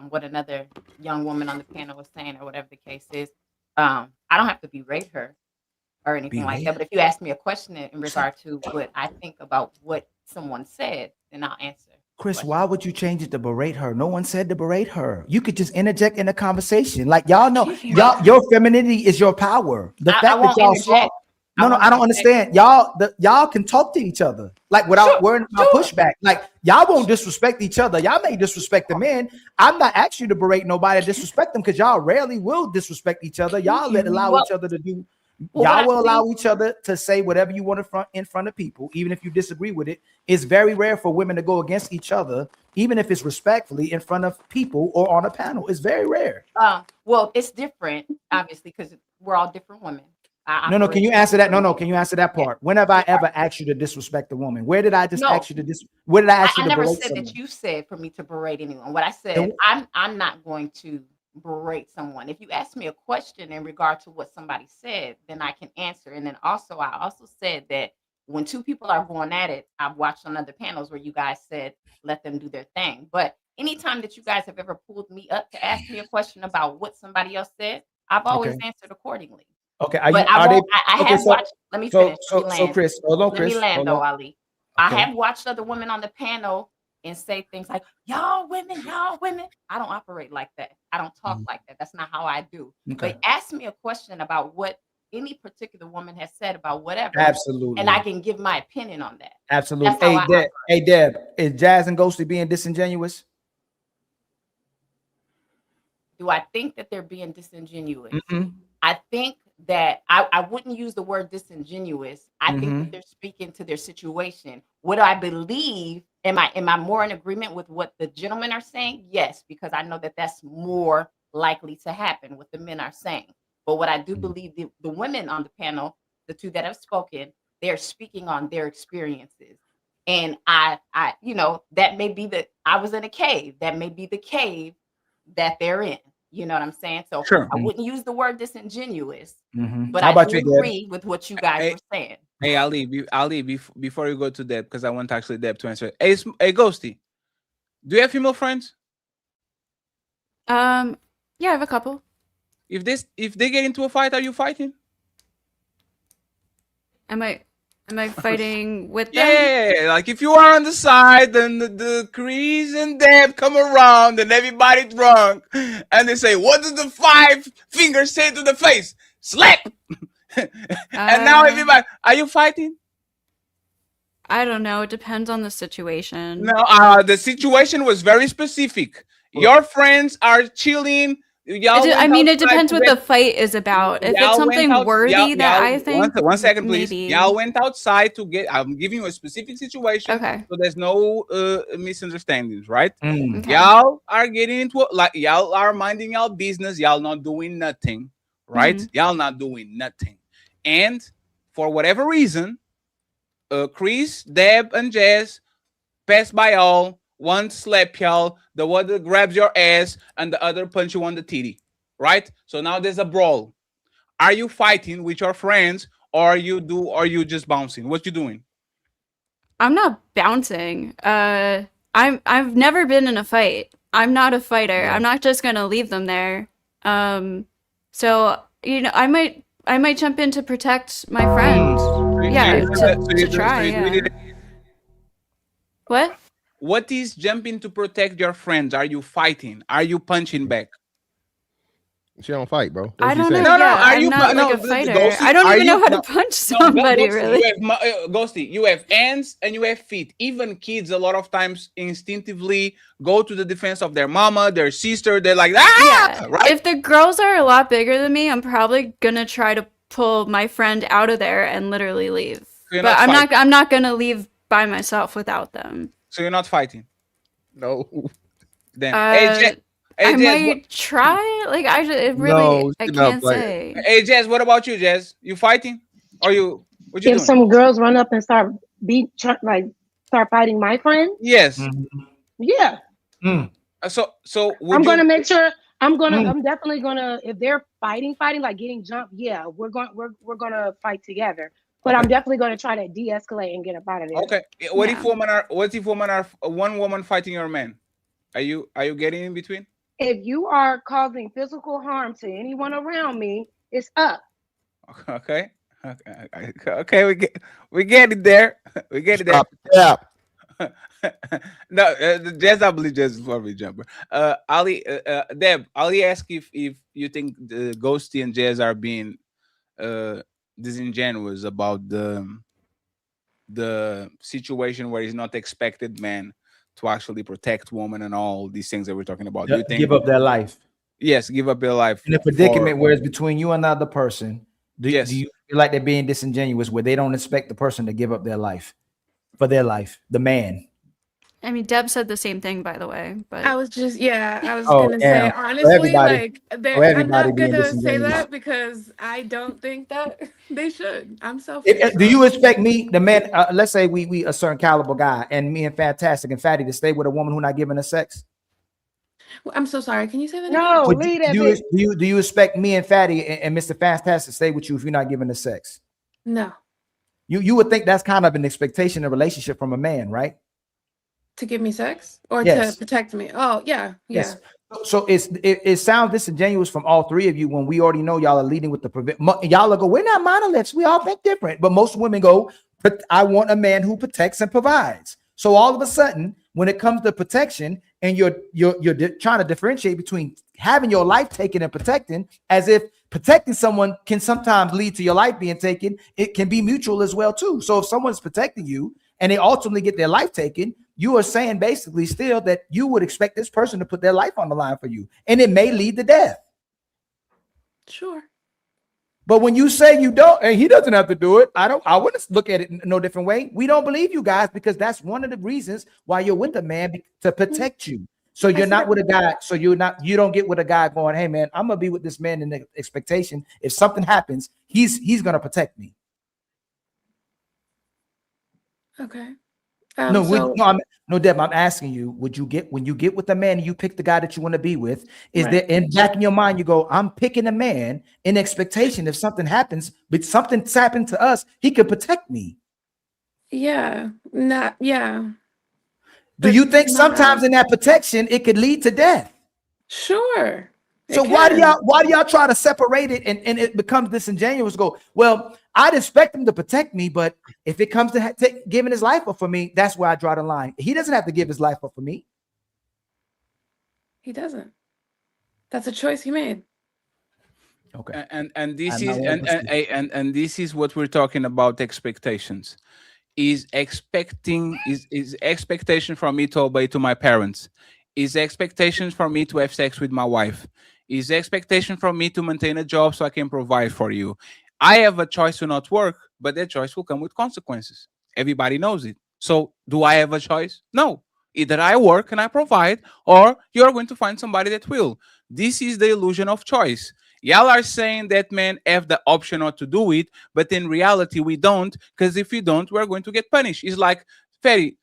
what another young woman on the panel was saying or whatever the case is, I don't have to berate her or anything like that. But if you ask me a question in regard to what I think about what someone said, then I'll answer. Chris, why would you change it to berate her? No one said to berate her. You could just interject in a conversation. Like y'all know, your femininity is your power. The fact that y'all saw, I don't understand. Y'all can talk to each other like without worrying about pushback. Like y'all won't disrespect each other. Y'all may disrespect the men. I'm not asking you to berate nobody, disrespect them, because y'all rarely will disrespect each other. Y'all allow each other to do. Y'all will allow each other to say whatever you want in front of people, even if you disagree with it. It's very rare for women to go against each other, even if it's respectfully in front of people or on a panel. It's very rare. Well, it's different, obviously, because we're all different women. No, can you answer that? No, can you answer that part? When have I ever asked you to disrespect a woman? Where did I just ask you to where did I ask you to berate never said someone? that you said for me to berate anyone. What I said, I'm not going to berate someone. If you ask me a question in regard to what somebody said, then I can answer. And then I also said that when two people are going at it, I've watched on other panels where you guys said, let them do their thing. But anytime that you guys have ever pulled me up to ask me a question about what somebody else said, I've always answered accordingly. Okay, I have watched. Let me finish. So Chris, hold on, Chris. Let me land though, Ali. Okay. I have watched other women on the panel and say things like, y'all women. I don't operate like that. I don't talk like that. That's not how I do. Okay. But ask me a question about what any particular woman has said about whatever. Absolutely. And I can give my opinion on that. Absolutely. That's how Hey, Deb, is Jazz and Ghosty being disingenuous? Do I think that they're being disingenuous? I think that I wouldn't use the word disingenuous. I think that they're speaking to their situation. What I believe, am I more in agreement with what the gentlemen are saying? Yes, because I know that that's more likely to happen, what the men are saying. But what I do believe, the women on the panel, the two that have spoken, they're speaking on their experiences. And I that may be that I was in a cave. That may be the cave that they're in. You know what I'm saying? So Sure. I wouldn't use the word disingenuous, but How I about do you, agree with what you guys were saying. Hey, Ali, before you go to Deb, because I want actually Deb to answer. Hey, Ghosty, do you have female friends? Yeah, I have a couple. If they get into a fight, are you fighting? Am I fighting with them? Yeah, like if you are on the side, then the Chris and Deb come around and everybody drunk, and they say, "What does the 5 fingers say to the face? Slap!" And now everybody, are you fighting? I don't know. It depends on the situation. No, the situation was very specific. Your friends are chilling. I mean, it depends what the fight is about. If it's something worthy that I think, one second, please. maybe. Y'all went outside to get. I'm giving you a specific situation, Okay. so there's no misunderstandings, right? Mm. Okay. Y'all are getting into like y'all are minding y'all business. Y'all not doing nothing, right? Mhm. Y'all not doing nothing, and for whatever reason, Chris, Deb, and Jazz pass by y'all. One slap y'all, the other grabs your ass, and the other punch you on the titty. Right? So now there's a brawl. Are you fighting with your friends, or are you just bouncing? What you doing? I'm not bouncing. I've never been in a fight. I'm not a fighter. Yeah. I'm not just gonna leave them there. So I might jump in to protect my friend. Yeah, to try. Yeah. What? What is jumping to protect your friends? Are you fighting? Are you punching back? She don't fight, bro. I don't know. No, Yeah, are I'm you not like a fighter. I don't even know how to punch somebody, really. Ghosty, you have hands and you have feet. Even kids, a lot of times, instinctively go to the defense of their mama, their sister. They're like, Yeah. right? If the girls are a lot bigger than me, I'm probably gonna try to pull my friend out of there and literally leave. So you're But not I'm not gonna leave by myself without them. So you're not fighting? No. Then, I Jazz, might try. Like it really, No, I she not can't fighting. say. Hey, Jazz, what about you, Jazz? You fighting? Or what you If doing? some girls run up and start fighting my friend, Yes. yeah. So would I'm you? gonna make sure. I'm definitely gonna. If they're fighting, like getting jumped, yeah, we're gonna fight together. But I'm definitely gonna try to de-escalate and get up out of there. Okay. What if women are one woman fighting your man? Are you getting in between? If you are causing physical harm to anyone around me, it's up. Okay. Okay. We get it there. We get it there. Yeah. No, Jazz, I believe Jazz is probably jumper. Ali, Deb, Ali asked if you think the Ghosty and Jazz are being disingenuous about the situation where he's not expected man to actually protect women and all these things that we're talking about. Do you think Give up their life? Yes, give up their life In a predicament where it's between you and another person. Do you feel like they're being disingenuous where they don't expect the person to give up their life for their life, the man? I mean, Deb said the same thing, by the way. But I was Oh, gonna say, damn. honestly, everybody- like so everybody I'm not being gonna say disingenuous. that because I don't think that they should. I'm selfish. Do you expect me, the man, let's say we a certain caliber guy, and me and Fantastic and Fatty to stay with a woman who not giving us sex? I'm so sorry. Can you say that No, again? leave that bitch. Do you expect me and Fatty and Mr. Fantastic to stay with you if you're not giving us sex? No. You would think that's kind of an expectation in a relationship from a man, right? To give me sex or Yes. to protect me? Oh, yeah. Yes. So it sounds disingenuous from all three of you when we already know y'all are leading with the y'all will go, we're not monoliths, we all think different. But most women go, I want a man who protects and provides. So all of a sudden, when it comes to protection, and you're trying to differentiate between having your life taken and protecting, as if protecting someone can sometimes lead to your life being taken, it can be mutual as well too. So if someone's protecting you and they ultimately get their life taken, you are saying basically still that you would expect this person to put their life on the line for you, and it may lead to death. Sure. But when you say you don't, and he doesn't have to do it, I wouldn't look at it no different way. We don't believe you guys because that's one of the reasons why you're with a man, to protect you. So you're not with a guy. So you don't get with a guy going, hey man, I'm gonna be with this man in the expectation if something happens, he's gonna protect me. Okay. No, Deb, I'm asking you, when you get with a man and you pick the guy that you want to be with, is there in back in your mind, you go, I'm picking a man in expectation if something happens, but something's happened to us, he could protect me. Yeah. Do you think sometimes in that protection, it could lead to death? Sure. So why do y'all try to separate it and it becomes disingenuous? Go, well, I'd expect him to protect me, but if it comes to giving his life up for me, that's where I draw the line. He doesn't have to give his life up for me. He doesn't. That's a choice he made. Okay. And this is and this is what we're talking about. Expectations is expectation for me to obey to my parents, is expectations for me to have sex with my wife, is expectation for me to maintain a job so I can provide for you. I have a choice to not work, but that choice will come with consequences. Everybody knows it. So do I have a choice? No. Either I work and I provide, or you're going to find somebody that will. This is the illusion of choice. Y'all are saying that men have the option not to do it, but in reality, we don't, because if we don't, we're going to get punished. It's like, Ferry,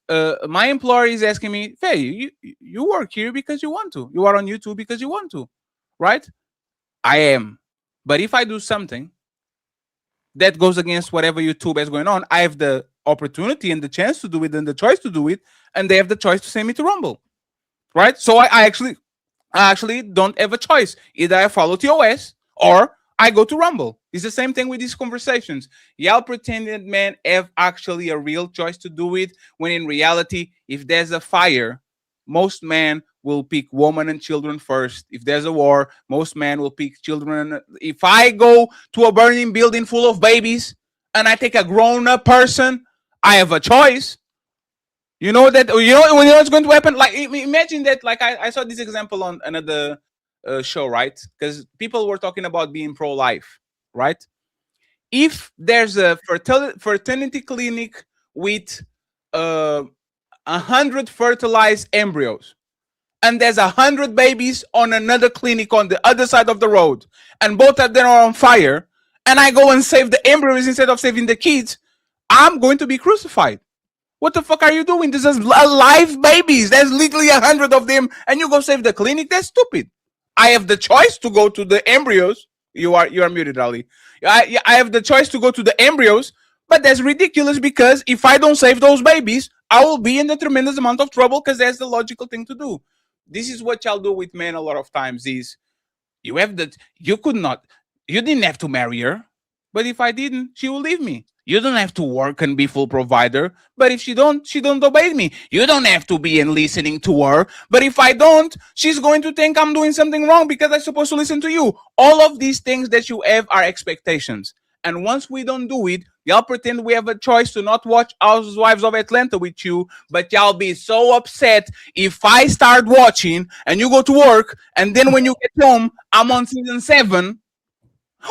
my employer is asking me, Ferry, you work here because you want to. You are on YouTube because you want to, right? I am. But if I do something that goes against whatever YouTube has going on, I have the opportunity and the chance to do it and the choice to do it, and they have the choice to send me to Rumble, right? So I actually don't have a choice. Either I follow TOS or I go to Rumble. It's the same thing with these conversations. Y'all pretend that men have actually a real choice to do it, when in reality, if there's a fire, most men will pick women and children first. If there's a war, most men will pick children. If I go to a burning building full of babies and I take a grown-up person, I have a choice. You know that, you know what's going to happen. Like, imagine that. Like, I saw this example on another show, right? Because people were talking about being pro-life, right? If there's a fertility clinic with 100 fertilized embryos, and there's 100 babies on another clinic on the other side of the road, and both of them are on fire, and I go and save the embryos instead of saving the kids, I'm going to be crucified. What the fuck are you doing? This is live babies. There's literally 100 of them, and you go save the clinic? That's stupid. I have the choice to go to the embryos. You are muted, Ali. I have the choice to go to the embryos, but that's ridiculous, because if I don't save those babies, I will be in a tremendous amount of trouble, because that's the logical thing to do. This is what y'all do with men a lot of times. Is you didn't have to marry her, but if I didn't, she will leave me. You don't have to work and be full provider, but if she don't obey me. You don't have to be in listening to her, but if I don't, she's going to think I'm doing something wrong because I'm supposed to listen to you. All of these things that you have are expectations. And once we don't do it, y'all pretend we have a choice to not watch Housewives of Atlanta with you, but y'all be so upset if I start watching and you go to work, and then when you get home, I'm on season 7.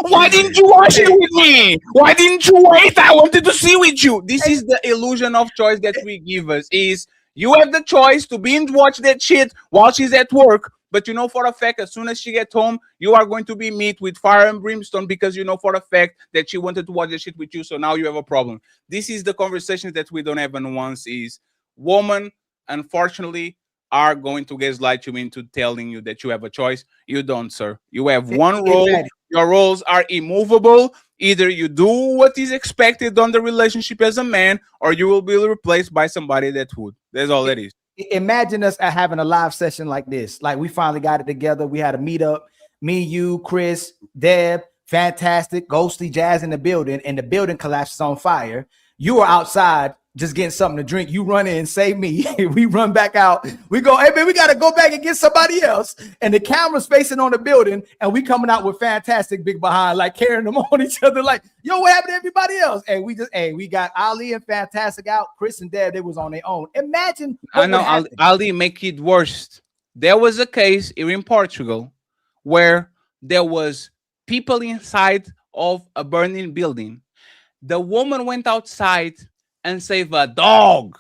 Why didn't you watch it with me? Why didn't you wait? I wanted to see with you. This is the illusion of choice that we give us. Is you have the choice to binge watch that shit while she's at work, but you know for a fact as soon as she gets home, you are going to be met with fire and brimstone, because you know for a fact that she wanted to watch the shit with you. So now you have a problem. This is the conversation that we don't have in once. Is woman, unfortunately, are going to gaslight you into telling you that you have a choice. You don't, sir. You have one role. Your roles are immovable. Either you do what is expected on the relationship as a man, or you will be replaced by somebody that would. That's all it is. Imagine us having a live session like this. Like, we finally got it together. We had a meetup. Me, you, Chris, Deb, Fantastic, Ghostly, Jazz in the building, and the building collapses on fire. You are outside just getting something to drink. You run in and save me. We run back out. We go, hey man, we got to go back and get somebody else. And the camera's facing on the building, and we coming out with Fantastic big behind, like carrying them on each other, like, yo, what happened to everybody else? And we got Ali and Fantastic out. Chris and Deb, they was on their own. Imagine. I know, Ali make it worse. There was a case here in Portugal where there was people inside of a burning building. The woman went outside and saved a dog.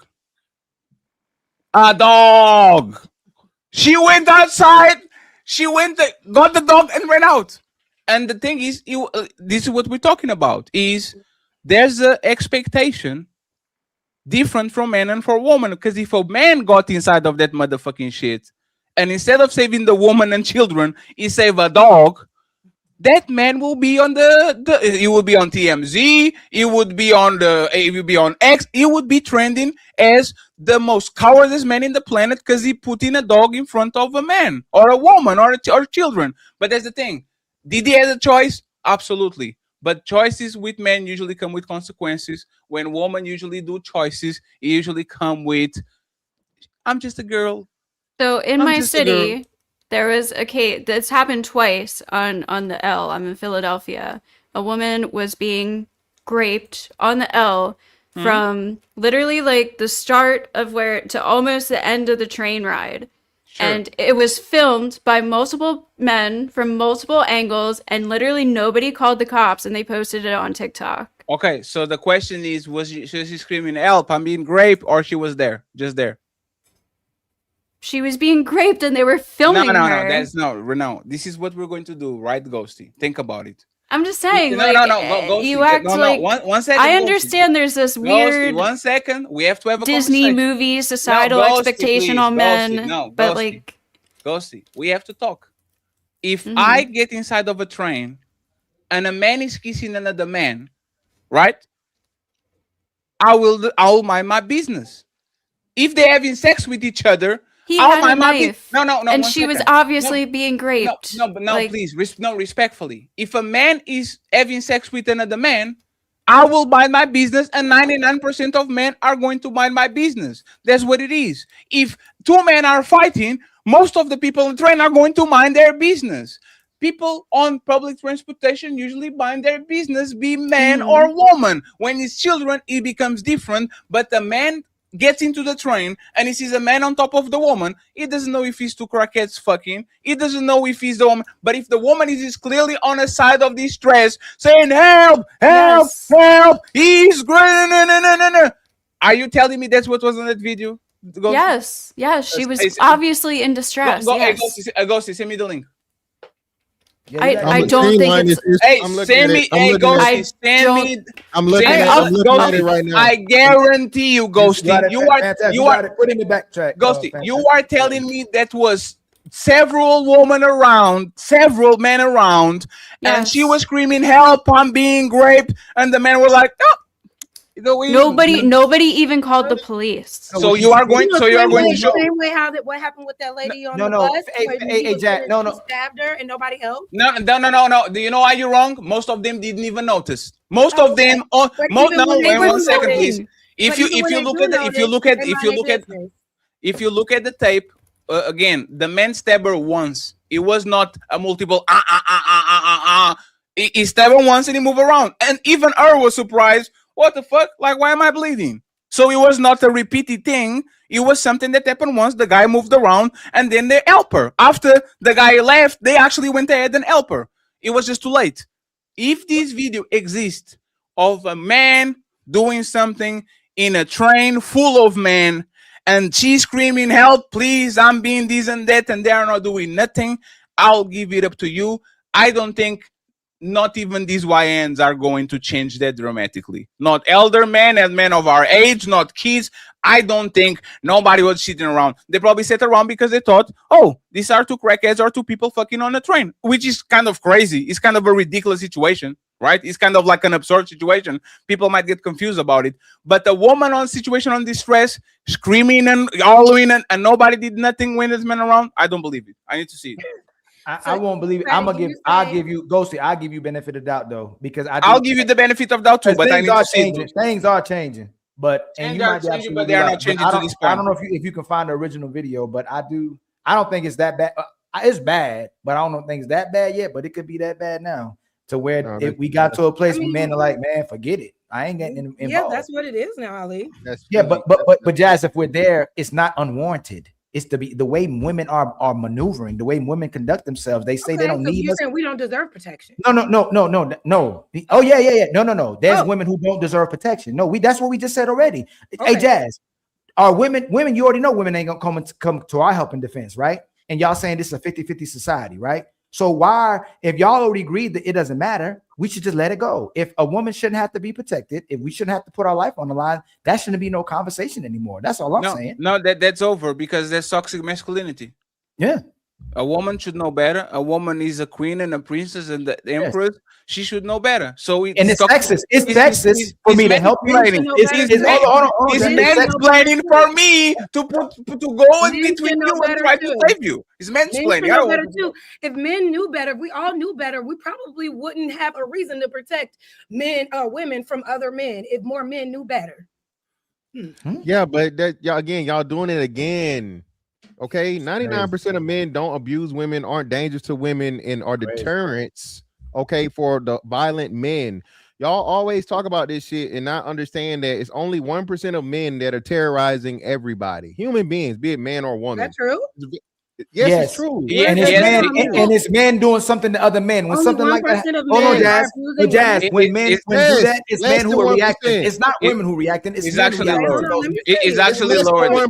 A dog. She went outside. She got the dog and ran out. And the thing is, this is what we're talking about. Is there's an expectation different from men and for women. Because if a man got inside of that motherfucking shit, and instead of saving the woman and children, he saved a dog, that man will be on he will be on TMZ, he would be on X, he would be trending as the most cowardice man in the planet because he put in a dog in front of a man or a woman or children. But that's the thing. Did he have a choice? Absolutely. But choices with men usually come with consequences. When women usually do choices, it usually come with, I'm just a girl. So in I'm my just a girl. city, there was a case that's happened twice on the L. I'm in Philadelphia. A woman was being raped on the L from literally like the start of where to almost the end of the train ride. Sure. And it was filmed by multiple men from multiple angles, and literally nobody called the cops, and they posted it on TikTok. Okay, so the question is, was she screaming help, I'm being raped, or she was there, just there? She was being raped and they were filming her. No, that's no. This is what we're going to do, right, Ghosty? Think about it. I'm just saying, No, like, Ghosty, you act like. 1 second. I understand there's this weird. Ghosty, 1 second. We have to have a Disney conversation. movie societal Ghosty, expectation please. on men, Ghosty, but Ghosty. like, Ghosty, we have to talk. If I get inside of a train and a man is kissing another man, right? I'll mind my business. If they're having sex with each other, he I'll had a mind my knife. No, and she was obviously being raped. But like, please, respectfully. If a man is having sex with another man, I will mind my business, and 99% of men are going to mind my business. That's what it is. If two men are fighting, most of the people on the train are going to mind their business. People on public transportation usually mind their business, be man or woman. When it's children, it becomes different. But the man gets into the train and he sees a man on top of the woman. He doesn't know if he's two crackheads fucking. He doesn't know if he's the woman. But if the woman is clearly on the side of this dress saying, help, help, help, he's great. No. Are you telling me that's what was on that video? Yes, she was obviously in distress. Ghosty, send me the link. I don't think it's. I'm looking at it right now. I guarantee you, Ghosty, you are put in the backtrack. Ghosty, you are telling me that was several men around, and she was screaming, "Help! I'm being raped!" And the men were like, "Oh." Nobody even called the police. So you are going to show. Same way what happened with that lady on the bus? She stabbed her and nobody helped. No. Do you know why you're wrong? Most of them didn't even notice. Most of them. Wait 1 second, please. If you look at the tape, again, the man stabbed her once. It was not a multiple. He stabbed her once and he moved around, and even her was surprised. What the fuck? Like, why am I bleeding? So it was not a repeated thing. It was something that happened once. The guy moved around and then they help her. After the guy left, they actually went ahead and help her. It was just too late. If this video exists of a man doing something in a train full of men and she's screaming, help, please, I'm being this and that, and they are not doing nothing, I'll give it up to you. I don't think not even these YNs are going to change that dramatically. Not elder men and men of our age, not kids. I don't think nobody was sitting around. They probably sat around because they thought, oh, these are two crackheads or two people fucking on a train, which is kind of crazy. It's kind of a ridiculous situation, right? It's kind of like an absurd situation. People might get confused about it. But the woman on situation on distress, screaming and hollering, and nobody did nothing when there's men around, I don't believe it. I need to see it. I won't believe it. I'll give you Ghosty. I'll give you benefit of doubt though, because I'll give you the benefit of doubt too. But I need to see it. Things are changing, but and you might be changing, but they are not changing to this point. I don't know if you can find the original video, but I don't think it's that bad. It's bad, but I don't think it's that bad yet. But it could be that bad now, to where if we got to a place where men are like, man, forget it. I ain't getting involved. Yeah, that's what it is now, Ali. But Jazz, if we're there, it's not unwarranted. It's the way women are maneuvering, the way women conduct themselves. They say they don't need us. We don't deserve protection. No. Oh yeah. No. There's women who don't deserve protection. No, that's what we just said already. Okay. Hey, Jazz, are women, you already know women ain't gonna come to our help and defense, right? And y'all saying this is a 50-50 society, right? So why, if y'all already agreed that it doesn't matter, we should just let it go. If a woman shouldn't have to be protected, if we shouldn't have to put our life on the line, that shouldn't be no conversation anymore. That's all I'm saying. No, that's over because there's toxic masculinity. Yeah. A woman should know better. A woman is a queen and a princess and the empress. she should know better. So and it's sexist. It's sexist for me to help you. Hold on. It's mansplaining for me to go in between you and try to save you. It's mansplaining. I don't want to too. If men knew better, if we all knew better, we probably wouldn't have a reason to protect women from other men. If more men knew better. Yeah, but y'all doing it again. Okay, 99% of men don't abuse women, aren't dangerous to women, and are deterrents. Okay, for the violent men. Y'all always talk about this shit and not understand that it's only 1% of men that are terrorizing everybody. Human beings, be it man or woman. That's true. Yes, it's true. And it's men doing something to other men. When Only something like that, 1% of hold on, men are Jazz. abusing Jazz, women. when men do that, it's men who are reacting. It's not women who reacting. It's men actually who reacting. lower. It's actually lower.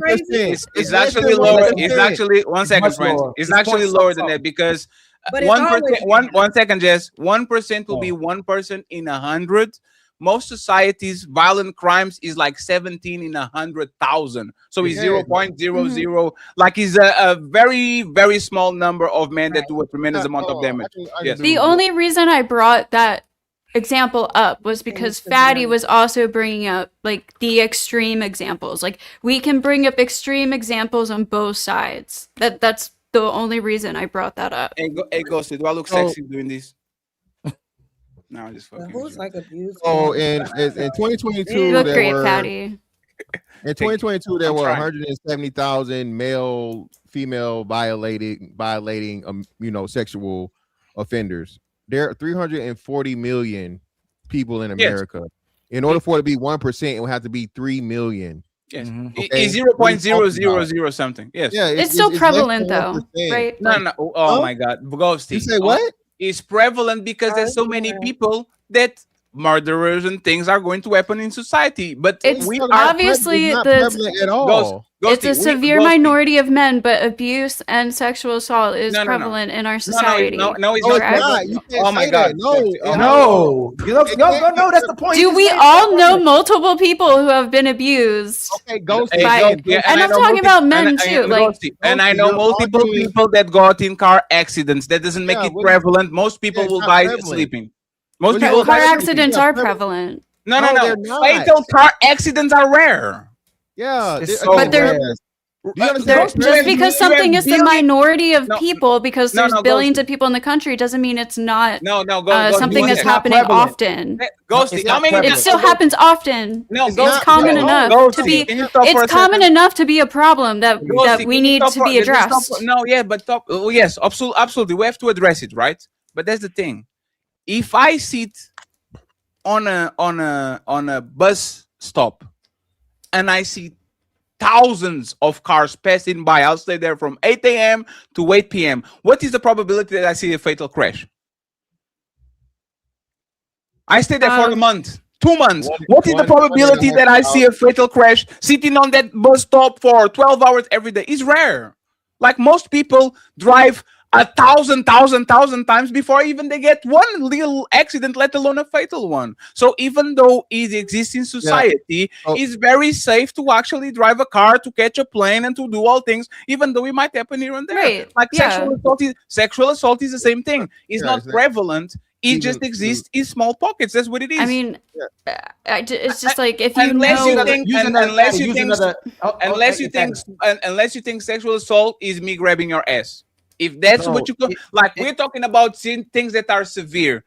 It's actually lower. It's actually 1 second, friends. It's actually lower than that because 1%. 1 second, Jess. 1% will be 1 person in 100. Most societies, violent crimes is like 17 in 100,000. So it's 0.00. Like it's a very, very small number of men that do a tremendous amount of damage. Yes. The only reason I brought that example up was because Fatty was also bringing up like the extreme examples. Like we can bring up extreme examples on both sides. That's the only reason I brought that up. Hey, Ghosty, do I look sexy doing this? No, I'm just fucking. Who's like abused? Oh, in 2022, You look great, Fatty. In 2022, there were 170,000 male, female violating sexual offenders. There are 340 million people in America. In order for it to be 1%, it would have to be 3 million. Yes, it's 0.000 something. Yes, yeah, it's still prevalent though, right? No. Oh my God, Ghosty. You say what? It's prevalent because there's so many people that murderers and things are going to happen in society. But It's we obviously not the prevalent at all. it's a severe minority of men, but abuse and sexual assault is No. prevalent in our society. No, it's Correct? not. Oh my God, no. That's the point. Do we all know multiple people who have been abused? Okay, Ghosty. And I'm talking about men too. Like, and I know multiple people that got in car accidents. That doesn't make it prevalent. Most people will die sleeping. Most people car accidents are prevalent. No. Fatal car accidents are rare. Yeah, But they're just because something is the minority of people, because there's billions of people in the country, doesn't mean it's not something that's happening often. It still happens often. It's common enough to be. It's common enough to be a problem that we need to be addressed. Yes, absolutely. We have to address it, right? But that's the thing. If I sit on a bus stop and I see thousands of cars passing by, I'll stay there from 8 a.m. to 8 p.m. What is the probability that I see a fatal crash? I stay there for a month, 2 months. What is the probability that I see a fatal crash sitting on that bus stop for 12 hours every day? It's rare. Like most people drive 1,000 times before even they get one little accident, let alone a fatal one. So even though it exists in society, it's very safe to actually drive a car, to catch a plane, and to do all things, even though it might happen here and there. Right. Like sexual assault is the same thing. It's not prevalent. It just exists in small pockets. That's what it is. I mean, it's just like if you unless know, unless you think sexual assault is me grabbing your ass. If that's what you call, like we're talking about things that are severe,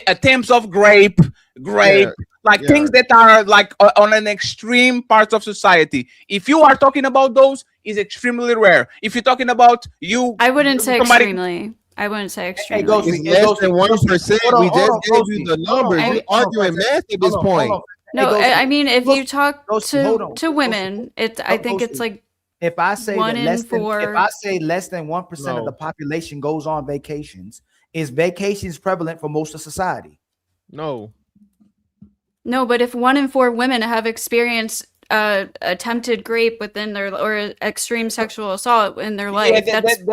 attempts of rape, things that are like on an extreme part of society. If you are talking about those, is extremely rare. If you're talking about I wouldn't say extremely. I wouldn't say extremely. It's less than 1%. We just gave you the numbers. We're arguing math at this point. No, I mean if you talk to women, I think it's like. If I say less than 1% of No. the population goes on vacations, is vacations prevalent for most of society? No. No, but if 1 in 4 women have experienced attempted rape within their or extreme sexual assault in their life, that's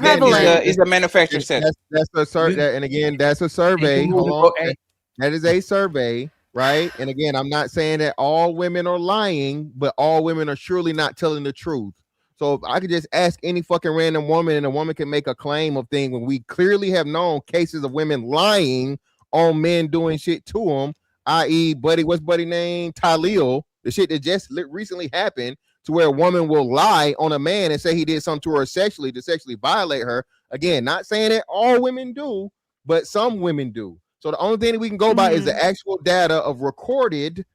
prevalent. Is a manufacturer set. That's a survey, and again, that's a survey. Hold on. That is a survey. Right. And again, I'm not saying that all women are lying, but all women are surely not telling the truth. So if I could just ask any fucking random woman and a woman can make a claim of thing when we clearly have known cases of women lying on men doing shit to them, i.e. what's buddy name? Talil, the shit that just recently happened to where a woman will lie on a man and say he did something to her sexually to sexually violate her. Again, not saying that all women do, but some women do. So the only thing that we can go by is the actual data of recorded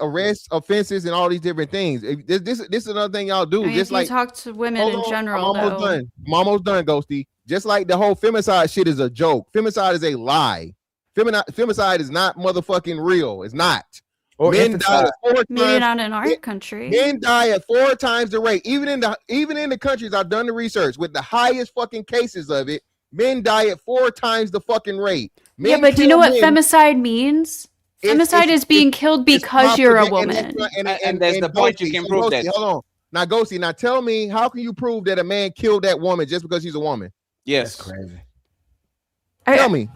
arrests, offenses, and all these different things. This is another thing y'all do. I mean, just if you like talk to women in general, I'm almost done, Ghosty. Just like the whole femicide shit is a joke. Femicide is a lie. Femicide is not motherfucking real. It's not. Or men die at 4 times. Maybe not in our country. Men die at 4 times the rate. Even in the countries I've done the research with the highest fucking cases of it, men die at 4 times the fucking rate. Men yeah, but do you know what femicide means? It's Femicide is being killed because you're a woman. And that's the point. You can prove that. Hold on. Now, Ghosty, now tell me, how can you prove that a man killed that woman just because she's a woman? Yes. That's crazy. Tell me.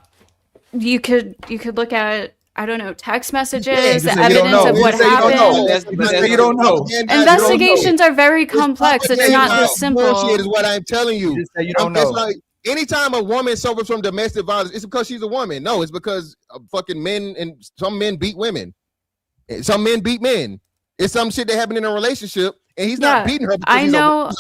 You could look at, I don't know, text messages, Yeah, evidence of what happened. You don't know. Investigations are very complex. It's not this simple. Bullshit is what I'm telling you. You don't know. Like, anytime a woman suffers from domestic violence, it's because she's a woman. No, it's because fucking men, and some men beat women. Some men beat men. It's some shit that happened in a relationship, and he's not beating her. I know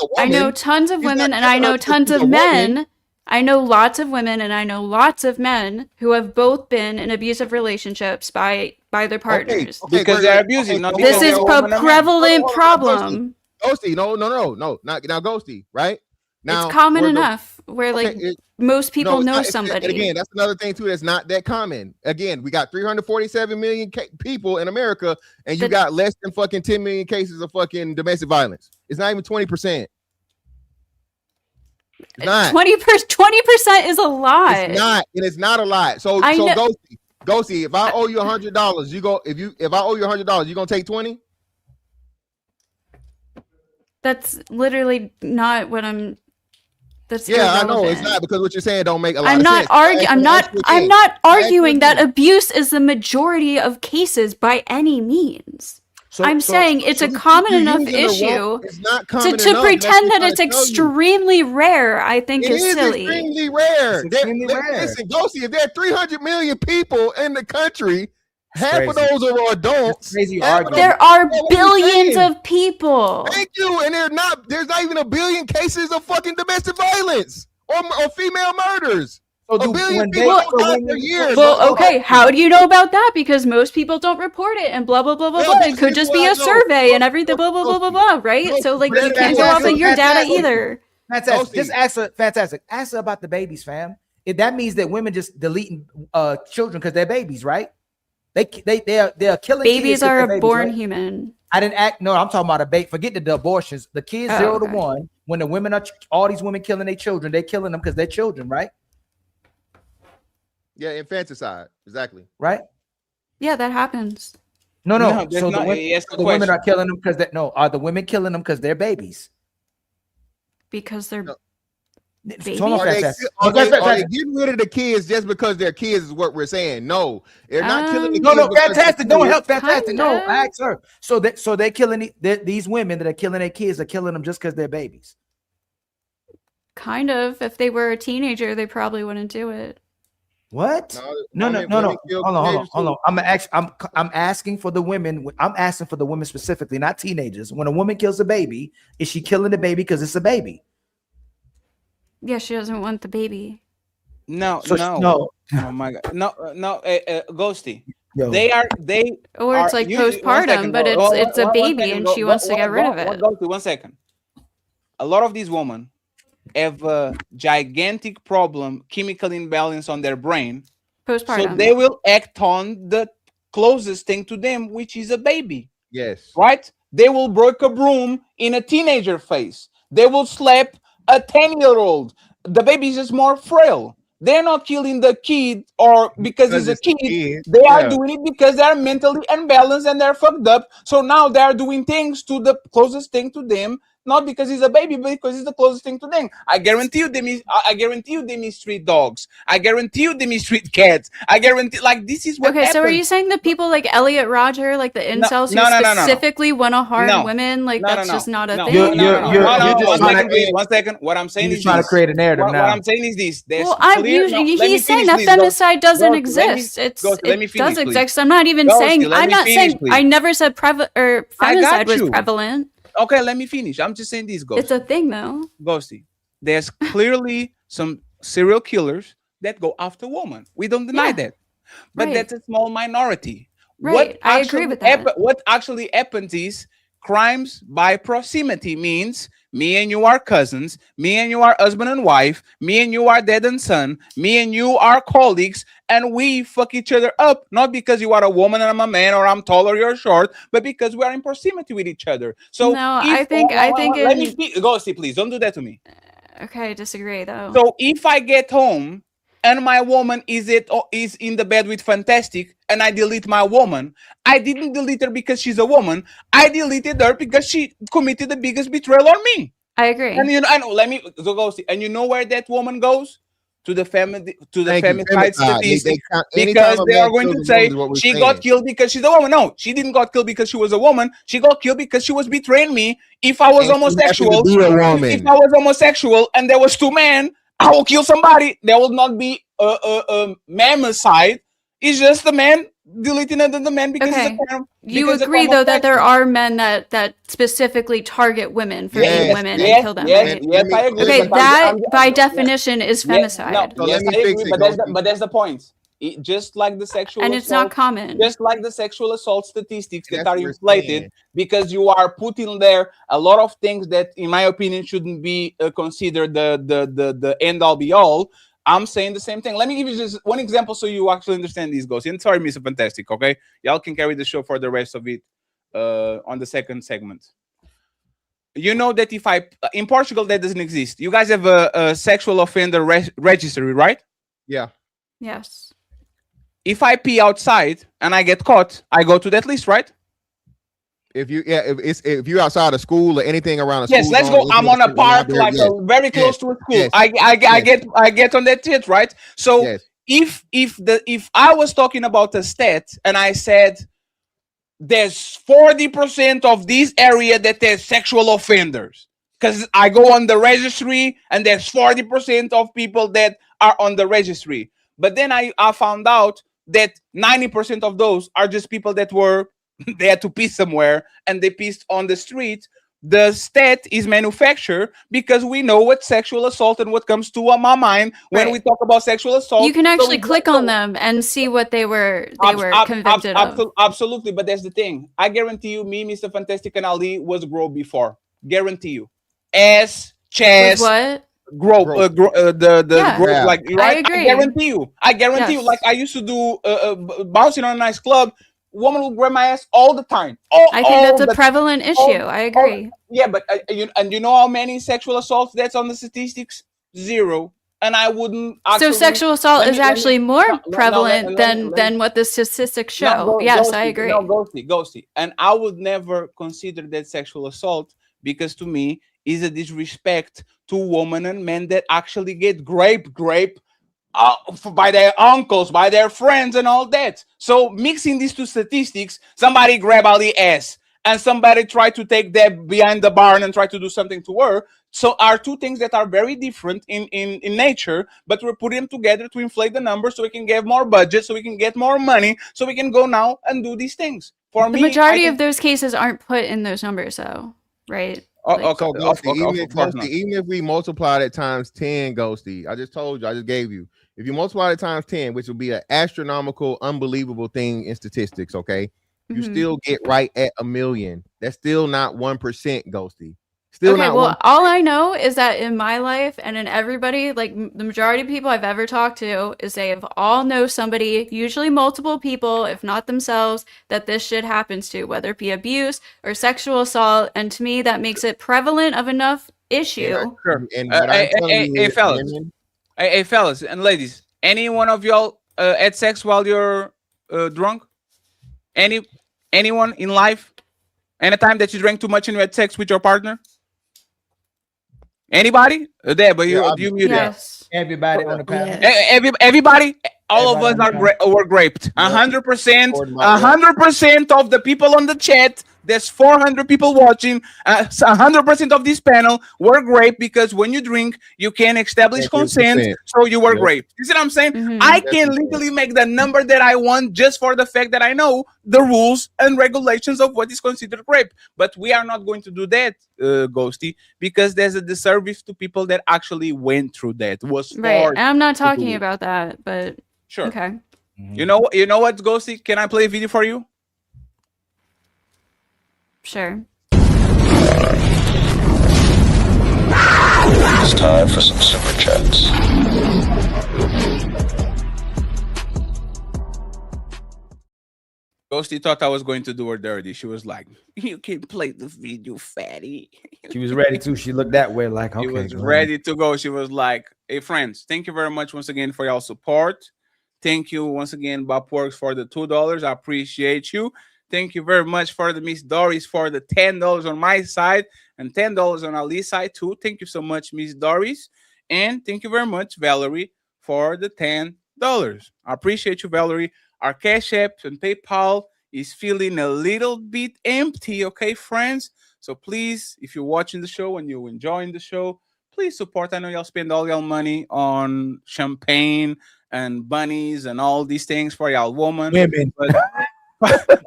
tons of women, and I know tons of men. I know lots of women, and I know lots of men who have both been in abusive relationships by their partners. Because they're abusing. This is a prevalent problem. Ghosty, no, not now, Ghosty, right? Now it's common enough where most people know somebody. And again, that's another thing too that's not that common. Again, we got 347 million people in America, and you got less than fucking 10 million cases of fucking domestic violence. It's not even 20%. 20% is a lot. It's not, and it's not a lot. So Ghosty, if I owe you $100, you go. If I owe you $100, you gonna take 20? That's literally not what I'm. That's I know it's not, because what you're saying don't make a lot I'm of not sense. I'm not arguing that abuse is the majority of cases by any means. I'm saying it's a common enough issue to pretend that it's extremely rare. I think is silly. Extremely rare. Listen, Ghosty, if there are 300 million people in the country, half of those are adults. There are billions of people. Thank you. And there's not even a billion cases of fucking domestic violence or female murders. A billion people per year. Well, okay. How do you know about that? Because most people don't report it, and blah blah blah blah blah. It could just be a survey and everything. Blah blah blah blah blah. Right? So like you can't go off of your data either. Fantastic. Just ask her. Fantastic. Ask her about the babies, fam. That means that women just deleting children because they're babies, right? They are killing babies. Are a babies, born right? human. I didn't act. No, I'm talking about a baby. Forget the abortions. The kids 0 to 1. When the women are all these women killing their children, they're killing them because they're children, right? Yeah, infanticide, exactly. Right? Yeah, that happens. No. So the women are killing them because are the women killing them because they're babies? Because they're babies. Are they getting rid of the kids just because they're kids? Is what we're saying? No, they're not killing the kids. No, fantastic. Don't help. Fantastic. No, ask her. So they're killing these women that are killing their kids are killing them just because they're babies. Kind of. If they were a teenager, they probably wouldn't do it. What? No. Hold on. I'm asking for the women. I'm asking for the women specifically, not teenagers. When a woman kills a baby, is she killing the baby because it's a baby? Yeah, she doesn't want the baby. No. No. Oh my god. No. Ghosty. Yo. Or it's like postpartum, but it's a baby and she wants to get rid of it. Ghosty, 1 second. A lot of these women have a gigantic problem, chemical imbalance on their brain. Postpartum. So they will act on the closest thing to them, which is a baby. Yes. Right? They will break a broom in a teenager face. They will slap a 10-year-old. The baby is just more frail. They're not killing the kid or because he's a kid. They are doing it because they're mentally unbalanced and they're fucked up. So now they're doing things to the closest thing to them not because he's a baby, but because he's the closest thing to them. I guarantee you I guarantee you they mistreat dogs. I guarantee you they mistreat cats. I guarantee, like, this is what Okay, so are happens. you saying that people like Elliot Roger, like the incels no, who no, no, no, no. specifically want to harm No. women, like No, that's no, just not a no, thing? no, no, no, no, you're just one trying to second, please. create- 1 second. What I'm saying You're is just trying to this. create a narrative What now. I'm saying is this. There's Well, clear. No, let me he's saying finish, that please. femicide doesn't Ghosty, let me- exist. It's Ghosty, let me it does finish, please. exist. I'm not even Ghosty, saying. let I'm me not finish, saying. please. I never said I femicide got was you. prevalent. Okay, let me finish. I'm just saying this, Ghosty. It's a thing, though. Ghosty. There's clearly some serial killers that go after women. We don't deny that. But Right. that's a small minority. Right, I agree with that. What actually happens is crimes by proximity means me and you are cousins, me and you are husband and wife, me and you are dad and son, me and you are colleagues, and we fuck each other up, not because you are a woman and I'm a man, or I'm tall or you're short, but because we are in proximity with each other. So No, I think let me go see, please. Don't do that to me. Okay, I disagree though. So if I get home and my woman is in the bed with Fantastic, and I delete my woman, I didn't delete her because she's a woman. I deleted her because she committed the biggest betrayal on me. I agree. And you know, let me go see. And you know where that woman goes? To the family, to the Thank you. femicide Femicide. They statistics, count- anytime because a they man are going kills to a say woman is what we're she saying. got killed because she's a woman. No, she didn't got killed because she was a woman. She got killed because she was betraying me. If I was And she happened to homosexual, be a woman. if I was homosexual and there was two men, I will kill somebody. There will not be a mamicide. It's just the man deleting the man because Okay. it's a term. You because agree it's a though that there homosexual. are men that specifically target women for being Yes, women yes, and kill them, yes, right? yes, I agree. Okay, but that I'm- by definition is femicide. No, So yes, let me I fix agree, it, but Ghosty. that's the point. Just like the sexual And assault, it's not common. just like the sexual assault statistics And that that's are what we're inflated saying. because you are putting there a lot of things that, in my opinion, shouldn't be considered the end all be all. I'm saying the same thing. Let me give you just one example so you actually understand these goals. And sorry, Mr. Fantastic. Okay, y'all can carry the show for the rest of it on the second segment. You know that if I in Portugal that doesn't exist. You guys have a sexual offender registry, right? Yeah. Yes. If I pee outside and I get caught, I go to that list, right? If you're outside of school or anything around a Yes, school let's zone, go. I'm on a park, like very close to a school. Yes. I get on that shit, right? So if I was talking about a stat and I said there's 40% of this area that there's sexual offenders, because I go on the registry and there's 40% of people that are on the registry. But then I found out that 90% of those are just people that were they had to piss somewhere and they pissed on the street. The stat is manufactured because we know what sexual assault and what comes to my mind when Right. we talk about sexual assault. You can So actually we- click on them and see what they were convicted of. Absolutely, but that's the thing. I guarantee you, me, Mr. Fantastic, and Ali was grow before. Guarantee you. Ass, chest, what? grow, the Yeah. grow, Yeah. like right. I agree. guarantee you. I guarantee you. Yes. Like I used to do bouncing on a nice club. Woman will grab my ass all the time. I think that's a prevalent issue. I agree. Yeah, but you know how many sexual assaults that's on the statistics? 0. And I wouldn't. Actually, So sexual assault is actually more no, prevalent let me- than what the statistics show. No, Yes, I agree. No, ghosty. And I would never consider that sexual assault because to me is a disrespect to women and men that actually get grape by their uncles, by their friends, and all that. So mixing these two statistics, somebody grab Ali ass and somebody try to take that behind the barn and try to do something to her. So are two things that are very different in nature, but we're putting them together to inflate the numbers so we can get more budget, so we can get more money, so we can go now and do these things. For The me, majority of those cases aren't put in those numbers, though, right? So, Ghosty, even if we multiply that times 10, Ghosty, I just told you, I just gave you. If you multiply it times 10, which would be an astronomical, unbelievable thing in statistics, okay? You Mhm. still get right at 1 million. That's still not 1%, Ghosty. Still Okay, not well, 1%. all I know is that in my life and in everybody, like the majority of people I've ever talked to, is they have all know somebody, usually multiple people, if not themselves, that this shit happens to, whether it be abuse or sexual assault. And to me, that makes it prevalent of enough issue. Sure. And what I'm telling you Hey, is fellas. women- Hey, fellas and ladies. Any one of y'all had sex while you're drunk? Anyone in life? Any time that you drank too much and you had sex with your partner? Anybody? There, but Yeah, you muted. Yes. Everybody on the panel. Everybody, all of us Everybody were raped. Yep. 100%. According to my- 100% of the people on the chat. There's 400 people watching. 100% of this panel were raped because when you drink, you can establish consent. 100%. So you were Yep. raped. You see what I'm saying? Mhm. I can legally make the number that I want just for the fact that I know the rules and regulations of what is considered rape. But we are not going to do that, Ghosty, because there's a disservice to people that actually went through that. Was Right. forced And I'm not to do talking it. about that, but Sure. okay. You know what, Ghosty? Can I play a video for you? Sure. It's time for some super chats. Ghosty thought I was going to do her dirty. She was like, "You can play the video, fatty." She was ready to. She looked that way, like, okay. She was go ahead. ready to go. She was like, "Hey, friends, thank you very much once again for your support. Thank you once again, Bob Works, for the $2. I appreciate you. Thank you very much for the Miss Doris for the $10 on my side and $10 on Ali's side too. Thank you so much, Miss Doris. And thank you very much, Valerie, for the $10. I appreciate you, Valerie. Our Cash App and PayPal is feeling a little bit empty, okay, friends? So please, if you're watching the show and you're enjoying the show, please support. I know y'all spend all y'all money on champagne and bunnies and all these things for y'all woman. Women.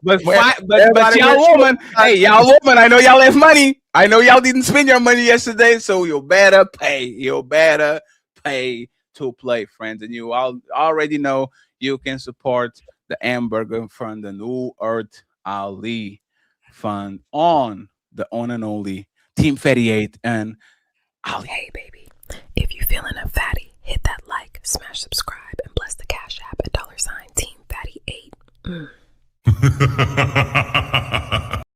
But y'all woman, hey, y'all woman, I know y'all have money. I know y'all didn't spend your money yesterday, so you better pay. You better pay to play, friends. And you all already know you can support the Hamburger Fund, the New Earth Ali Fund on the on and only Team 38 and Ali. Hey, baby, if you feeling a fatty, hit that like, smash subscribe, and bless the Cash App at $Team Fatty 8.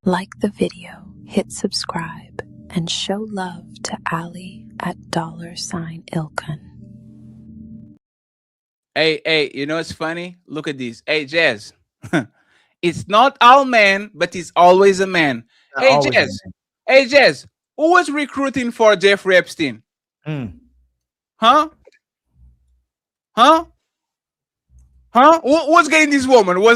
Like the video, hit subscribe, and show love to Ali at $Ilkan. Hey, you know it's funny? Look at this. Hey, Jazz. It's not all men, but it's always a man. Not Hey, always a Jazz. Hey, Jazz. Who was recruiting for Jeffrey Epstein? Huh? Huh? Who was getting this woman? Who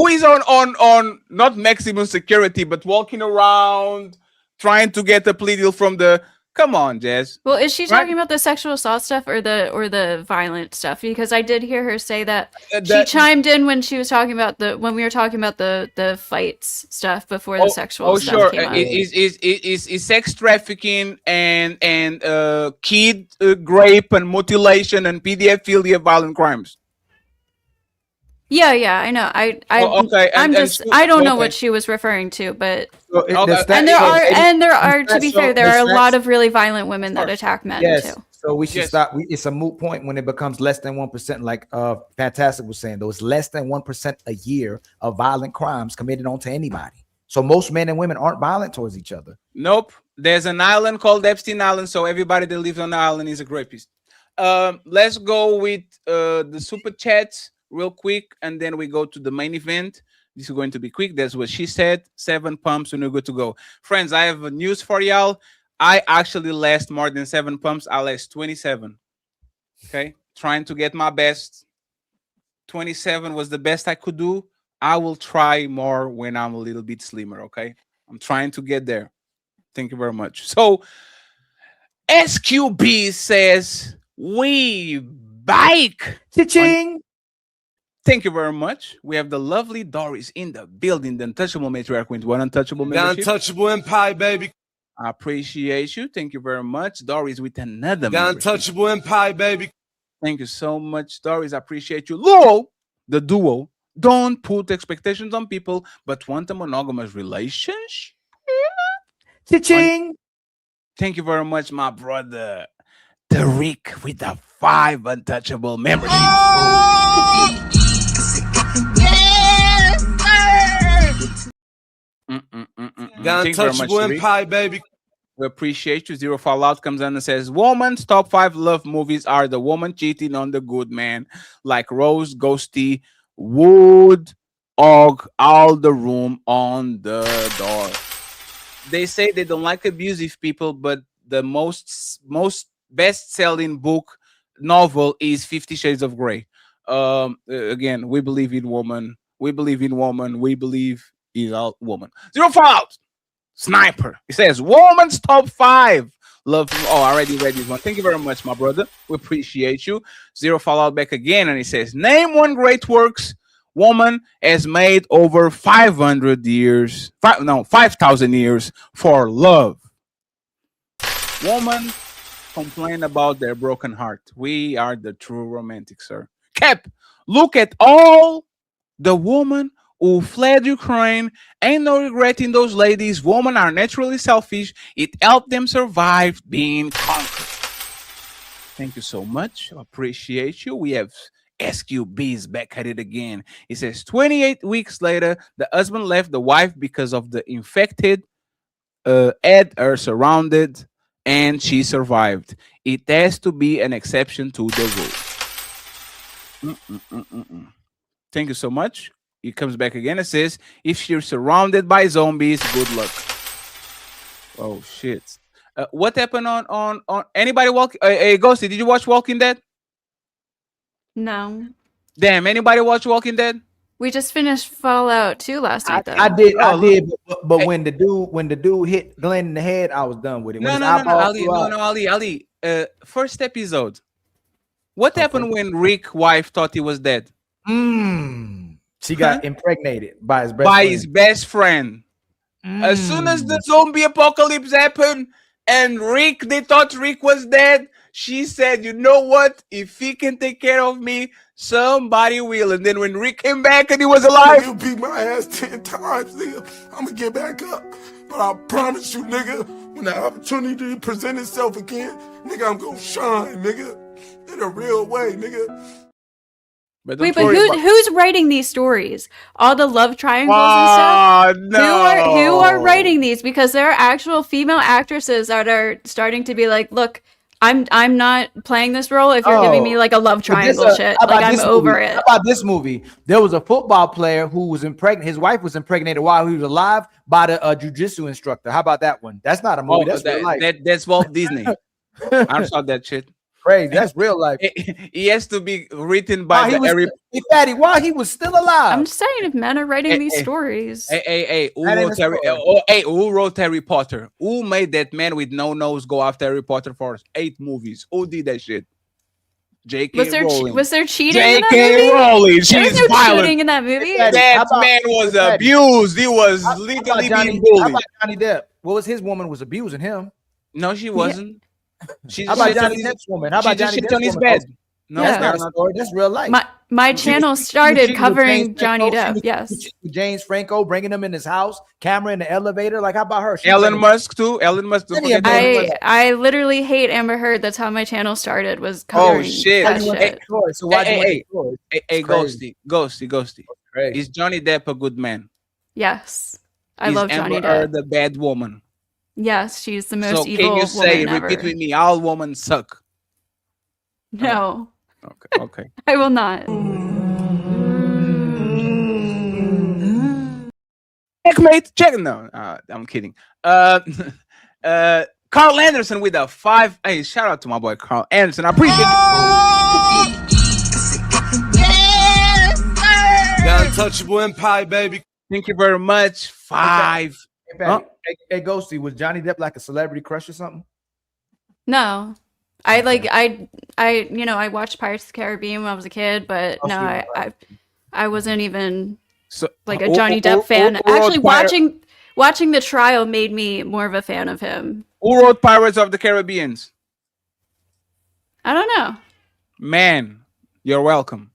is on not maximum security, but walking around trying to get a plea deal from the? Come on, Jazz. Well, is she talking about the sexual assault stuff or the violent stuff? Because I did hear her say that she chimed in when she was talking about when we were talking about the fights stuff before the sexual stuff sure. came up. Is sex trafficking and kid rape and mutilation and pedophilia violent crimes? Yeah, I know. Okay. I don't know what she was referring to, but And there are to be fair, there are a lot of really violent women that attack men too. So we should stop. It's a moot point when it becomes less than 1%. Like Fantastic was saying, there was less than 1% a year of violent crimes committed onto anybody. So most men and women aren't violent towards each other. Nope. There's an island called Epstein Island, so everybody that lives on the island is a rapist. Let's go with the super chats real quick, and then we go to the main event. This is going to be quick. That's what she said. 7 pumps and we're good to go. Friends, I have news for y'all. I actually last more than 7 pumps. I last 27. Okay. Trying to get my best. 27 was the best I could do. I will try more when I'm a little bit slimmer. Okay. I'm trying to get there. Thank you very much. So SQB says we bike. Cha-ching. Thank you very much. We have the lovely Doris in the building, the untouchable matriarch with one untouchable The membership. untouchable empire, baby. I appreciate you. Thank you very much. Doris with another The membership. untouchable empire, baby. Thank you so much, Doris. I appreciate you. Luo, the duo, don't put expectations on people, but want a monogamous relationship. Cha-ching. Thank you very much, my brother. The Rick with the 5 untouchable membership. The untouchable empire, baby. We appreciate you. Zero Fallout comes in and says, Woman's top 5 love movies are the woman cheating on the good man, like Rose, Ghosty, Wood, Og, All the Room on the Door. They say they don't like abusive people, but the most best-selling book novel is 50 Shades of Grey. Again, we believe in woman. We believe in woman. We believe in a woman. Zero Fallout. Sniper. It says woman's top 5. Love. Oh, I already read this one. Thank you very much, my brother. We appreciate you. Zero Fallout back again, and it says name one great works woman has made over 500 years. 5,000 years for love. Woman complain about their broken heart. We are the true romantic, sir. Cap, look at all the woman who fled Ukraine. Ain't no regret in those ladies. Women are naturally selfish. It helped them survive being conquered. Thank you so much. Appreciate you. We have SQB's back at it again. It says 28 weeks later, the husband left the wife because of the infected, had her surrounded, and she survived. It has to be an exception to the rule. Thank you so much. It comes back again. It says, if you're surrounded by zombies, good luck. Oh, shit. What happened on anybody walk? Hey, Ghosty, did you watch Walking Dead? No. Damn, anybody watch Walking Dead? We just finished Fallout 2 last week, though. I did, but when the dude hit Glenn in the head, I was done with it. No, Ali. First episode. What happened when Rick's wife thought he was dead? She got impregnated by his best friend. As soon as the zombie apocalypse happened and they thought Rick was dead, she said, you know what? If he can take care of me, somebody will. And then when Rick came back and he was alive, You beat my ass 10 times, nigga. I'm gonna get back up. But I promise you, nigga, when the opportunity present itself again, nigga, I'm gonna shine, nigga. In a real way, nigga. But Wait, but who's writing these stories? All the love triangles and stuff? No. Who are writing these? Because there are actual female actresses that are starting to be like, look, I'm not playing this role if you're giving me like a love triangle shit. Like I'm over it. How about this movie? There was a football player who was impregnated. His wife was impregnated while he was alive by the jujitsu instructor. How about that one? That's not a movie. That's real life. That's Walt Disney. I saw that shit. Crazy. That's real life. He has to be written by Fatty, while he was still alive. I'm just saying, if men are writing these stories. Who wrote Harry Potter? Who made that man with no nose go after Harry Potter for 8 movies? Who did that shit? J.K. Rowling. Was there cheating in that J.K. movie? Rowling. There was no cheating in that movie. That man was abused. He was legally being bullied. How about Johnny Depp? What was his woman was abusing him? No, she wasn't. How about Johnny Depp's woman? How about Johnny Depp's on his woman? bed? No, that's not a story. That's real life. My channel started covering Johnny Depp. Yes. James Franco bringing him in his house, camera in the elevator. Like, how about her? Elon Musk too. Elon Musk. I literally hate Amber Heard. That's how my channel started. Was covering that shit. So why hey, Ghosty. Is Johnny Depp a good man? Yes, I love Johnny Amber Depp. Heard the bad woman? Yes, she's the most so evil can you say, woman repeat ever. with me, all women suck? No. Okay. I will not. Checkmate. Check. No, I'm kidding. Carl Anderson with a 5. Hey, shout out to my boy Carl Anderson. I appreciate it. The untouchable empire, baby. Thank you very much. 5. Hey, Ghosty, was Johnny Depp like a celebrity crush or something? No. I watched Pirates of the Caribbean when I was a kid, but I wasn't even like a Johnny Depp fan. Actually, watching the trial made me more of a fan of him. Who wrote Pirates of the Caribbean? I don't know. Man, you're welcome.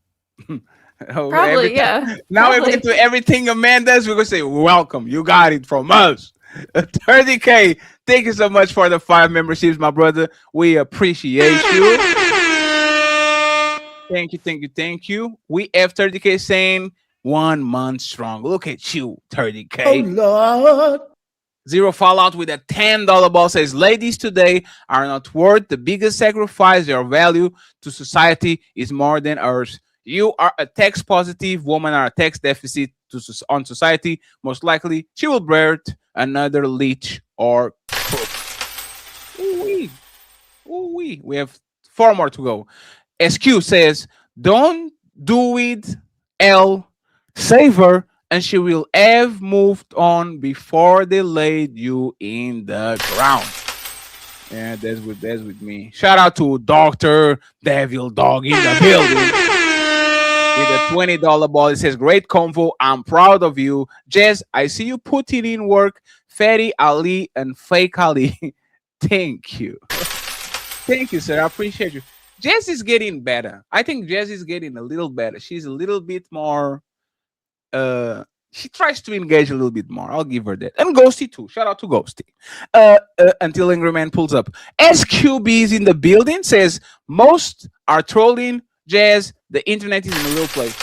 Probably, yeah. Now we're going to everything a man does. We're going to say, welcome. You got it from us. 30K. Thank you so much for the 5 memberships, my brother. We appreciate you. Thank you. We have 30K saying 1 month strong. Look at you, 30K. Oh, Lord. Zero Fallout with a $10 ball says, ladies today are not worth the biggest sacrifice. Your value to society is more than ours. You are a text positive, women are a text deficit. on society, most likely she will birth another leech or poop. Ooh-wee. Ooh-wee. We have 4 more to go. SQ says, don't do it, L. Save her, and she will have moved on before they laid you in the ground. Yeah, that's with me. Shout out to Dr. Devil Dog in the building with a $20 ball. It says, great convo. I'm proud of you. Jess, I see you putting in work. Fatty Ali and Fake Ali. Thank you. Thank you, sir. I appreciate you. Jess is getting better. I think Jess is getting a little better. She's a little bit more she tries to engage a little bit more. I'll give her that. And Ghosty too. Shout out to Ghosty. Until Angry Man pulls up. SQB is in the building. Says most are trolling. Jazz, the internet is in a real place.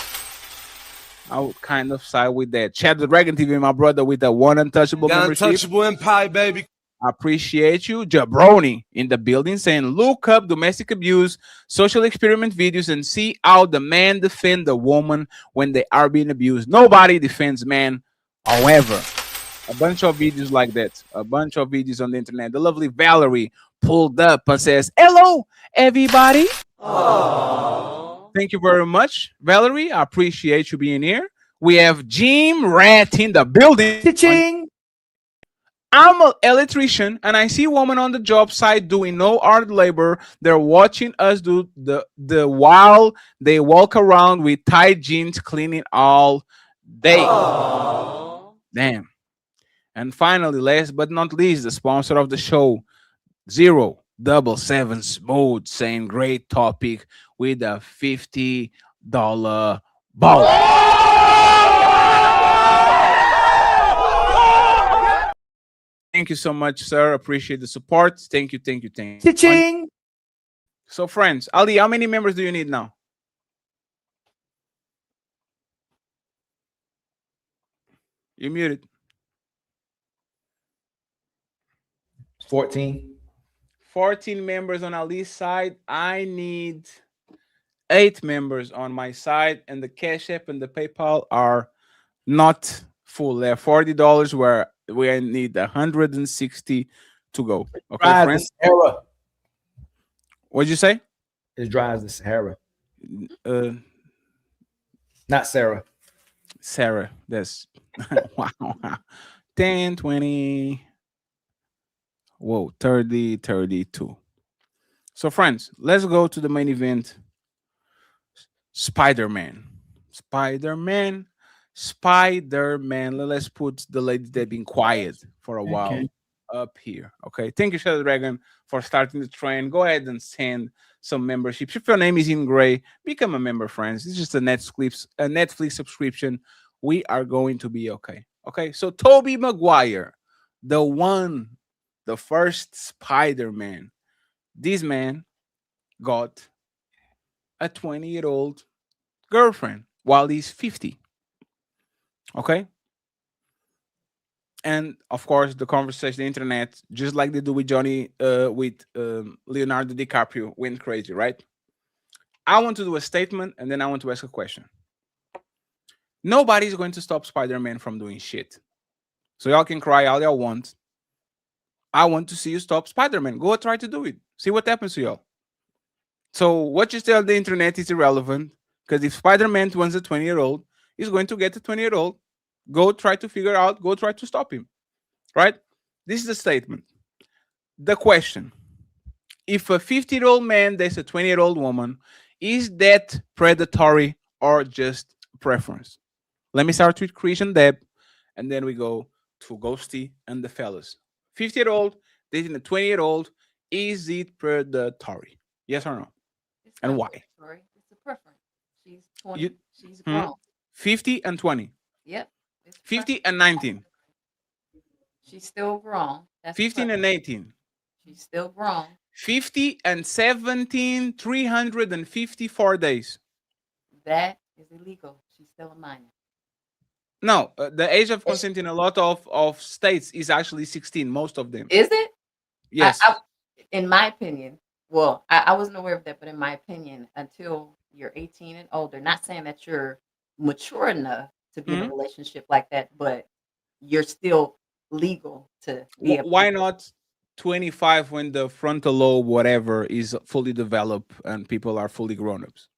I would kind of side with that. Chad the Dragon TV, my brother, with the one untouchable membership. Untouchable Empire, baby. I appreciate you. Jabroni in the building saying, look up domestic abuse, social experiment videos, and see how the man defend the woman when they are being abused. Nobody defends man. However, a bunch of videos like that, a bunch of videos on the internet. The lovely Valerie pulled up and says, hello, everybody. Aww. Thank you very much, Valerie. I appreciate you being here. We have Jim Rat in the building. Cha-ching. I'm an electrician and I see a woman on the job site doing no hard labor. They're watching us do the while they walk around with tight jeans cleaning all day. Aww. Damn. And finally, last but not least, the sponsor of the show, 077 Smooth, saying great topic with a $50 ball. Thank you so much, sir. Appreciate the support. Thank you, thank you, thank you. Cha-ching. So, friends, Ali, how many members do you need now? You're muted. 14. 14 members on Ali's side. I need 8 members on my side, and the Cash App and the PayPal are not full. They're $40 where we need 160 to go. Okay, friends? What'd you say? It's dry as the Sahara. Not Sarah. Sarah. That's wow. 10, 20. Whoa, 30, 32. So, friends, let's go to the main event. Spider-Man. Spider-Man. Spider-Man. Let's put the ladies that have been quiet for a while up here. Okay. Thank you, Shadow Dragon, for starting the train. Go ahead and send some memberships. If your name is in gray, become a member, friends. It's just a Netflix subscription. We are going to be okay. Okay. So Tobey Maguire, the first Spider-Man. This man got a 20-year-old girlfriend while he's 50. Okay. And of course, the conversation, the internet, just like they do with Leonardo DiCaprio, went crazy, right? I want to do a statement and then I want to ask a question. Nobody's going to stop Spider-Man from doing shit. So y'all can cry all y'all want. I want to see you stop Spider-Man. Go try to do it. See what happens to y'all. So what you tell the internet is irrelevant, because if Spider-Man wants a 20-year-old, he's going to get a 20-year-old. Go try to figure out, go try to stop him. Right? This is the statement. The question: if a 50-year-old man dates a 20-year-old woman, is that predatory or just preference? Let me start with Christian Deb, and then we go to Ghosty and the fellas. 50-year-old dating a 20-year-old, is it predatory? Yes or no? And why? It's a preference. She's 20. She's grown. 50 and 20. Yep. 50 and 19. She's still grown. That's 15 and 18. She's still grown. 50 and 17, 354 days. That is illegal. She's still a minor. No, the age of consent in a lot of states is actually 16, most of them. Is it? Yes. In my opinion, well, I wasn't aware of that, but in my opinion, until you're 18 and older, not saying that you're mature enough to be in a relationship like that, but you're still legal to be a Why not 25 when the frontal lobe, whatever, is fully developed and people are fully grown-ups?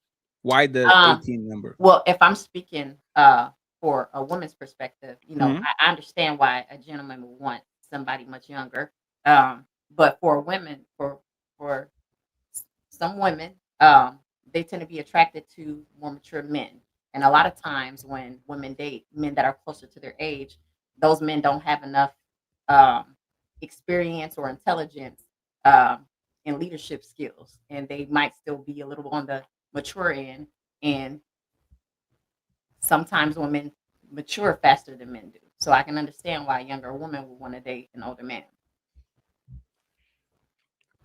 Why the 18 number? Well, if I'm speaking for a woman's perspective, you know, I understand why a gentleman would want somebody much younger. But for women, for some women, they tend to be attracted to more mature men. And a lot of times when women date men that are closer to their age, those men don't have enough experience or intelligence and leadership skills, and they might still be a little on the mature end. And sometimes women mature faster than men do. So I can understand why a younger woman would want to date an older man.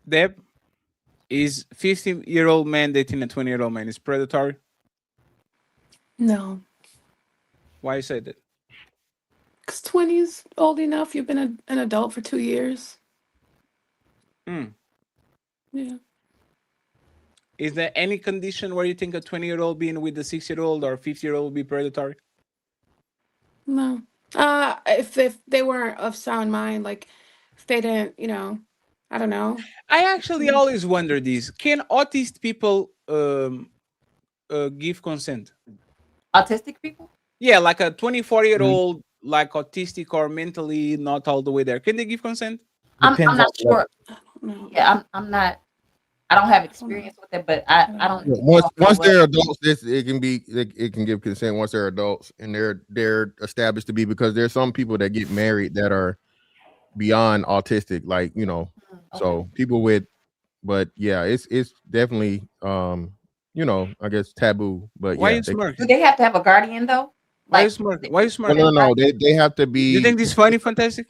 Deb, is 50-year-old man dating a 20-year-old man is predatory? No. Why you say that? Because 20 is old enough. You've been an adult for 2 years. Yeah. Is there any condition where you think a 20-year-old being with a 6-year-old or a 50-year-old would be predatory? No. If they weren't of sound mind, like if they didn't, you know, I don't know. I actually always wonder this. Can autistic people give consent? Autistic people? Yeah, like a 24-year-old, like autistic or mentally not all the way there. Can they give consent? I'm not sure. Yeah, I'm not. I don't have experience with it, but I don't. Once they're adults, it can give consent once they're adults and they're established to be, because there's some people that get married that are beyond autistic, like, you know, so people with, but yeah, it's definitely you know, I guess taboo. But Why yeah, you smirk? Do they have to have a guardian though? Why you smirk? Why you smirk? No, they have to be. You think this funny, fantastic?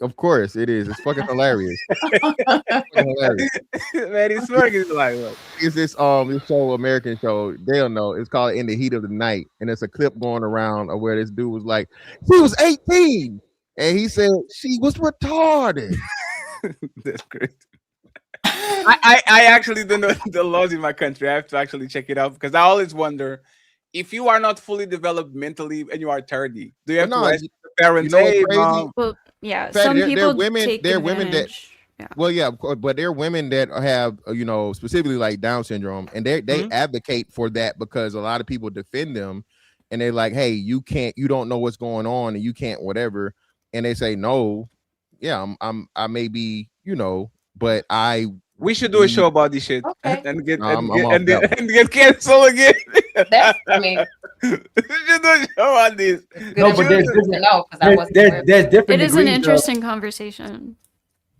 Of course it is. It's fucking hilarious. Fucking hilarious. Man, he's smirking like what? It's this show, American show. They'll know. It's called In the Heat of the Night, and it's a clip going around of where this dude was like, she was 18, and he said she was retarded. That's great. I actually don't know the laws in my country. I have to actually check it out, because I always wonder, if you are not fully developed mentally and you are 30, do you have to ask the parents, you know what's hey, crazy? mom? Well, yeah, Fact, some people women, take they're women that, advantage. Yeah. well, yeah, of course, but they're women that have, you know, specifically like Down syndrome, and they advocate for that, because a lot of people defend them, and they're like, hey, you don't know what's going on, and you can't whatever, and they say no, yeah, I may be, you know, but we should do a show about this shit and get canceled again. That's, I mean, we should do a show on this. No, but there's different. It is an degrees of- interesting conversation.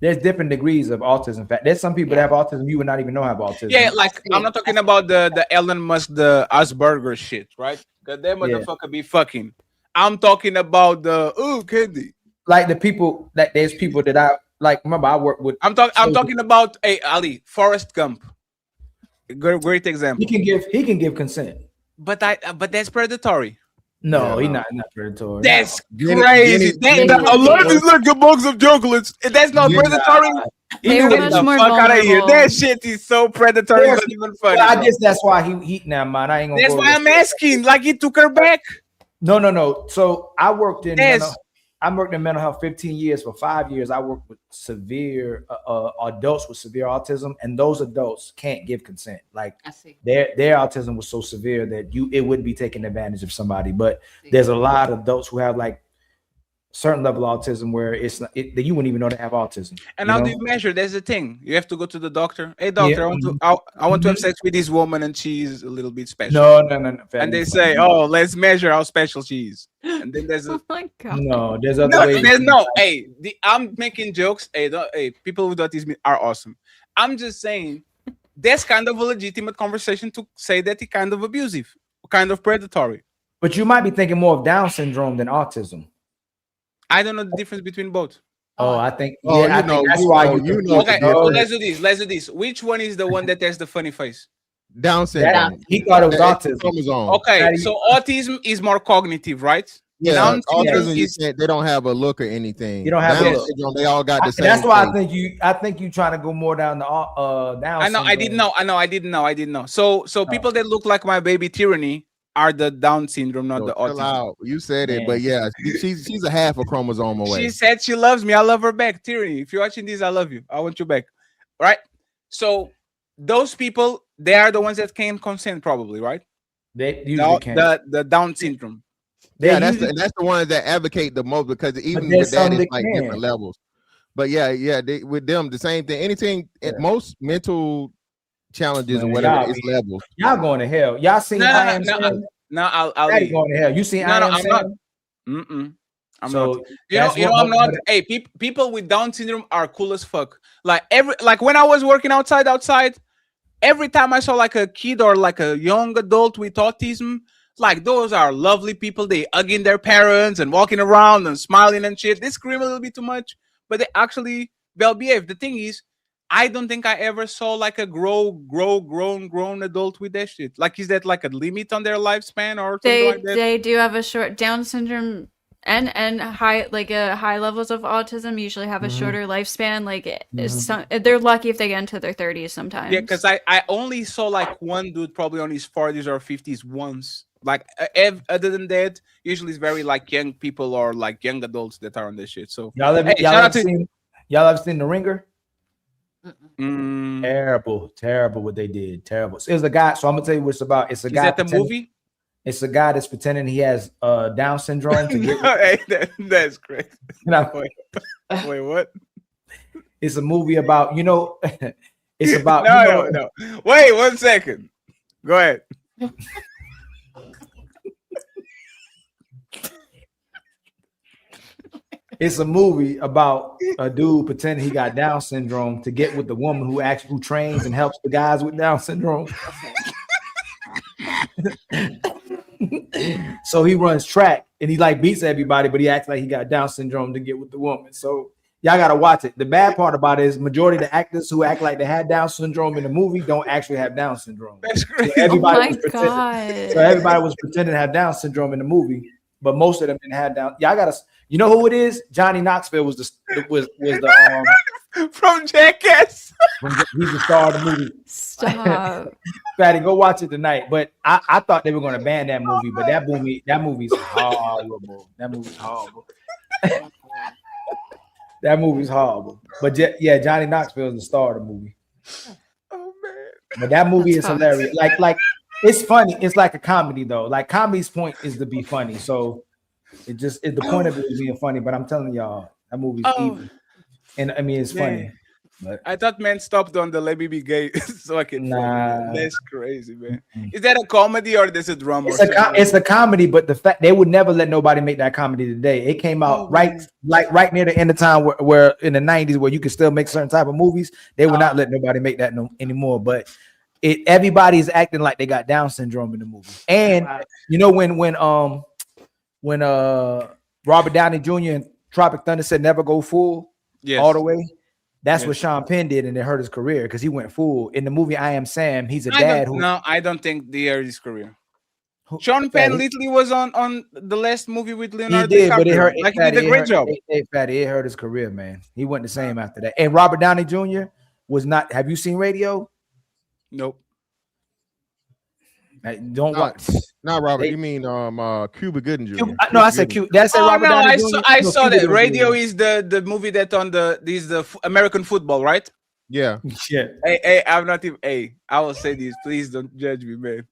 There's different degrees of autism. In fact, there's some people that have autism you would not even know have autism. Yeah, like I'm not talking about the Elon Musk, the Asperger shit, right? Because that motherfucker be fucking. I'm talking about the candy. Like the people that there's people that I like. Remember, I work with. I'm talking about Ali, Forrest Gump. Great example. He can give consent. But that's predatory. No, he's not predatory. That's crazy. I love these little box of chocolates. That's not predatory. They're Get much the more fuck out of here. vulnerable. That shit is so predatory. It's not even funny. Well, I guess that's why he now, man. I ain't gonna. That's go why with I'm asking. Like he took her back. No. So I worked in. Yes. I worked in mental health 15 years. For 5 years, I worked with severe adults with severe autism, and those adults can't give consent. Like their autism was so severe that it wouldn't be taking advantage of somebody. But there's a lot of adults who have like certain level of autism where that you wouldn't even know they have autism. And how do you measure? That's the thing. You have to go to the doctor. Hey, doctor, I want to have sex with this woman, and she's a little bit special. No. And they say, oh, let's measure how special she is. And then there's Oh my god. No, there's other ways. Hey, I'm making jokes. Hey, people with autism are awesome. I'm just saying that's kind of a legitimate conversation to say that it's kind of abusive, kind of predatory. But you might be thinking more of Down syndrome than autism. I don't know the difference between both. Oh, I think. Oh, Yeah, I think that's why you know. Okay, so let's do this. Which one is the one that has the funny face? Down syndrome. He thought it was autism. Chromosome. Okay, so autism is more cognitive, right? Yeah, Down autism, syndrome they don't have a look or anything. You don't have Down a look. syndrome, they all got the same. That's why face. I think you trying to go more down the Down. I know. I didn't know. So people that look like my baby Tyranny are the Down syndrome, not Yo, the chill autism. out. You said it, Man. but yeah, she's a half a chromosome away. She said she loves me. I love her back. Tyranny, if you're watching this, I love you. I want you back. Right? So those people, they are the ones that can consent, probably, right? They usually can't. The Down syndrome. Yeah, that's the ones that advocate the most, because even with that, it's like different levels. But yeah, with them, the same thing. Anything, most mental challenges Man, or whatever, y'all it's be- levels. Y'all going to hell. Y'all seen I Am Sam? No, I'll Daddy going to hell. You seen I Am I'm Sam? not. Mm-mm. I'm So not. You know, that's I'm not. but- Hey, people with Down syndrome are cool as fuck. Like when I was working outside, every time I saw like a kid or like a young adult with autism, like those are lovely people. They hugging their parents and walking around and smiling and shit. They scream a little bit too much, but they actually well behaved. The thing is, I don't think I ever saw like a grown adult with that shit. Like, is that like a limit on their lifespan or something like that? They do have a short Down syndrome and high high levels of autism usually have a Mhm. shorter lifespan. Like Mhm. they're lucky if they get into their 30s sometimes. Yeah, because I only saw like one dude probably on his 40s or 50s once. Like other than that, usually it's very like young people or like young adults that are on this shit. So Y'all ever, hey, y'all shout ever out to seen y'all ever seen The Ringer? Mm. Terrible what they did. Terrible. So it's a guy. So I'm gonna tell you what it's about. It's a Is guy. that the pretending- movie? It's a guy that's pretending he has Down syndrome to get. Hey, that's great. You know, Wait, what? it's a movie about it's about No. Wait 1 second. Go ahead. It's a movie about a dude pretending he got Down syndrome to get with the woman who trains and helps the guys with Down syndrome. So he runs track and he like beats everybody, but he acts like he got Down syndrome to get with the woman. So y'all gotta watch it. The bad part about it is majority of the actors who act like they had Down syndrome in the movie don't actually have Down syndrome. That's crazy. So everybody, Oh my was pretending, so God. everybody was pretending to have Down syndrome in the movie, but most of them didn't have Down. Y'all gotta, you know who it is? Johnny Knoxville was the from Jackass. He's the star of the movie. Stop. Fatty, go watch it tonight. But I thought they were going to ban that movie, but that movie's horrible. That movie's horrible. That movie's horrible. But yeah, Johnny Knoxville is the star of the movie. Oh man! But that movie is hilarious. Like it's funny. It's like a comedy though. Like comedy's point is to be funny. So the point of it is being funny. But I'm telling y'all, that movie's evil. And I mean, it's funny. But I thought man stopped on the Let Me Be Gay so I can Nah. That's crazy, man. Is that a comedy or is it drama? It's a comedy, but the fact they would never let nobody make that comedy today. It came out right near the end of time where in the 90s where you could still make certain type of movies. They would not let nobody make that anymore. But everybody's acting like they got Down syndrome in the movie. And you know when Robert Downey Jr. and Tropic Thunder said never go full all the way. That's what Sean Penn did, and it hurt his career because he went full. In the movie I Am Sam, he's a dad who. No, I don't think they hurt his career. Sean Penn literally was on the last movie with Leonardo He did, DiCaprio. but it hurt. Like he did a great job. It hurt his career, man. He wasn't the same after that. And Robert Downey Jr. was not. Have you seen Radio? Nope. Don't watch. Not Robert. You mean Cuba Gooding Jr. No, I said Cuba. That's Robert no, Downey Jr. I saw Cuba that. Gooding Radio Jr. is the movie that on the American football, right? Yeah. Yeah. Hey, I'm not even. Hey, I will say this. Please don't judge me, man.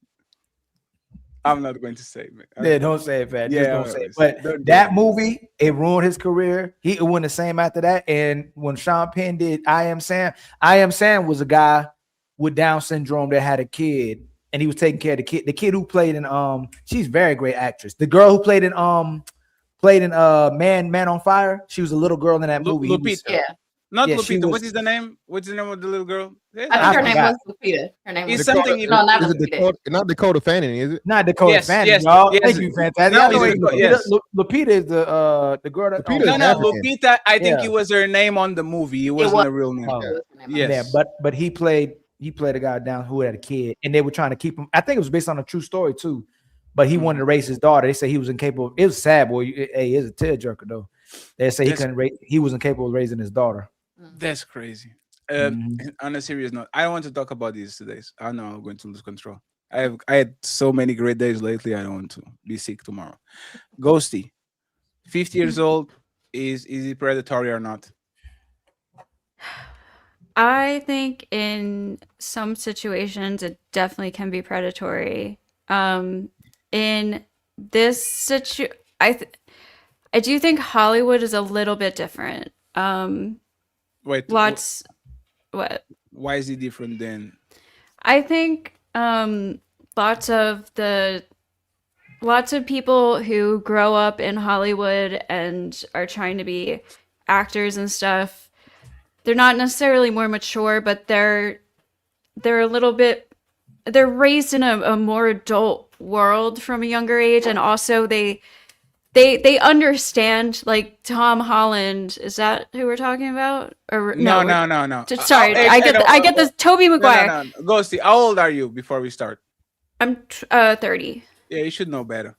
I'm not going to say, man. Yeah, don't say it, man. Yeah, Just don't say it. But that movie, it ruined his career. He went the same after that. And when Sean Penn did I Am Sam was a guy with Down syndrome that had a kid, and he was taking care of the kid. The kid who played in she's a very great actress. The girl who played in Man on Fire. She was a little girl in that movie. Lupita. Not Yeah, Lupita. What is the name? What's the name of the little girl? I think her name was Lupita. Her name was It's something. No, not Is it Lupita. not Dakota Fanning, is it? Not Dakota Yes, Fanning, yes, y'all. yes. Thank you, fantastic. No, I know it's Lupita, yes. Lupita is the girl that No, Lupita. I think Yeah. it was her name on the movie. It wasn't a real name. Yeah, but he played a guy down who had a kid, and they were trying to keep him. I think it was based on a true story too, but he wanted to raise his daughter. They said he was incapable. It was sad, boy. Hey, it's a tearjerker though. They say he was incapable of raising his daughter. That's crazy. Mm-hmm. On a serious note, I don't want to talk about this today. I know I'm going to lose control. I had so many great days lately. I don't want to be sick tomorrow. Ghosty, 50 years old, is he predatory or not? I think in some situations it definitely can be predatory. In this I do think Hollywood is a little bit different. Wait, Lots what? why is he different than? I think lots of people who grow up in Hollywood and are trying to be actors and stuff, they're not necessarily more mature, but they're a little bit, they're raised in a more adult world from a younger age, and also they understand, like Tom Holland. Is that who we're talking about? Or No. Sorry, I get this. Toby Maguire. No. Ghosty, how old are you before we start? I'm 30. Yeah, you should know better.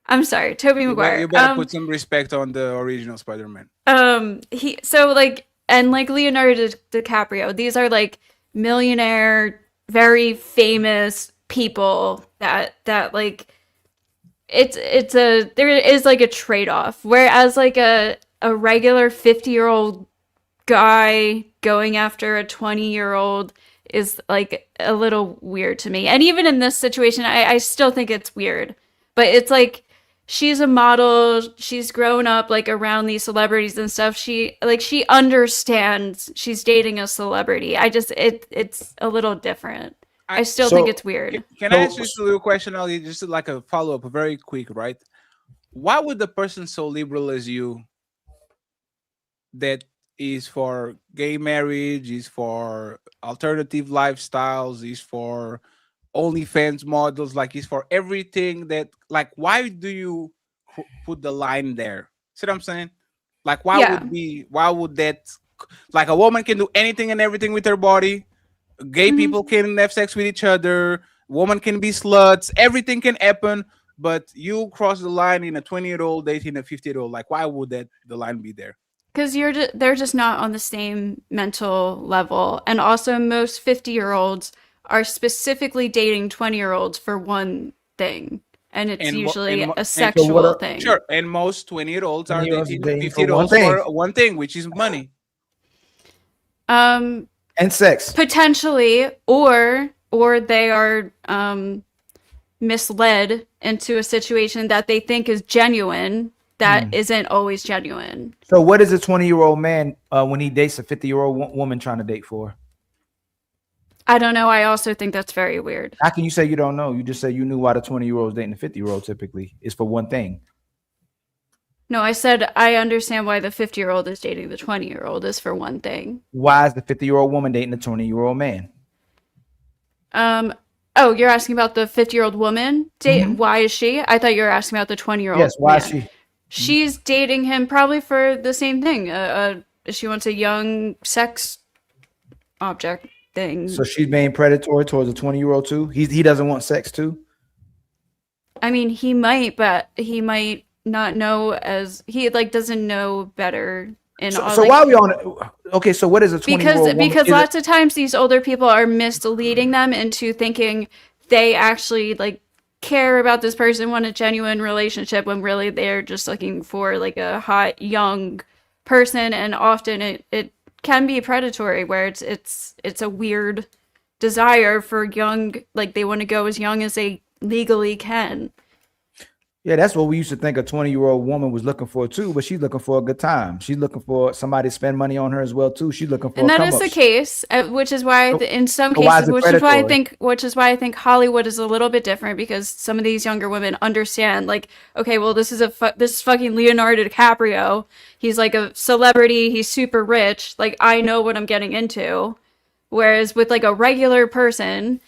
I'm sorry, Toby Maguire. You better put some respect on the original Spider-Man. And like Leonardo DiCaprio, these are like millionaire, very famous people that like there is like a trade-off. Whereas like a regular 50-year-old guy going after a 20-year-old is like a little weird to me. And even in this situation, I still think it's weird. But it's like, she's a model, she's grown up like around these celebrities and stuff. She understands she's dating a celebrity. It's a little different. I still think it's weird. Can I ask just a little question, Ali? Just like a follow-up, very quick, right? Why would the person so liberal as you, that is for gay marriage, is for alternative lifestyles, is for OnlyFans models, like is for everything that, like, why do you put the line there? See what I'm saying? Like, why would that, like, a woman can do anything and everything with her body, gay people can have sex with each other, woman can be sluts, everything can happen, but you cross the line in a 20-year-old dating a 50-year-old. Like, why would the line be there? Because they're just not on the same mental level. And also most 50-year-olds are specifically dating 20-year-olds for one thing. And it's usually a sexual thing. Sure. And most 20-year-olds are dating 50-year-olds for one thing, which is money. And sex. Potentially, or they are misled into a situation that they think is genuine that isn't always genuine. So what is a 20-year-old man when he dates a 50-year-old woman trying to date for? I don't know. I also think that's very weird. How can you say you don't know? You just said you knew why the 20-year-old is dating a 50-year-old typically. Is for one thing. No, I said I understand why the 50-year-old is dating the 20-year-old is for one thing. Why is the 50-year-old woman dating the 20-year-old man? Oh, you're asking about the 50-year-old woman? Why is she? I thought you were asking about the 20-year-old. Yes, why is she? She's dating him probably for the same thing. She wants a young sex object thing. So she's being predatory towards a 20-year-old too? He doesn't want sex too? I mean, he might, but he might not know, as he like doesn't know better. So why are we on? Okay, so what is a 20-year-old woman? Because lots of times these older people are misleading them into thinking they actually like care about this person, want a genuine relationship, when really they're just looking for like a hot young person. And often it can be predatory, where it's a weird desire for young, like they want to go as young as they legally can. Yeah, that's what we used to think a 20-year-old woman was looking for too, but she's looking for a good time. She's looking for somebody to spend money on her as well too. She's looking for and that is the case, which is why in some cases, which is why I think Hollywood is a little bit different, because some of these younger women understand, like, okay, well, this is fucking Leonardo DiCaprio. He's like a celebrity. He's super rich. Like, I know what I'm getting into. Whereas with like a regular person,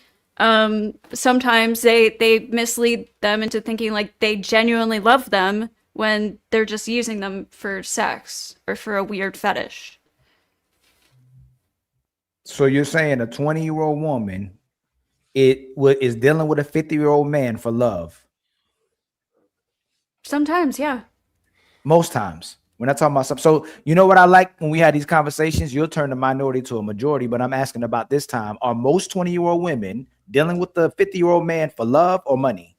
sometimes they mislead them into thinking like they genuinely love them when they're just using them for sex or for a weird fetish. So you're saying a 20-year-old woman is dealing with a 50-year-old man for love? Sometimes, yeah. Most times. We're not talking about something. So you know what I like when we had these conversations? You'll turn the minority to a majority, but I'm asking about this time. Are most 20-year-old women dealing with the 50-year-old man for love or money?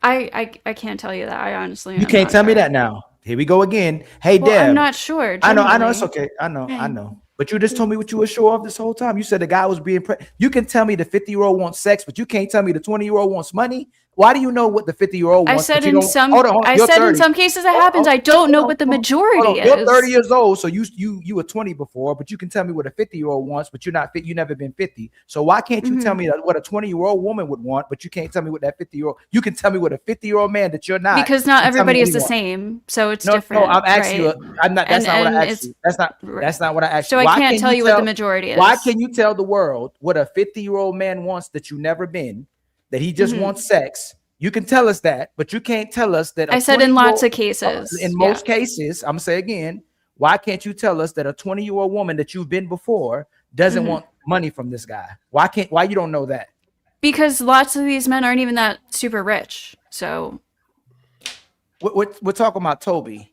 I can't tell you that. I honestly You am can't not tell me sure. that now. Here we go again. Hey, Well, Deb. I'm not sure. I know, it's genuinely. okay. I know. But you just told me what you were sure of this whole time. You said the guy was being you can tell me the 50-year-old wants sex, but you can't tell me the 20-year-old wants money. Why do you know what the 50-year-old I wants? said But you in don't some hold on, I you're said 30. in some cases it happens. I don't know what the majority You're 30 is. years old, so you were 20 before, but you can tell me what a 50-year-old wants, but you're not fit. You never been 50. So why can't you tell me what a 20-year-old woman would want, but you can't tell me what that 50-year-old? You can tell me what a 50-year-old man that you're not. Because not can tell me everybody what is he the wants. same, so it's No, different. I'm asking right? you. I'm not. That's not what I asked you. That's not what I asked So you. I can't tell you what the majority is. Why can you tell the world what a 50-year-old man wants that you never been? That he just wants sex. You can tell us that, but you can't tell us that. I said in lots of cases. In most cases, I'm gonna say again. Why can't you tell us that a 20-year-old woman that you've been before doesn't want money from this guy? Why you don't know that? Because lots of these men aren't even that super rich. So we're talking about Toby.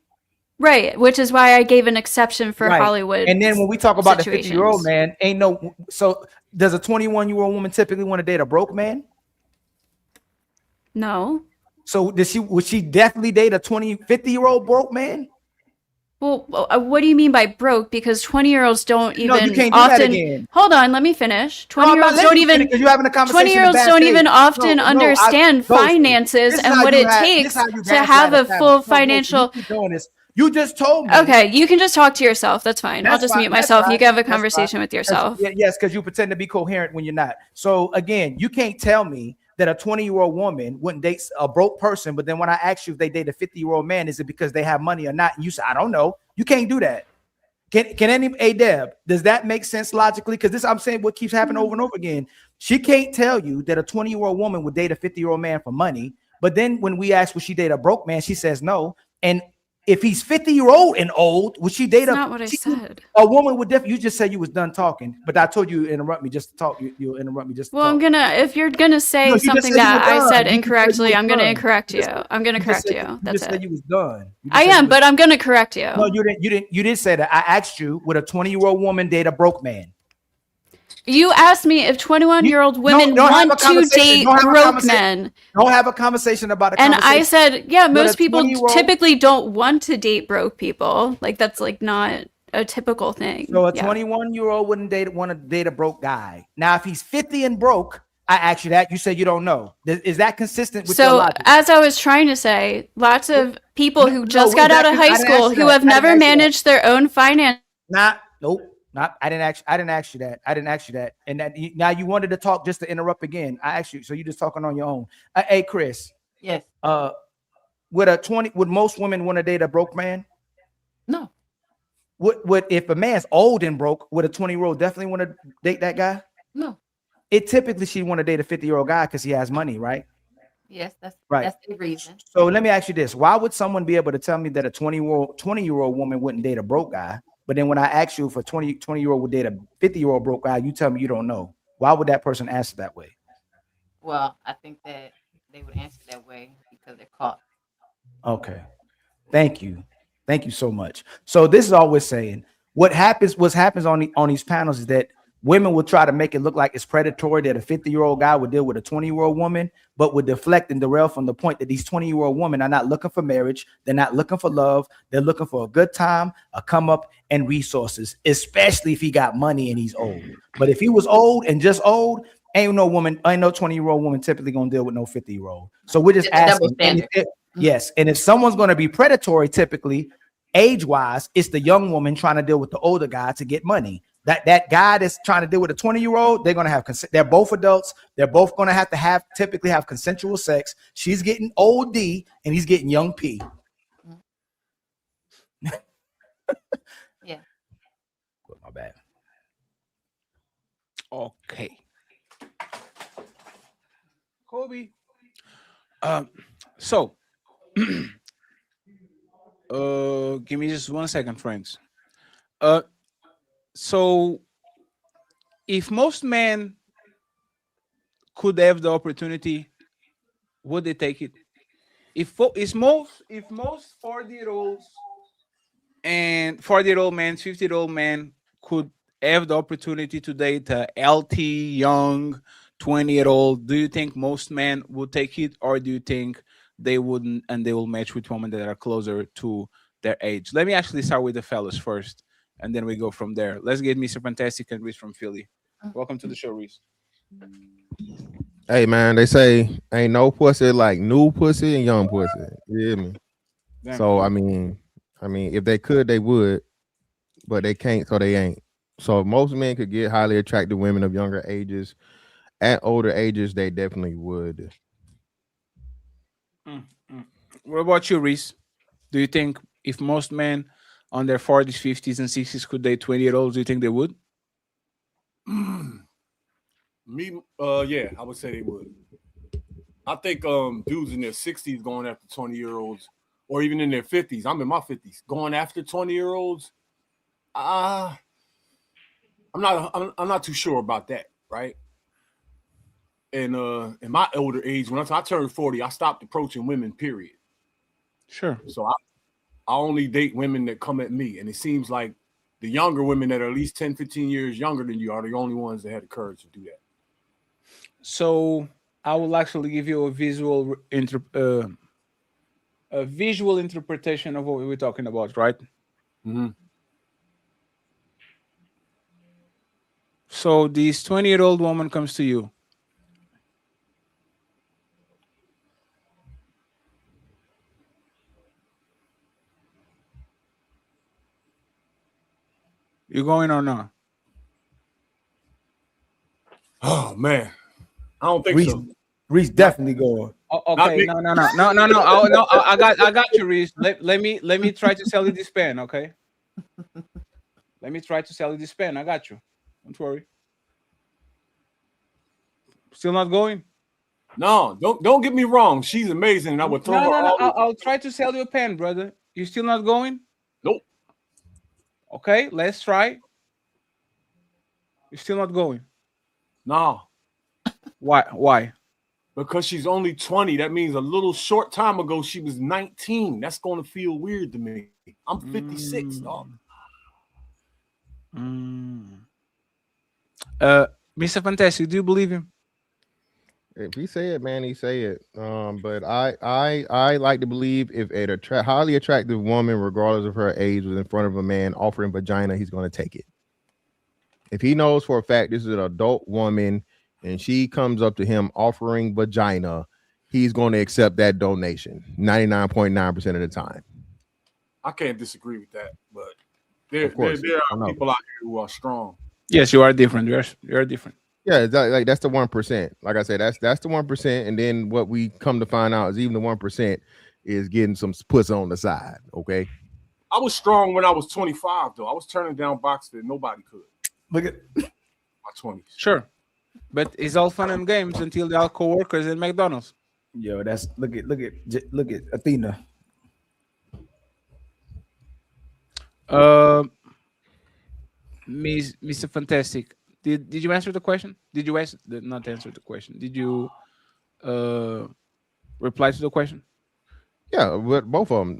Right, which is why I gave an exception for Hollywood. And then when we talk about situations. the 50-year-old man, ain't no. So does a 21-year-old woman typically want to date a broke man? No. So would she definitely date a 50-year-old broke man? Well, what do you mean by broke? Because 20-year-olds don't even No, you can't do often. that again. Hold on, let me finish. No, I'm not 20-year-olds don't letting you finish even. 'cause you're having a conversation in 20-year-olds bad don't faith. even often understand Ghosted. finances This is and how what you it have- takes this is how you to gaslight have a a family. full No, Ghosted, financial. you keep doing this. You just told me. Okay, you can just talk to yourself. That's fine. I'll That's just fine, mute that's myself. You fine, can have a that's fine. conversation with yourself. Yes, because you pretend to be coherent when you're not. So again, you can't tell me that a 20-year-old woman wouldn't date a broke person, but then when I ask you if they date a 50-year-old man, is it because they have money or not? And you say, I don't know. You can't do that. Can any Deb, does that make sense logically? Because I'm saying what keeps happening over and over again. She can't tell you that a 20-year-old woman would date a 50-year-old man for money, but then when we ask would she date a broke man, she says no. And if he's 50-year-old and old, would she date That's not what I said. a woman would definitely? You just said you was done talking, but I told you interrupt me just to talk. You'll interrupt me just to Well, talk. if you're gonna say No, you just something said you that were I done. said You just said you incorrectly, was I'm gonna done. correct you. I'm gonna You just correct said- you. You That's just said it. you was done. You just I said you am, was- but I'm gonna correct you. No, you didn't say that. I asked you, would a 20-year-old woman date a broke man? You asked me if 21-year-old women don't have a want to conversation. date Don't have a broke conversation. men. Don't have a conversation about a And conversation. I said, yeah, Would most a people 20-year-old typically don't want to date broke people. Like that's like not a typical thing. So a Yeah. 21-year-old wouldn't want to date a broke guy. Now, if he's 50 and broke, I asked you that. You said you don't know. Is that consistent with your So logic? as I was trying to say, lots of people who just no, got out of high I didn't school ask you who that. have I didn't never ask you that. managed their own finance. Nope. I didn't ask you that. I didn't ask you that. And now you wanted to talk just to interrupt again. I asked you, so you just talking on your own. Hey, Chris. Yes. Would most women want to date a broke man? No. Would if a man's old and broke, would a 20-year-old definitely want to date that guy? No. It typically she'd want to date a 50-year-old guy because he has money, right? Yes, that's Right. That's the reason. So let me ask you this: why would someone be able to tell me that a 20-year-old woman wouldn't date a broke guy? But then when I ask you if a 20-year-old would date a 50-year-old broke guy, you tell me you don't know. Why would that person answer that way? Well, I think that they would answer that way because they're caught. Okay. Thank you so much. So this is all we're saying. What happens on these panels is that women will try to make it look like it's predatory that a 50-year-old guy would deal with a 20-year-old woman, but would deflect and derail from the point that these 20-year-old women are not looking for marriage. They're not looking for love. They're looking for a good time, a come up, and resources, especially if he got money and he's old. But if he was old and just old, ain't no 20-year-old woman typically gonna deal with no 50-year-old. So we're just It's a double asking. standard. Yes, and if someone's going to be predatory, typically age-wise, it's the young woman trying to deal with the older guy to get money. That guy that's trying to deal with a 20-year-old, they're going to have they're both adults. They're both going to typically have consensual sex. She's getting old D and he's getting young P. Yeah. My bad. Okay. Kobe. So give me just 1 second, friends. So if most men could have the opportunity, would they take it? If most 40-year-olds and 40-year-old men, 50-year-old men could have the opportunity to date a healthy, young, 20-year-old, do you think most men would take it, or do you think they wouldn't and they will match with women that are closer to their age? Let me actually start with the fellas first, and then we go from there. Let's get Mr. Fantastic and Reese from Philly. Welcome to the show, Reese. Hey man, they say ain't no pussy like new pussy and young pussy. You hear me? Damn. So I mean, if they could, they would, but they can't, so they ain't. So most men could get highly attractive women of younger ages. At older ages, they definitely would. What about you, Reese? Do you think if most men on their 40s, 50s, and 60s could date 20-year-olds, do you think they would? Me, yeah, I would say they would. I think dudes in their 60s going after 20-year-olds, or even in their 50s. I'm in my 50s, going after 20-year-olds. I'm not too sure about that, right? And in my older age, when I turned 40, I stopped approaching women, period. Sure. So I only date women that come at me. And it seems like the younger women that are at least 10, 15 years younger than you are the only ones that had the courage to do that. So I will actually give you a visual interpretation of what we were talking about, right? Mm-hmm. So this 20-year-old woman comes to you. You going or not? Oh man, I don't think Reese, so. Reese definitely going. Okay, no. I got you, Reese. Let me try to sell you this pen, okay? Let me try to sell you this pen. I got you. Don't worry. Still not going? No, don't get me wrong. She's amazing, and I would throw her all. I'll try to sell you a pen, brother. You still not going? Nope. Okay, let's try. You're still not going? No. Why? Because she's only 20. That means a little short time ago she was 19. That's going to feel weird to me. I'm 56, dog. Mr. Fantastic, do you believe him? If he say it, man, he say it. But I like to believe if a highly attractive woman, regardless of her age, was in front of a man offering vagina, he's going to take it. If he knows for a fact this is an adult woman and she comes up to him offering vagina, he's going to accept that donation 99.9% of the time. I can't disagree with that, but there are people out here who are strong. Yes, you are different. You are different. Yeah, like that's the 1%. Like I said, that's the 1%, and then what we come to find out is even the 1% is getting some pussy on the side. Okay. I was strong when I was 25, though. I was turning down box that nobody could. Look at my 20s. Sure, but it's all fun and games until they are co-workers at McDonald's. Yo, that's look at Athena. Mr. Fantastic, did you answer the question? Did you not answer the question? Did you reply to the question? Yeah, but both of them.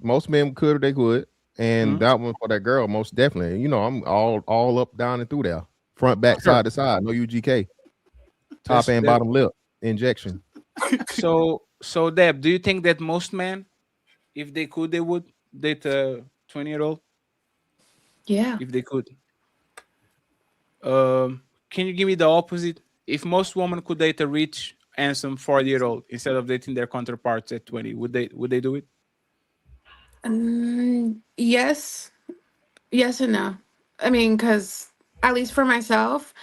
Most men could or they could, and that one for that girl, most definitely. You know, I'm all up, down, and through there, front, back, side to side. No UGK, top and bottom lip injection. So Deb, do you think that most men, if they could, they would date a 20-year-old? Yeah. If they could. Can you give me the opposite? If most women could date a rich, handsome 40-year-old instead of dating their counterparts at 20, would they do it? Yes and no. I mean, because at least for myself,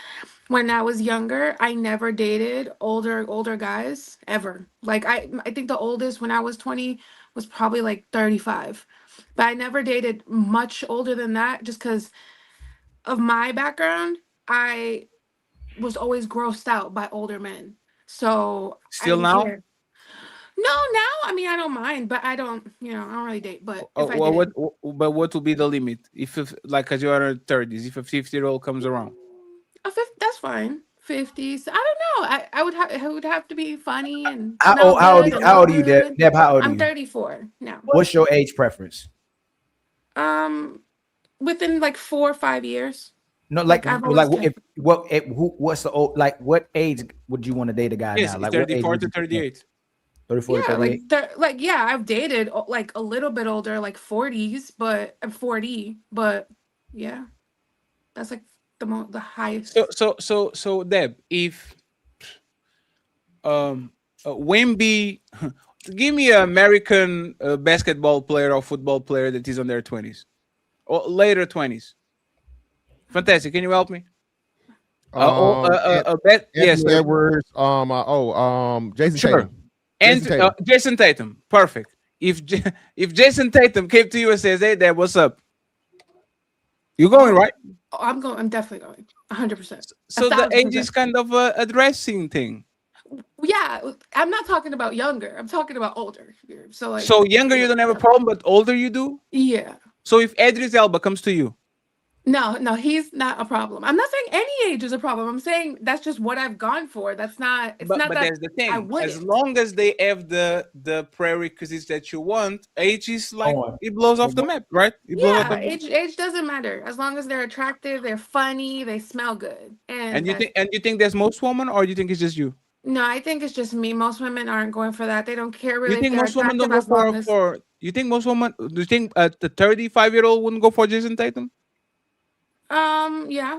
when I was younger, I never dated older guys ever. Like I think the oldest when I was 20 was probably like 35. But I never dated much older than that just because of my background. I was always grossed out by older men. So Still now? No, now I mean I don't mind, but I don't really date. But if I Well, did, what will be the limit? If like as you are in 30s, if a 50-year-old comes around, that's fine. 50s. I don't know. It would have to be funny and How smell old good and are look you, Deb? good. Deb, how old are I'm you? 34 now. What's your age preference? Within like 4 or 5 years. No, Like I've always cared. What's the old, like what age would you want to date a guy Yes, now? Like what age 34 would to you 38. 34 to Yeah, 38? yeah, I've dated like a little bit older, like 40s, but I'm 40, but yeah, that's like the highest. So Deb, if Wemby, give me an American basketball player or football player that is on their 20s or later 20s. Fantastic. Can you help me? Yes, Anthony sir. Edwards. Jason Sure. Tatum. And Jason Tatum. Perfect. If if Jason Tatum came to you and says, "Hey, Dad, what's up?" You going, right? Oh, I'm going. I'm definitely going. 100%. So the age is kind of a dressing thing. Yeah, I'm not talking about younger. I'm talking about older. So like. So younger, you don't have a problem, but older, you do. Yeah. So if Idris Elba comes to you, No, he's not a problem. I'm not saying any age is a problem. I'm saying that's just what I've gone for. That's not. It's not but that that's the I thing. wouldn't. As long as they have the prerequisites that you want, age is like it blows off the map, right? It blows off Yeah, the map. age doesn't matter as long as they're attractive, they're funny, they smell good, And that's you think that's most women, or you think it's just you? no. I think it's just me. Most women aren't going for that. They don't care You really if think they're most women don't attractive go as long as. for? You think most women? Do you think the 35-year-old wouldn't go for Jason Tatum? Yeah,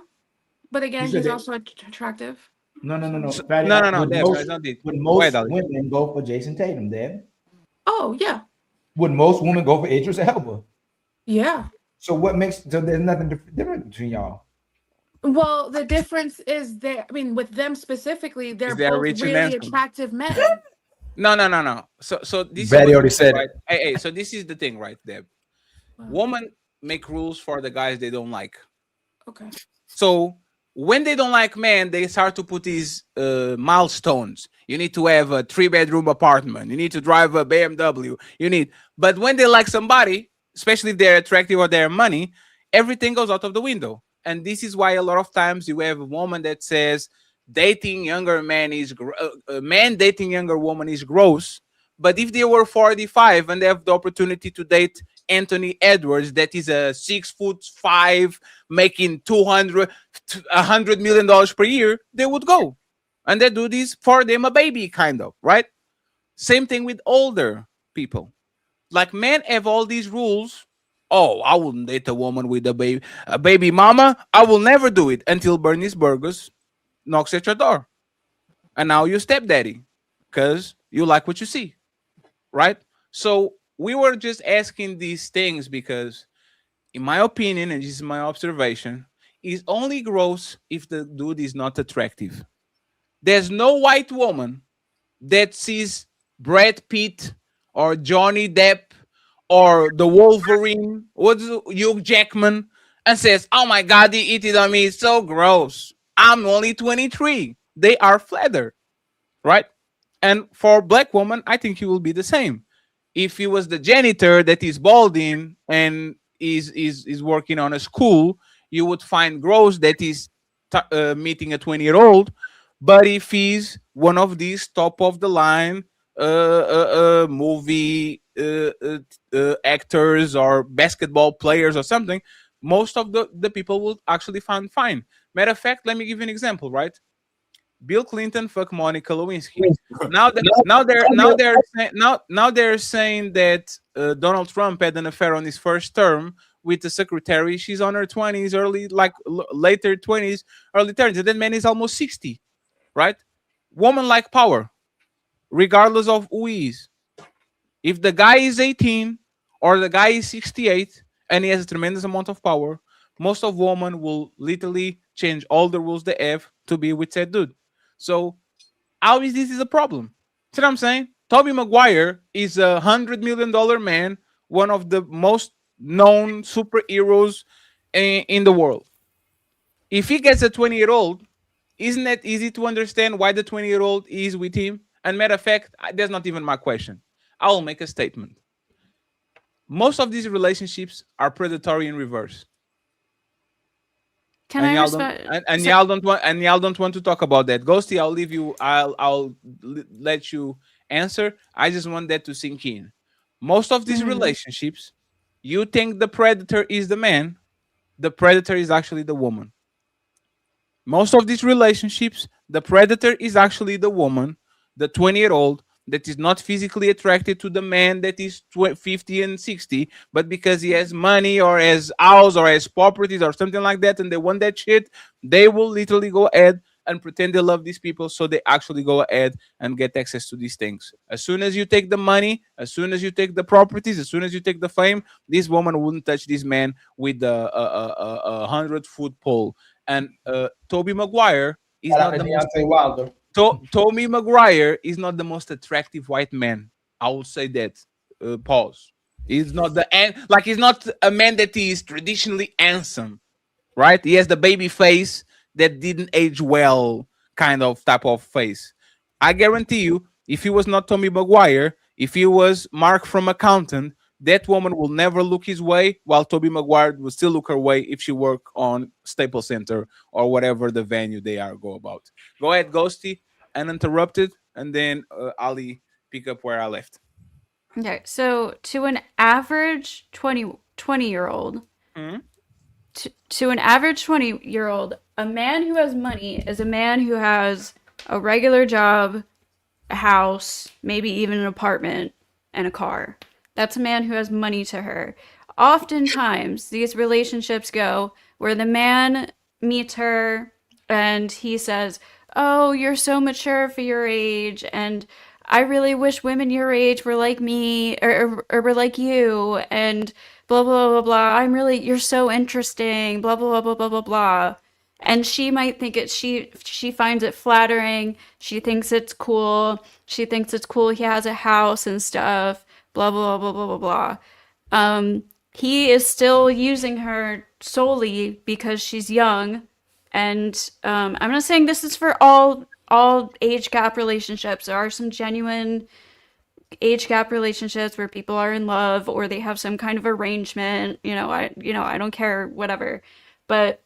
but again, said he's that- also attractive. No. No, Fatty, no, would Deb, most, it's not it. would Go ahead, most Ali. women go for Jason Tatum, Deb? Oh yeah, Would most women go for Idris Elba? yeah. So what makes so there's nothing different between y'all? Well, the difference is that I mean, with them specifically, they're They are both rich and really handsome. attractive men. No. So this Betty is what already said right? it. Hey, so this is the thing, right, Deb? Women make rules for the guys they don't like. Okay. So when they don't like men, they start to put these milestones. You need to have a 3-bedroom apartment. You need to drive a BMW. But when they like somebody, especially if they're attractive or they're money, everything goes out of the window. And this is why a lot of times you have a woman that says dating younger men is man dating younger woman is gross. But if they were 45 and they have the opportunity to date Anthony Edwards, that is a 6'5", making $100 million per year, they would go. And they do this for them a baby, kind of, right? Same thing with older people. Like men have all these rules. Oh, I wouldn't date a woman with a baby mama. I will never do it until Bernie's Burgers knocks at your door. And now you're stepdaddy because you like what you see, right? So we were just asking these things because, in my opinion, and this is my observation, it's only gross if the dude is not attractive. There's no white woman that sees Brad Pitt or Johnny Depp or the Wolverine, what's Hugh Jackman, and says, "Oh my God, they eat it on me. It's so gross. I'm only 23." They are flattered, right? And for black woman, I think he will be the same. If he was the janitor that is balding and is working on a school, you would find gross that is meeting a 20-year-old. But if he's one of these top of the line movie actors or basketball players or something, most of the people will actually find fine. Matter of fact, let me give you an example, right? Bill Clinton fuck Monica Lewinsky. Now they're saying that Donald Trump had an affair on his first term with the secretary. She's on her 20s, later 20s, early 30s. And that man is almost 60, right? Woman like power, regardless of who he is. If the guy is 18 or the guy is 68 and he has a tremendous amount of power, most of women will literally change all the rules they have to be with said dude. So how is this a problem? See what I'm saying? Tobey Maguire is $100 million man, one of the most known superheroes in the world. If he gets a 20-year-old, isn't that easy to understand why the 20-year-old is with him? And matter of fact, that's not even my question. I will make a statement. Most of these relationships are predatory in reverse. Can I respect? Y'all don't want to talk about that. Ghosty, I'll leave you. I'll let you answer. I just want that to sink in. Most of these relationships, you think the predator is the man, the predator is actually the woman. Most of these relationships, the predator is actually the woman, the 20-year-old that is not physically attracted to the man that is 50 and 60, but because he has money or has house or has properties or something like that, and they want that shit, they will literally go ahead and pretend they love these people, so they actually go ahead and get access to these things. As soon as you take the money, as soon as you take the properties, as soon as you take the fame, this woman wouldn't touch this man with a 100-foot pole. And Toby Maguire is Shout out not to the most. Deontay Wilder. Tommy Maguire is not the most attractive white man. I will say that. Pause. He's not like he's not a man that is traditionally handsome, right? He has the baby face that didn't age well, kind of type of face. I guarantee you, if he was not Tommy Maguire, if he was Mark from Accountant, that woman will never look his way, while Toby Maguire will still look her way if she work on Staples Center or whatever the venue they are go about. Go ahead, Ghosty, uninterrupted, and then Ali pick up where I left. Okay, so to an average 20-year-old, to an average 20-year-old, a man who has money is a man who has a regular job, a house, maybe even an apartment, and a car. That's a man who has money to her. Oftentimes, these relationships go where the man meets her and he says, "Oh, you're so mature for your age, and I really wish women your age were like me or were like you, and blah, blah, blah, blah. You're so interesting, blah, blah, blah, blah, blah, blah, blah." And she might think she finds it flattering. She thinks it's cool. She thinks it's cool he has a house and stuff, blah, blah, blah, blah, blah, blah. He is still using her solely because she's young. And I'm not saying this is for all age gap relationships. There are some genuine age gap relationships where people are in love or they have some kind of arrangement. I don't care, whatever. But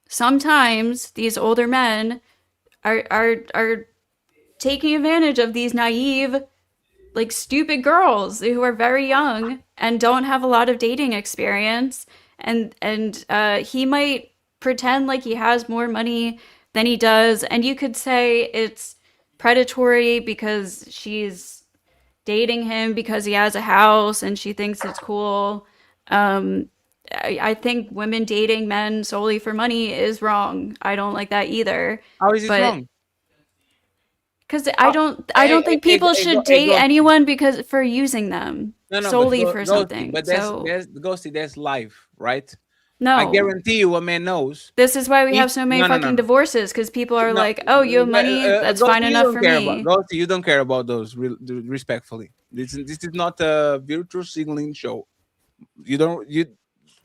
sometimes these older men are taking advantage of these naive, like, stupid girls who are very young and don't have a lot of dating experience, and he might pretend like he has more money than he does, and you could say it's predatory because she's dating him because he has a house and she thinks it's cool. I think women dating men solely for money is wrong. I don't like that either. How is it wrong? Because I don't think people should date anyone because for using them solely for Ghosty, something. But So that's Ghosty, that's life, right? no, I guarantee you, a man knows. this is why we have so many fucking divorces, because people are like, "Oh, you have money, that's Ghosty, fine you enough don't for care me." Ghosty, you don't care about those. Respectfully, this is not a virtue signaling show. You don't you.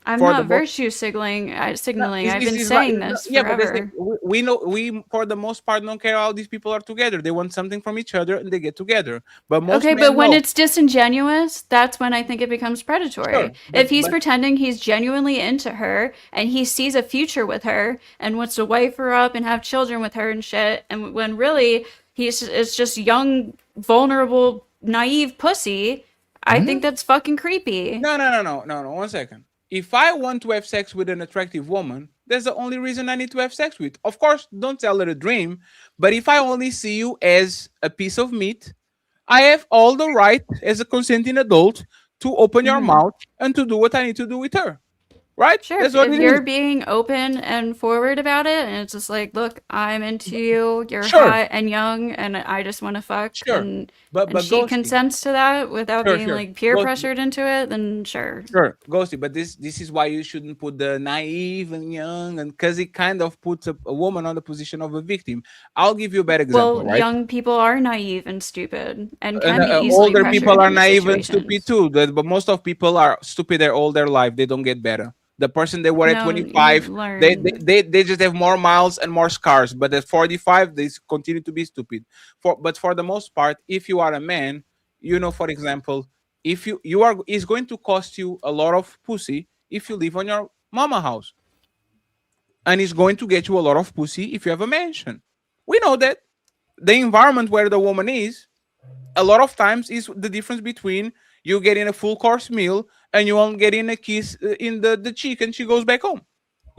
I'm For the not most- virtue signaling. Signaling. I've been is saying right. this Yeah, but that's forever. we know we for the most part don't care how these people are together. They want something from each other and they get together. But most Okay, men but when know. it's disingenuous, that's when I think it becomes predatory. Sure, If he's but- pretending he's genuinely into her and he sees a future with her and wants to wife her up and have children with her and shit, and when really it's just young, vulnerable, naive pussy, I think that's fucking creepy. No. 1 second. If I want to have sex with an attractive woman, that's the only reason I need to have sex with. Of course, don't tell her a dream. But if I only see you as a piece of meat, I have all the right as a consenting adult to open your mouth and to do what I need to do with her. Right? Sure, That's what if it you're is. being open and forward about it, and it's just like, look, I'm into you, you're Sure. hot and young, and I just want to fuck, Sure. and But she Ghosty. consents to that without Sure, being sure. like peer Ghosty. pressured into it, then sure. Sure, Ghosty, but this is why you shouldn't put the naive and young, and because it kind of puts a woman on the position of a victim. I'll give you a better example, Well, right? young people are naive and stupid and And can be easily older pressured people are into naive and situations. stupid too. But most of people are stupid their all their life. They don't get better. The person they were at No, 25, you they, learn. they just have more miles and more scars. But at 45, they continue to be stupid. But for the most part, if you are a man, for example, if you are, it's going to cost you a lot of pussy if you live on your mama house, and it's going to get you a lot of pussy if you have a mansion. We know that the environment where the woman is, a lot of times, is the difference between you getting a full course meal and you only getting a kiss in the cheek and she goes back home.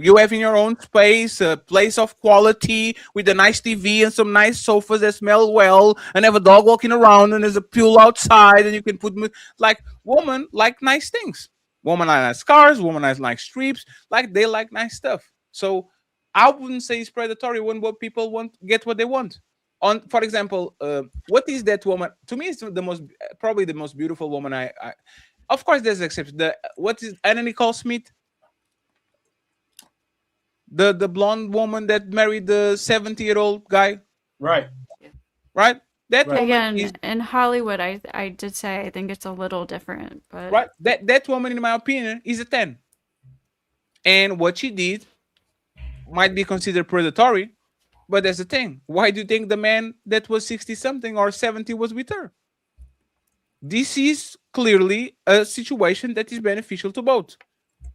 You have in your own space, a place of quality with a nice TV and some nice sofas that smell well, and have a dog walking around, and there's a pool outside, and you can put like women like nice things. Women like nice cars, women like nice streets, like they like nice stuff. So I wouldn't say it's predatory when what people want get what they want. On, for example, what is that woman? To me, it's the most probably the most beautiful woman. I of course there's exceptions. The what is Anna Nicole Smith? The blonde woman that married the 70-year-old guy, Right. right? That Right. woman Again, is in Hollywood, I did say I think it's a little different, but right. That woman, in my opinion, is a 10. And what she did might be considered predatory, but that's the thing. Why do you think the man that was 60 something or 70 was with her? This is clearly a situation that is beneficial to both.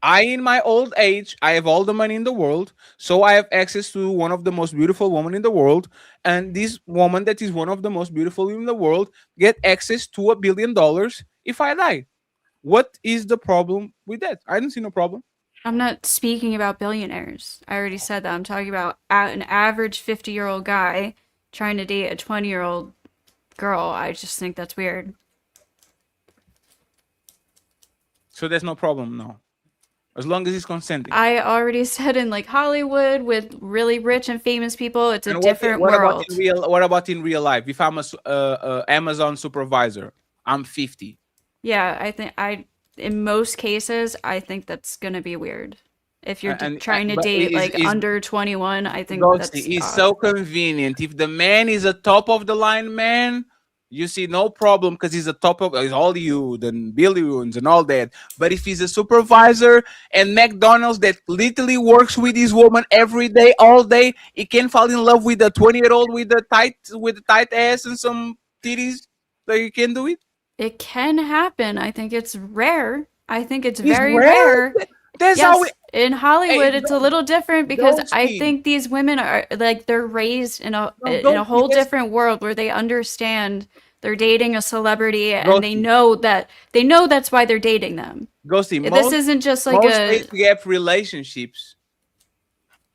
I, in my old age, I have all the money in the world, so I have access to one of the most beautiful women in the world, and this woman that is one of the most beautiful in the world get access to $1 billion if I die. What is the problem with that? I don't see no problem. I'm not speaking about billionaires. I already said that. I'm talking about an average 50-year-old guy trying to date a 20-year-old girl. I just think that's weird. So there's no problem, no, as long as he's consenting. I already said in like Hollywood with really rich and famous people, it's a And different what world. about in real life? If I'm a Amazon supervisor, I'm 50. Yeah, I think in most cases, I think that's gonna be weird. If you're trying to but date is- like is- under 21, I think Ghosty, that's it's odd. so convenient. If the man is a top of the line man, you see no problem because he's a top of he's Hollywood and billions and all that. But if he's a supervisor and McDonald's that literally works with this woman every day, all day, he can fall in love with a 20-year-old with a tight ass and some titties. Like you can do it. It can happen. I think it's rare. I think it's It's very rare? rare. That's Yes, how we. in Hollywood, it's a little different because I Ghosty. think these women are like they're raised in a Ghosty, whole that's- different world where they understand they're dating a celebrity and they Ghosty. know that's why they're dating them. Ghosty, This isn't just like most a age gap relationships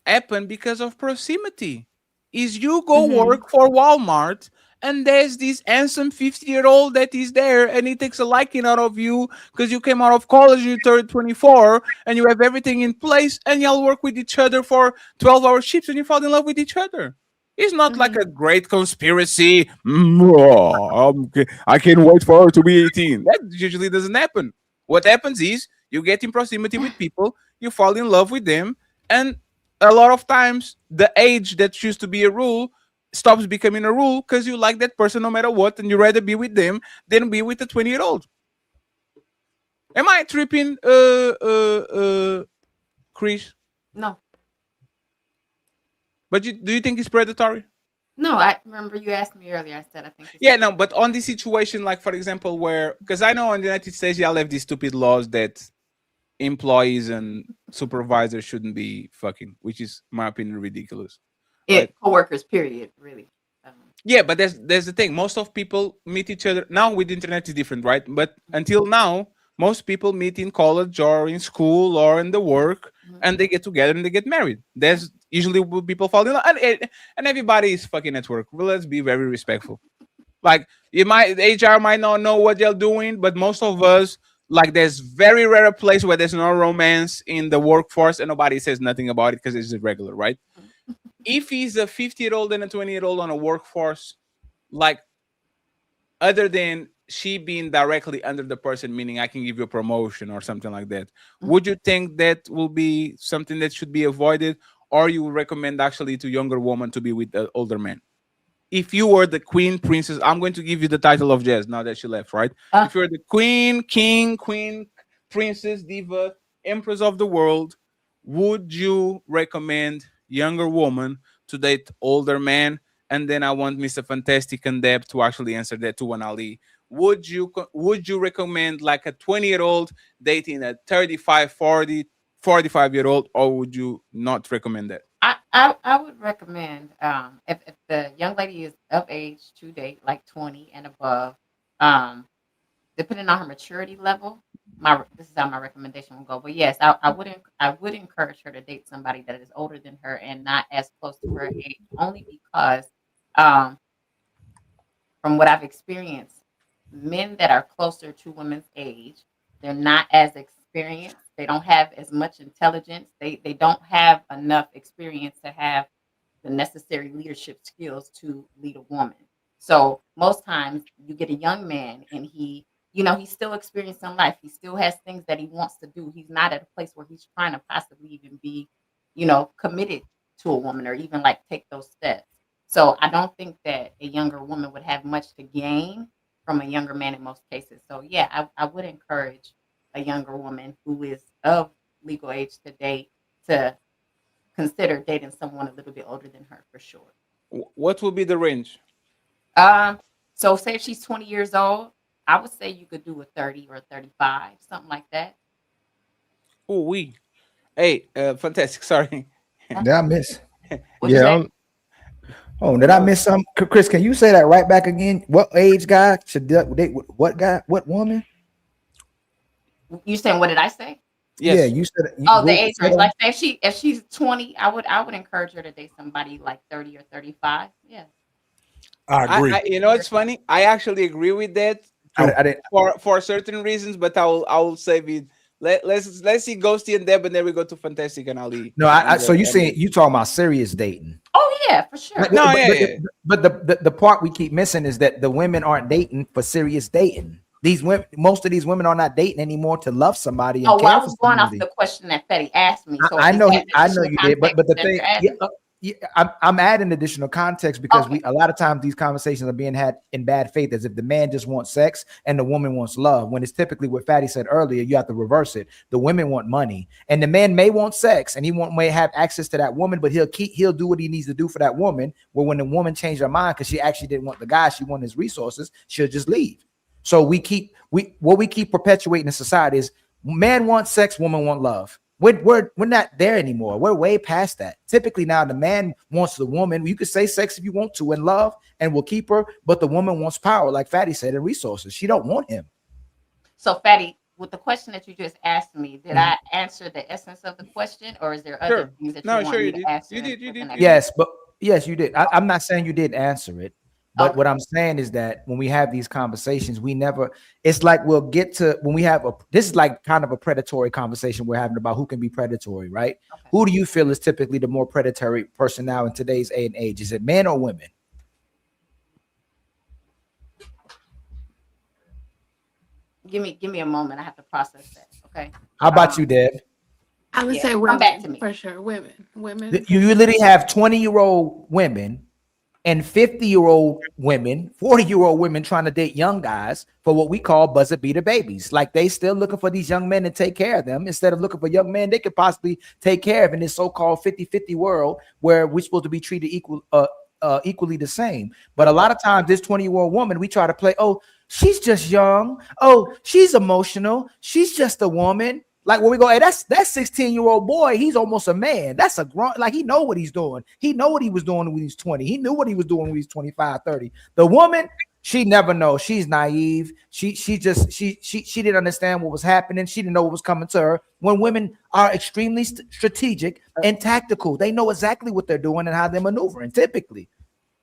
happen because of proximity. Is you go work for Walmart and there's this handsome 50-year-old that is there and he takes a liking out of you because you came out of college, you turned 24 and you have everything in place and y'all work with each other for 12-hour shifts and you fall in love with each other. It's not like a great conspiracy. I can't wait for her to be 18. That usually doesn't happen. What happens is you get in proximity with people, you fall in love with them, and a lot of times the age that used to be a rule stops becoming a rule because you like that person no matter what, and you rather be with them than be with a 20-year-old. Am I tripping, Chris? No, But do you think it's predatory? no. I remember you asked me earlier. I said I think. Yeah, no, but on this situation, like for example, where because I know in the United States, y'all have these stupid laws that employees and supervisors shouldn't be fucking, which is, in my opinion, ridiculous. Coworkers, period. Really. Yeah, but there's the thing. Most of people meet each other now with the internet is different, right? But until now, most people meet in college or in school or in the work, and they get together and they get married. There's usually what people fall in love, and everybody is fucking at work. Well, let's be very respectful. Like HR might not know what they're doing, but most of us, like, there's very rare a place where there's no romance in the workforce and nobody says nothing about it because it's irregular, right? If he's a 50-year-old and a 20-year-old on a workforce, like, other than she being directly under the person, meaning I can give you a promotion or something like that, would you think that will be something that should be avoided, or you would recommend actually to younger woman to be with the older man? If you were the queen, princess, I'm going to give you the title of Jazz now that she left, right? If you're the queen, king, queen, princess, diva, empress of the world, would you recommend younger woman to date older man? And then I want Mr. Fantastic and Deb to actually answer that to Wan Ali. Would you recommend like a 20-year-old dating a 35, 40, 45-year-old, or would you not recommend that? I would recommend if the young lady is of age to date, like 20 and above, depending on her maturity level, this is how my recommendation will go. But yes, I would encourage her to date somebody that is older than her and not as close to her age, only because um, from what I've experienced, men that are closer to women's age, they're not as experienced. They don't have as much intelligence. They don't have enough experience to have the necessary leadership skills to lead a woman. So most times you get a young man and he's still experiencing life. He still has things that he wants to do. He's not at a place where he's trying to possibly even be, committed to a woman or even like take those steps. So I don't think that a younger woman would have much to gain from a younger man in most cases. So yeah, I would encourage a younger woman who is of legal age to date to consider dating someone a little bit older than her for sure. What would be the range? So say if she's 20 years old, I would say you could do a 30 or a 35, something like that. Oh, we. Hey, fantastic. Sorry. Did I miss? What'd you say? Oh, did I miss some? Chris, can you say that right back again? What age guy should date what guy? What woman? You saying what did I say? Yes. Yeah, you said. The age range. Like say if she's 20, I would encourage her to date somebody like 30 or 35. Yeah. I agree. You know, it's funny. I actually agree with that. I didn't for certain reasons, but I will save it. Let's see Ghosty and Deb, and then we go to Fantastic and Ali. No, so you saying you talking about serious dating? Oh yeah, for sure. But the part we keep missing is that the women aren't dating for serious dating. These women, most of these women are not dating anymore to love somebody. And I was going off the question that Fetty asked me. So I know you did, but the thing, I'm adding additional context because a lot of times these conversations are being had in bad faith, as if the man just wants sex and the woman wants love. When it's typically what Fatty said earlier, you have to reverse it. The women want money, and the man may want sex, and may have access to that woman, but he'll do what he needs to do for that woman. Well, when the woman changed her mind because she actually didn't want the guy, she wanted his resources, she'll just leave. So we keep perpetuating in society is man wants sex, woman want love. We're not there anymore. We're way past that. Typically now the man wants the woman. You could say sex if you want to and love and we'll keep her, but the woman wants power, like Fatty said, and resources. She don't want him. So Fatty, with the question that you just asked me, did I answer the essence of the question, or is there other things that you want me to answer? You did. Yes, you did. I'm not saying you didn't answer it. But what I'm saying is that when we have these conversations, it's like we'll get to when we have this is like kind of a predatory conversation we're having about who can be predatory, right? Okay. Who do you feel is typically the more predatory person now in today's age? Is it men or women? Give me a moment. I have to process that. Okay. How about you, Deb? I would say women, back to me. For sure. Women. You literally have 20-year-old women and 50-year-old women, 40-year-old women trying to date young guys for what we call buzzer beater babies. Like they still looking for these young men to take care of them instead of looking for young men they could possibly take care of in this so-called 50-50 world where we're supposed to be treated equally the same. But a lot of times this 20-year-old woman, we try to play, oh, she's just young. Oh, she's emotional. She's just a woman. Like when we go, hey, that 16-year-old boy, he's almost a man. That's a grown, like he know what he's doing. He know what he was doing when he was 20. He knew what he was doing when he was 25, 30. The woman, she never knows. She's naive. She didn't understand what was happening. She didn't know what was coming to her. When women are extremely strategic and tactical, they know exactly what they're doing and how they're maneuvering, typically.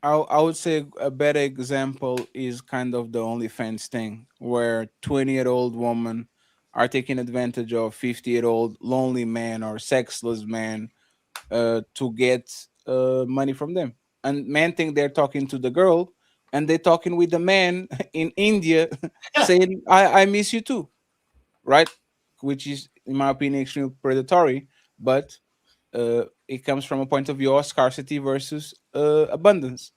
I would say a better example is kind of the OnlyFans thing, where 20-year-old woman are taking advantage of 50-year-old lonely man or sexless man to get money from them. And men think they're talking to the girl, and they're talking with the man in India saying, I miss you too, right? Which is, in my opinion, extremely predatory, but it comes from a point of view of scarcity versus abundance.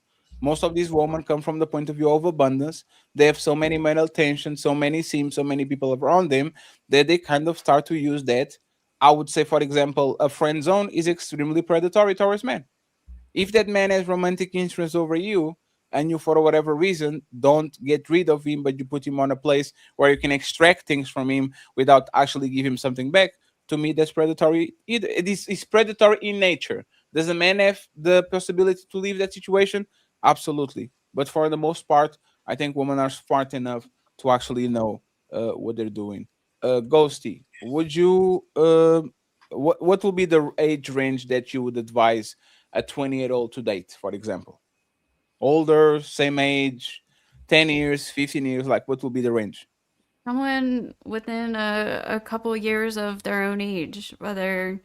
Most of these women come from the point of view of abundance. They have so many mental tension, so many sims, so many people around them that they kind of start to use that. I would say, for example, a friend zone is extremely predatory towards men. If that man has romantic interest over you and you, for whatever reason, don't get rid of him, but you put him on a place where you can extract things from him without actually give him something back, to me, that's predatory. It's predatory in nature. Does a man have the possibility to leave that situation? Absolutely. But for the most part, I think women are smart enough to actually know what they're doing. Ghosty, would you what will be the age range that you would advise a 20-year-old to date, for example? Older, same age, 10 years, 15 years, like what will be the range? Someone within a couple years of their own age, whether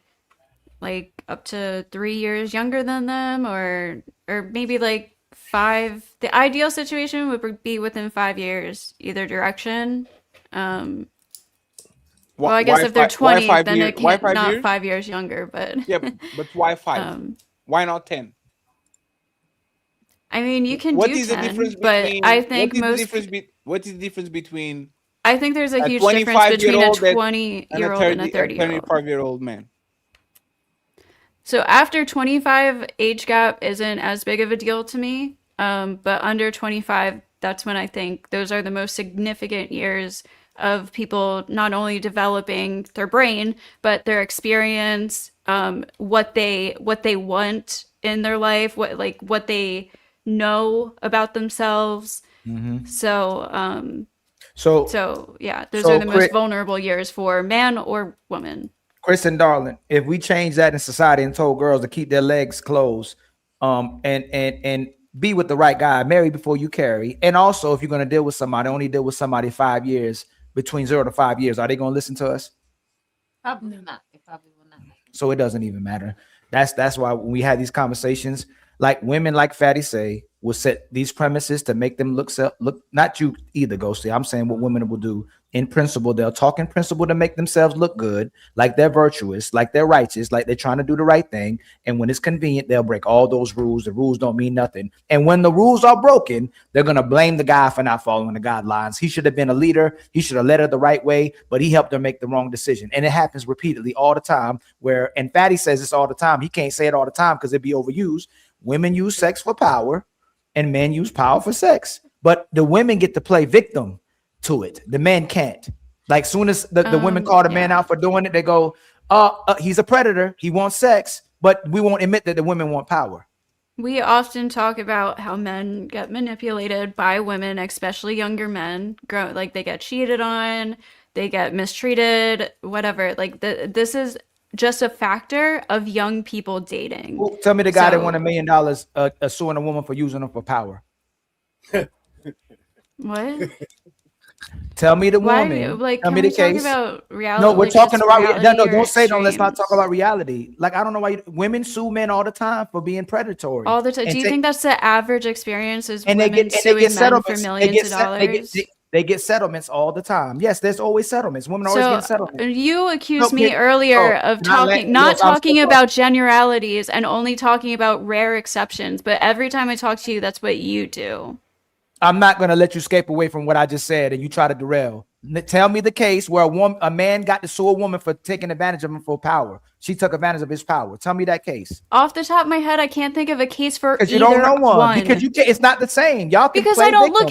like up to 3 years younger than them, or maybe like 5. The ideal situation would be within 5 years, either direction. Well, I guess if they're 20, then it Why can't five not years? 5 years younger, but Yeah, but why 5? Why not 10? I mean, you can What do is the 10, difference but between I think most what is the difference between I think there's a a huge difference between a 25-year-old and a 20-year-old and a 30-year-old. 25-year-old man? So after 25, age gap isn't as big of a deal to me. But under 25, that's when I think those are the most significant years of people not only developing their brain, but their experience, what they want in their life, what they know about themselves. So yeah, those are the most vulnerable years for man or woman. Chris and Darling, if we change that in society and told girls to keep their legs closed, and be with the right guy, marry before you carry, and also if you're going to deal with somebody, only deal with somebody 5 years, between 0 to 5 years, are they going to listen to us? Probably not. They probably will not. So it doesn't even matter. That's why when we have these conversations, like women, like Fatty say, will set these premises to make them look not you either, Ghosty. I'm saying what women will do in principle. They'll talk in principle to make themselves look good, like they're virtuous, like they're righteous, like they're trying to do the right thing. And when it's convenient, they'll break all those rules. The rules don't mean nothing. And when the rules are broken, they're gonna blame the guy for not following the guidelines. He should have been a leader. He should have led her the right way, but he helped her make the wrong decision. And it happens repeatedly all the time. And Fatty says this all the time. He can't say it all the time because it'd be overused. Women use sex for power, and men use power for sex. But the women get to play victim to it. The men can't. Like soon as the women call the man out for doing it, they go, he's a predator. He wants sex, but we won't admit that the women want power. We often talk about how men get manipulated by women, especially younger men. Like they get cheated on, they get mistreated, whatever. Like this is just a factor of young people dating. Well, tell me the guy that won $1 million suing a woman for using them for power. What? Tell me the woman. Like, tell can me we the talk case. about reality? No, we're like talking about reality. No, don't say no. Let's not talk about reality. Like I don't know why women sue men all the time for being predatory. All the time. Do you think that's the average experience? Is and women they get suing men for settlements. millions of dollars? They get settlements all the time. Yes, there's always settlements. Women always get settlements. You accused me earlier of not talking about generalities and only talking about rare exceptions. But every time I talk to you, that's what you do. I'm not going to let you escape away from what I just said and you try to derail. Tell me the case where a man got to sue a woman for taking advantage of him for power. She took advantage of his power. Tell me that case. Off the top of my head, I can't think of a case for either you don't know one. Because you can't. It's not the same. Y'all can because play I don't victim.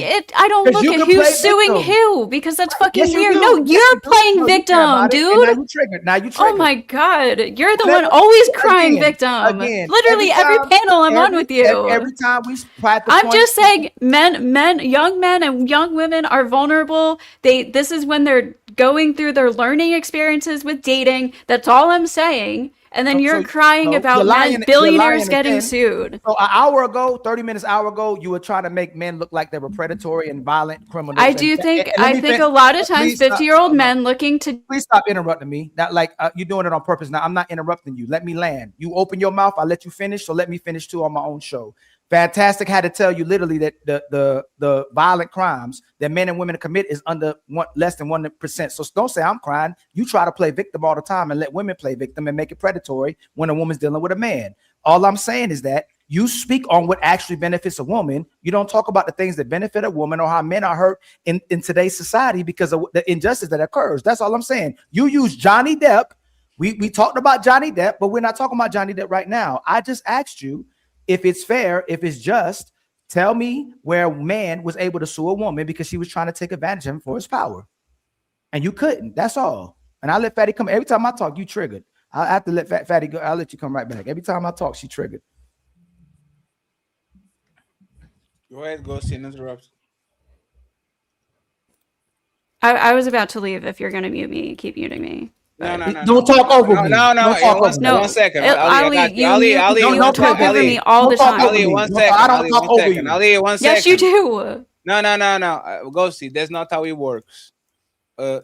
look at who's suing victim. who because that's fucking Yes, you weird. do. No, Yes, you're you do. playing No, you care victim, about it, and dude. Now you triggered. Oh my god, you're the one always crying victim. Literally every panel I'm on with you. Every time we practice. I'm just saying, young men and young women are vulnerable. This is when they're going through their learning experiences with dating. That's all I'm saying. And then you're crying about billionaires getting sued. So an hour ago, 30 minutes, hour ago, you were trying to make men look like they were predatory and violent criminals. I think a lot of times 50-year-old men looking to please stop interrupting me. Not like you're doing it on purpose. Now I'm not interrupting you. Let me land. You open your mouth, I'll let you finish. So let me finish too on my own show. Fantastic had to tell you literally that the violent crimes that men and women commit is less than 1%. So don't say I'm crying. You try to play victim all the time and let women play victim and make it predatory when a woman's dealing with a man. All I'm saying is that you speak on what actually benefits a woman. You don't talk about the things that benefit a woman or how men are hurt in today's society because of the injustice that occurs. That's all I'm saying. You use Johnny Depp. We talked about Johnny Depp, but we're not talking about Johnny Depp right now. I just asked you if it's fair, if it's just. Tell me where a man was able to sue a woman because she was trying to take advantage of him for his power. And you couldn't. That's all. And I let Fatty come. Every time I talk, you triggered. I have to let Fatty go. I'll let you come right back. Every time I talk, she triggered. Go ahead, go see and interrupt. I was about to leave. If you're gonna mute me, keep muting me. Don't talk over me. No. Don't talk over me. One second. Ali, I got you. Ali, You don't talk over me all the time. Ali, one second. I don't Ali, talk one over second. you. Ali, 1 second. Yes, you do. No. Ghosty, that's not how it works.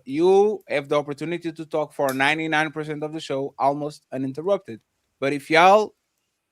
You have the opportunity to talk for 99% of the show almost uninterrupted. But if y'all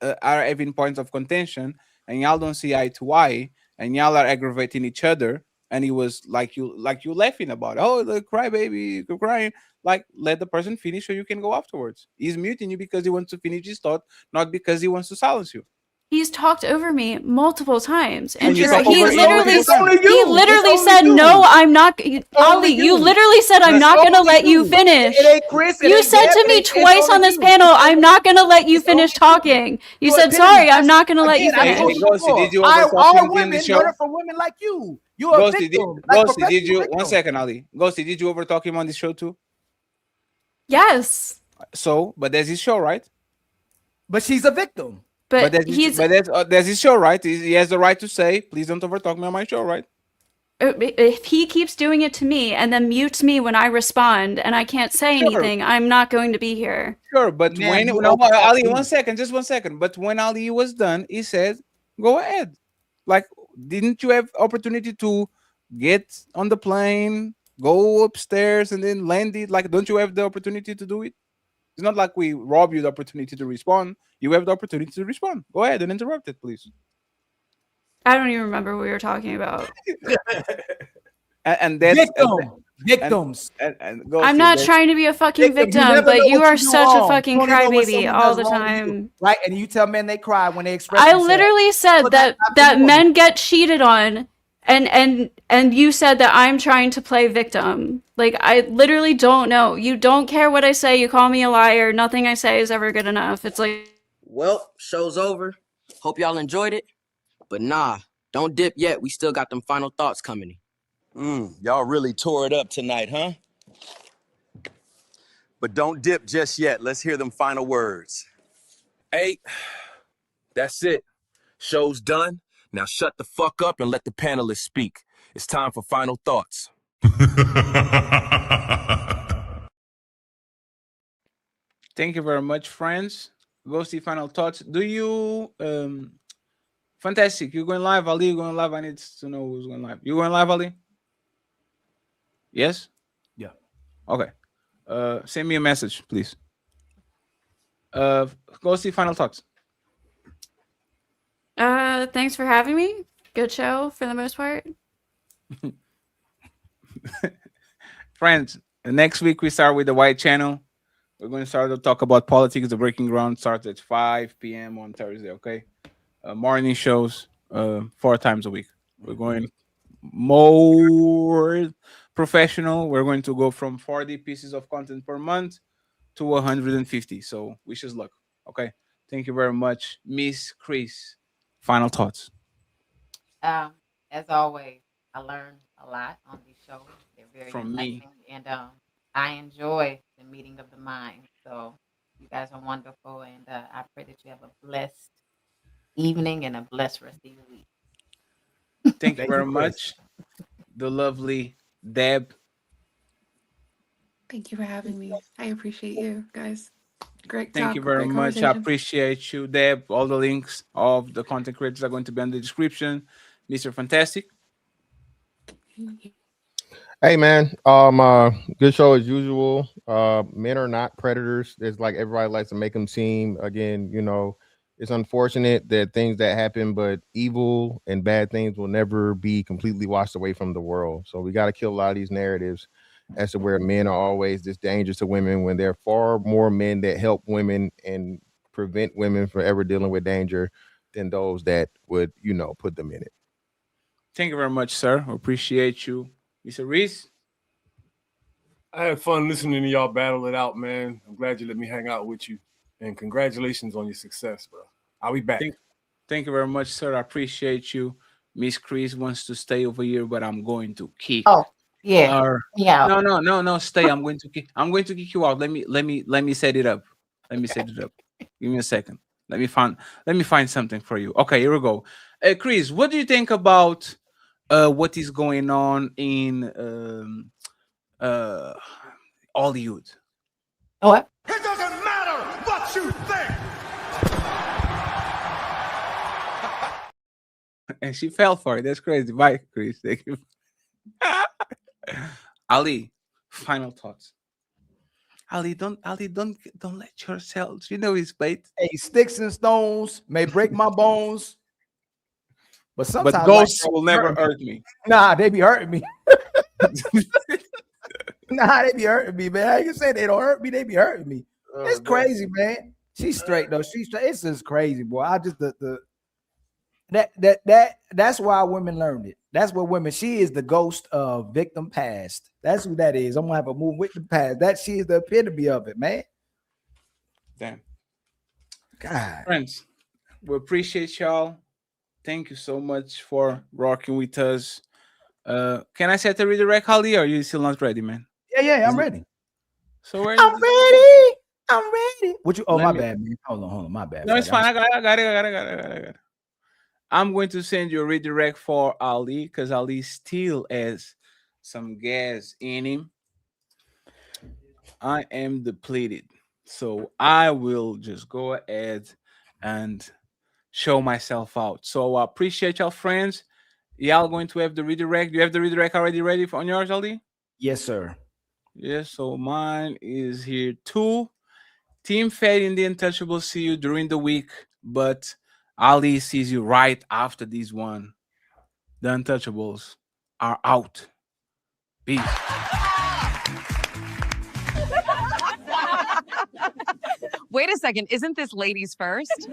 are having points of contention and y'all don't see eye to eye and y'all are aggravating each other, and it was like you laughing about it. Oh, the crybaby, you're crying. Like, let the person finish so you can go afterwards. He's muting you because he wants to finish his thought, not because he wants to silence you. He's talked over me multiple times, and you he talk over literally him. he literally said, "No, I'm not." Ali, you literally said, "I'm not going to let you finish." It ain't Chris. You said to me twice on this panel, "I'm not going to let you finish talking." You said, "Sorry, I'm not going to let you Again, I told finish." you before. Did you overtalk All him in the women show? learn from women like you. You're a victim. Ghosty, did you? 1 second, Ali. Ghosty, did you overtalk him on the show too? Yes, So, but there's his show, right? But she's a victim. but there's his show, right? He has the right to say, "Please don't overtalk me on my show," right? if he keeps doing it to me and then mutes me when I respond and I can't say anything, I'm not going to be here. Sure, but Man, you Ali, overtalked 1 me. second, just 1 second. But when Ali was done, he said, "Go ahead." Like, didn't you have opportunity to get on the plane, go upstairs, and then land it? Like, don't you have the opportunity to do it? It's not like we rob you the opportunity to respond. You have the opportunity to respond. Go ahead and interrupt it, please. I don't even remember what we were talking about. And that's victims. And go I'm see, not that's- trying to be a fucking Victim, victim, never but know you what are do such a wrong. fucking You only know what crybaby someone all does the wrong to you, time. right? And you tell men they cry when they express I themselves. literally said But that that's not the norm. men get cheated on, and you said that I'm trying to play victim. Like, I literally don't know. You don't care what I say. You call me a liar. Nothing I say is ever good enough. It's like, Well, show's over. Hope y'all enjoyed it. But nah, don't dip yet. We still got them final thoughts coming. Y'all really tore it up tonight, huh? But don't dip just yet. Let's hear them final words. Hey, that's it. Show's done. Now shut the fuck up and let the panelists speak. It's time for final thoughts. Thank you very much, friends. Go see final thoughts. Do you fantastic? You going live, Ali? You going live? I need to know who's going live. You going live, Ali? Yes? Yeah. Okay. Send me a message, please. Go see final thoughts. thanks for having me. Good show for the most part. Friends, next week we start with the White Channel. We're going to start to talk about politics. The Breaking Ground starts at 5 p.m. on Thursday, okay? Morning shows 4 times a week. We're going more professional. We're going to go from 40 pieces of content per month to 150. So wish us luck, okay? Thank you very much. Miss Chris, final thoughts. As always, I learned a lot on these shows. They're very From me. enlightening, and I enjoy the meeting of the mind. So you guys are wonderful, and I pray that you have a blessed evening and a blessed rest of your week. Thank you very much. The lovely Deb. Thank you for having me. I appreciate you guys. Great Thank talk. you very great much. I conversation. appreciate you, Deb. All the links of the content creators are going to be in the description. Mr. Fantastic. Hey man, good show as usual. Men are not predators. It's like everybody likes to make them seem. Again, you know, it's unfortunate that things that happen, but evil and bad things will never be completely washed away from the world. So we got to kill a lot of these narratives as to where men are always this dangerous to women, when there are far more men that help women and prevent women from ever dealing with danger than those that would, you know, put them in it. Thank you very much, sir. I appreciate you. Mr. Reese. I had fun listening to y'all battle it out, man. I'm glad you let me hang out with you. And congratulations on your success, bro. I'll be back. Thank you very much, sir. I appreciate you. Miss Chris wants to stay over here, but I'm going to kick Yeah. her. Yeah. No, stay. I'm going to kick you out. Let me set it up. Let me set it up. Give me a second. Let me find something for you. Okay, here we go. Chris, what do you think about what is going on in Hollywood. Oh, what? It doesn't matter what you think. And she fell for it. That's crazy. Bye, Chris. Thank you. Ali, final thoughts. Ali, don't let yourself. You know his fate. Hey, sticks and stones may break my bones, but sometimes But ghosts will never hurt me. Nah, they be hurting me. Nah, they be hurting me, man. I can say they don't hurt me. They be hurting me. It's crazy, man. She's straight though. She's straight. It's just crazy, boy. I just that's why women learned it. That's what women. She is the ghost of victim past. That's who that is. I'm gonna have a move with the past. That she is the epitome of it, man. Damn. God. Friends, we appreciate y'all. Thank you so much for rocking with us. Can I set a redirect, Ali, or are you still not ready, man? Yeah, I'm ready. So I'm ready. I'm ready. What you? Oh, my bad, man. Hold on. My bad. No, it's fine. I got it. I'm going to send you a redirect for Ali because Ali still has some gas in him. I am depleted, so I will just go ahead and show myself out. So I appreciate y'all, friends. Y'all going to have the redirect. Do you have the redirect already ready on yours, Ali? Yes, sir. Yes, so mine is here too. Team Fed in the Untouchable see you during the week, but Ali sees you right after this one. The Untouchables are out. Peace. Wait a second, isn't this ladies first?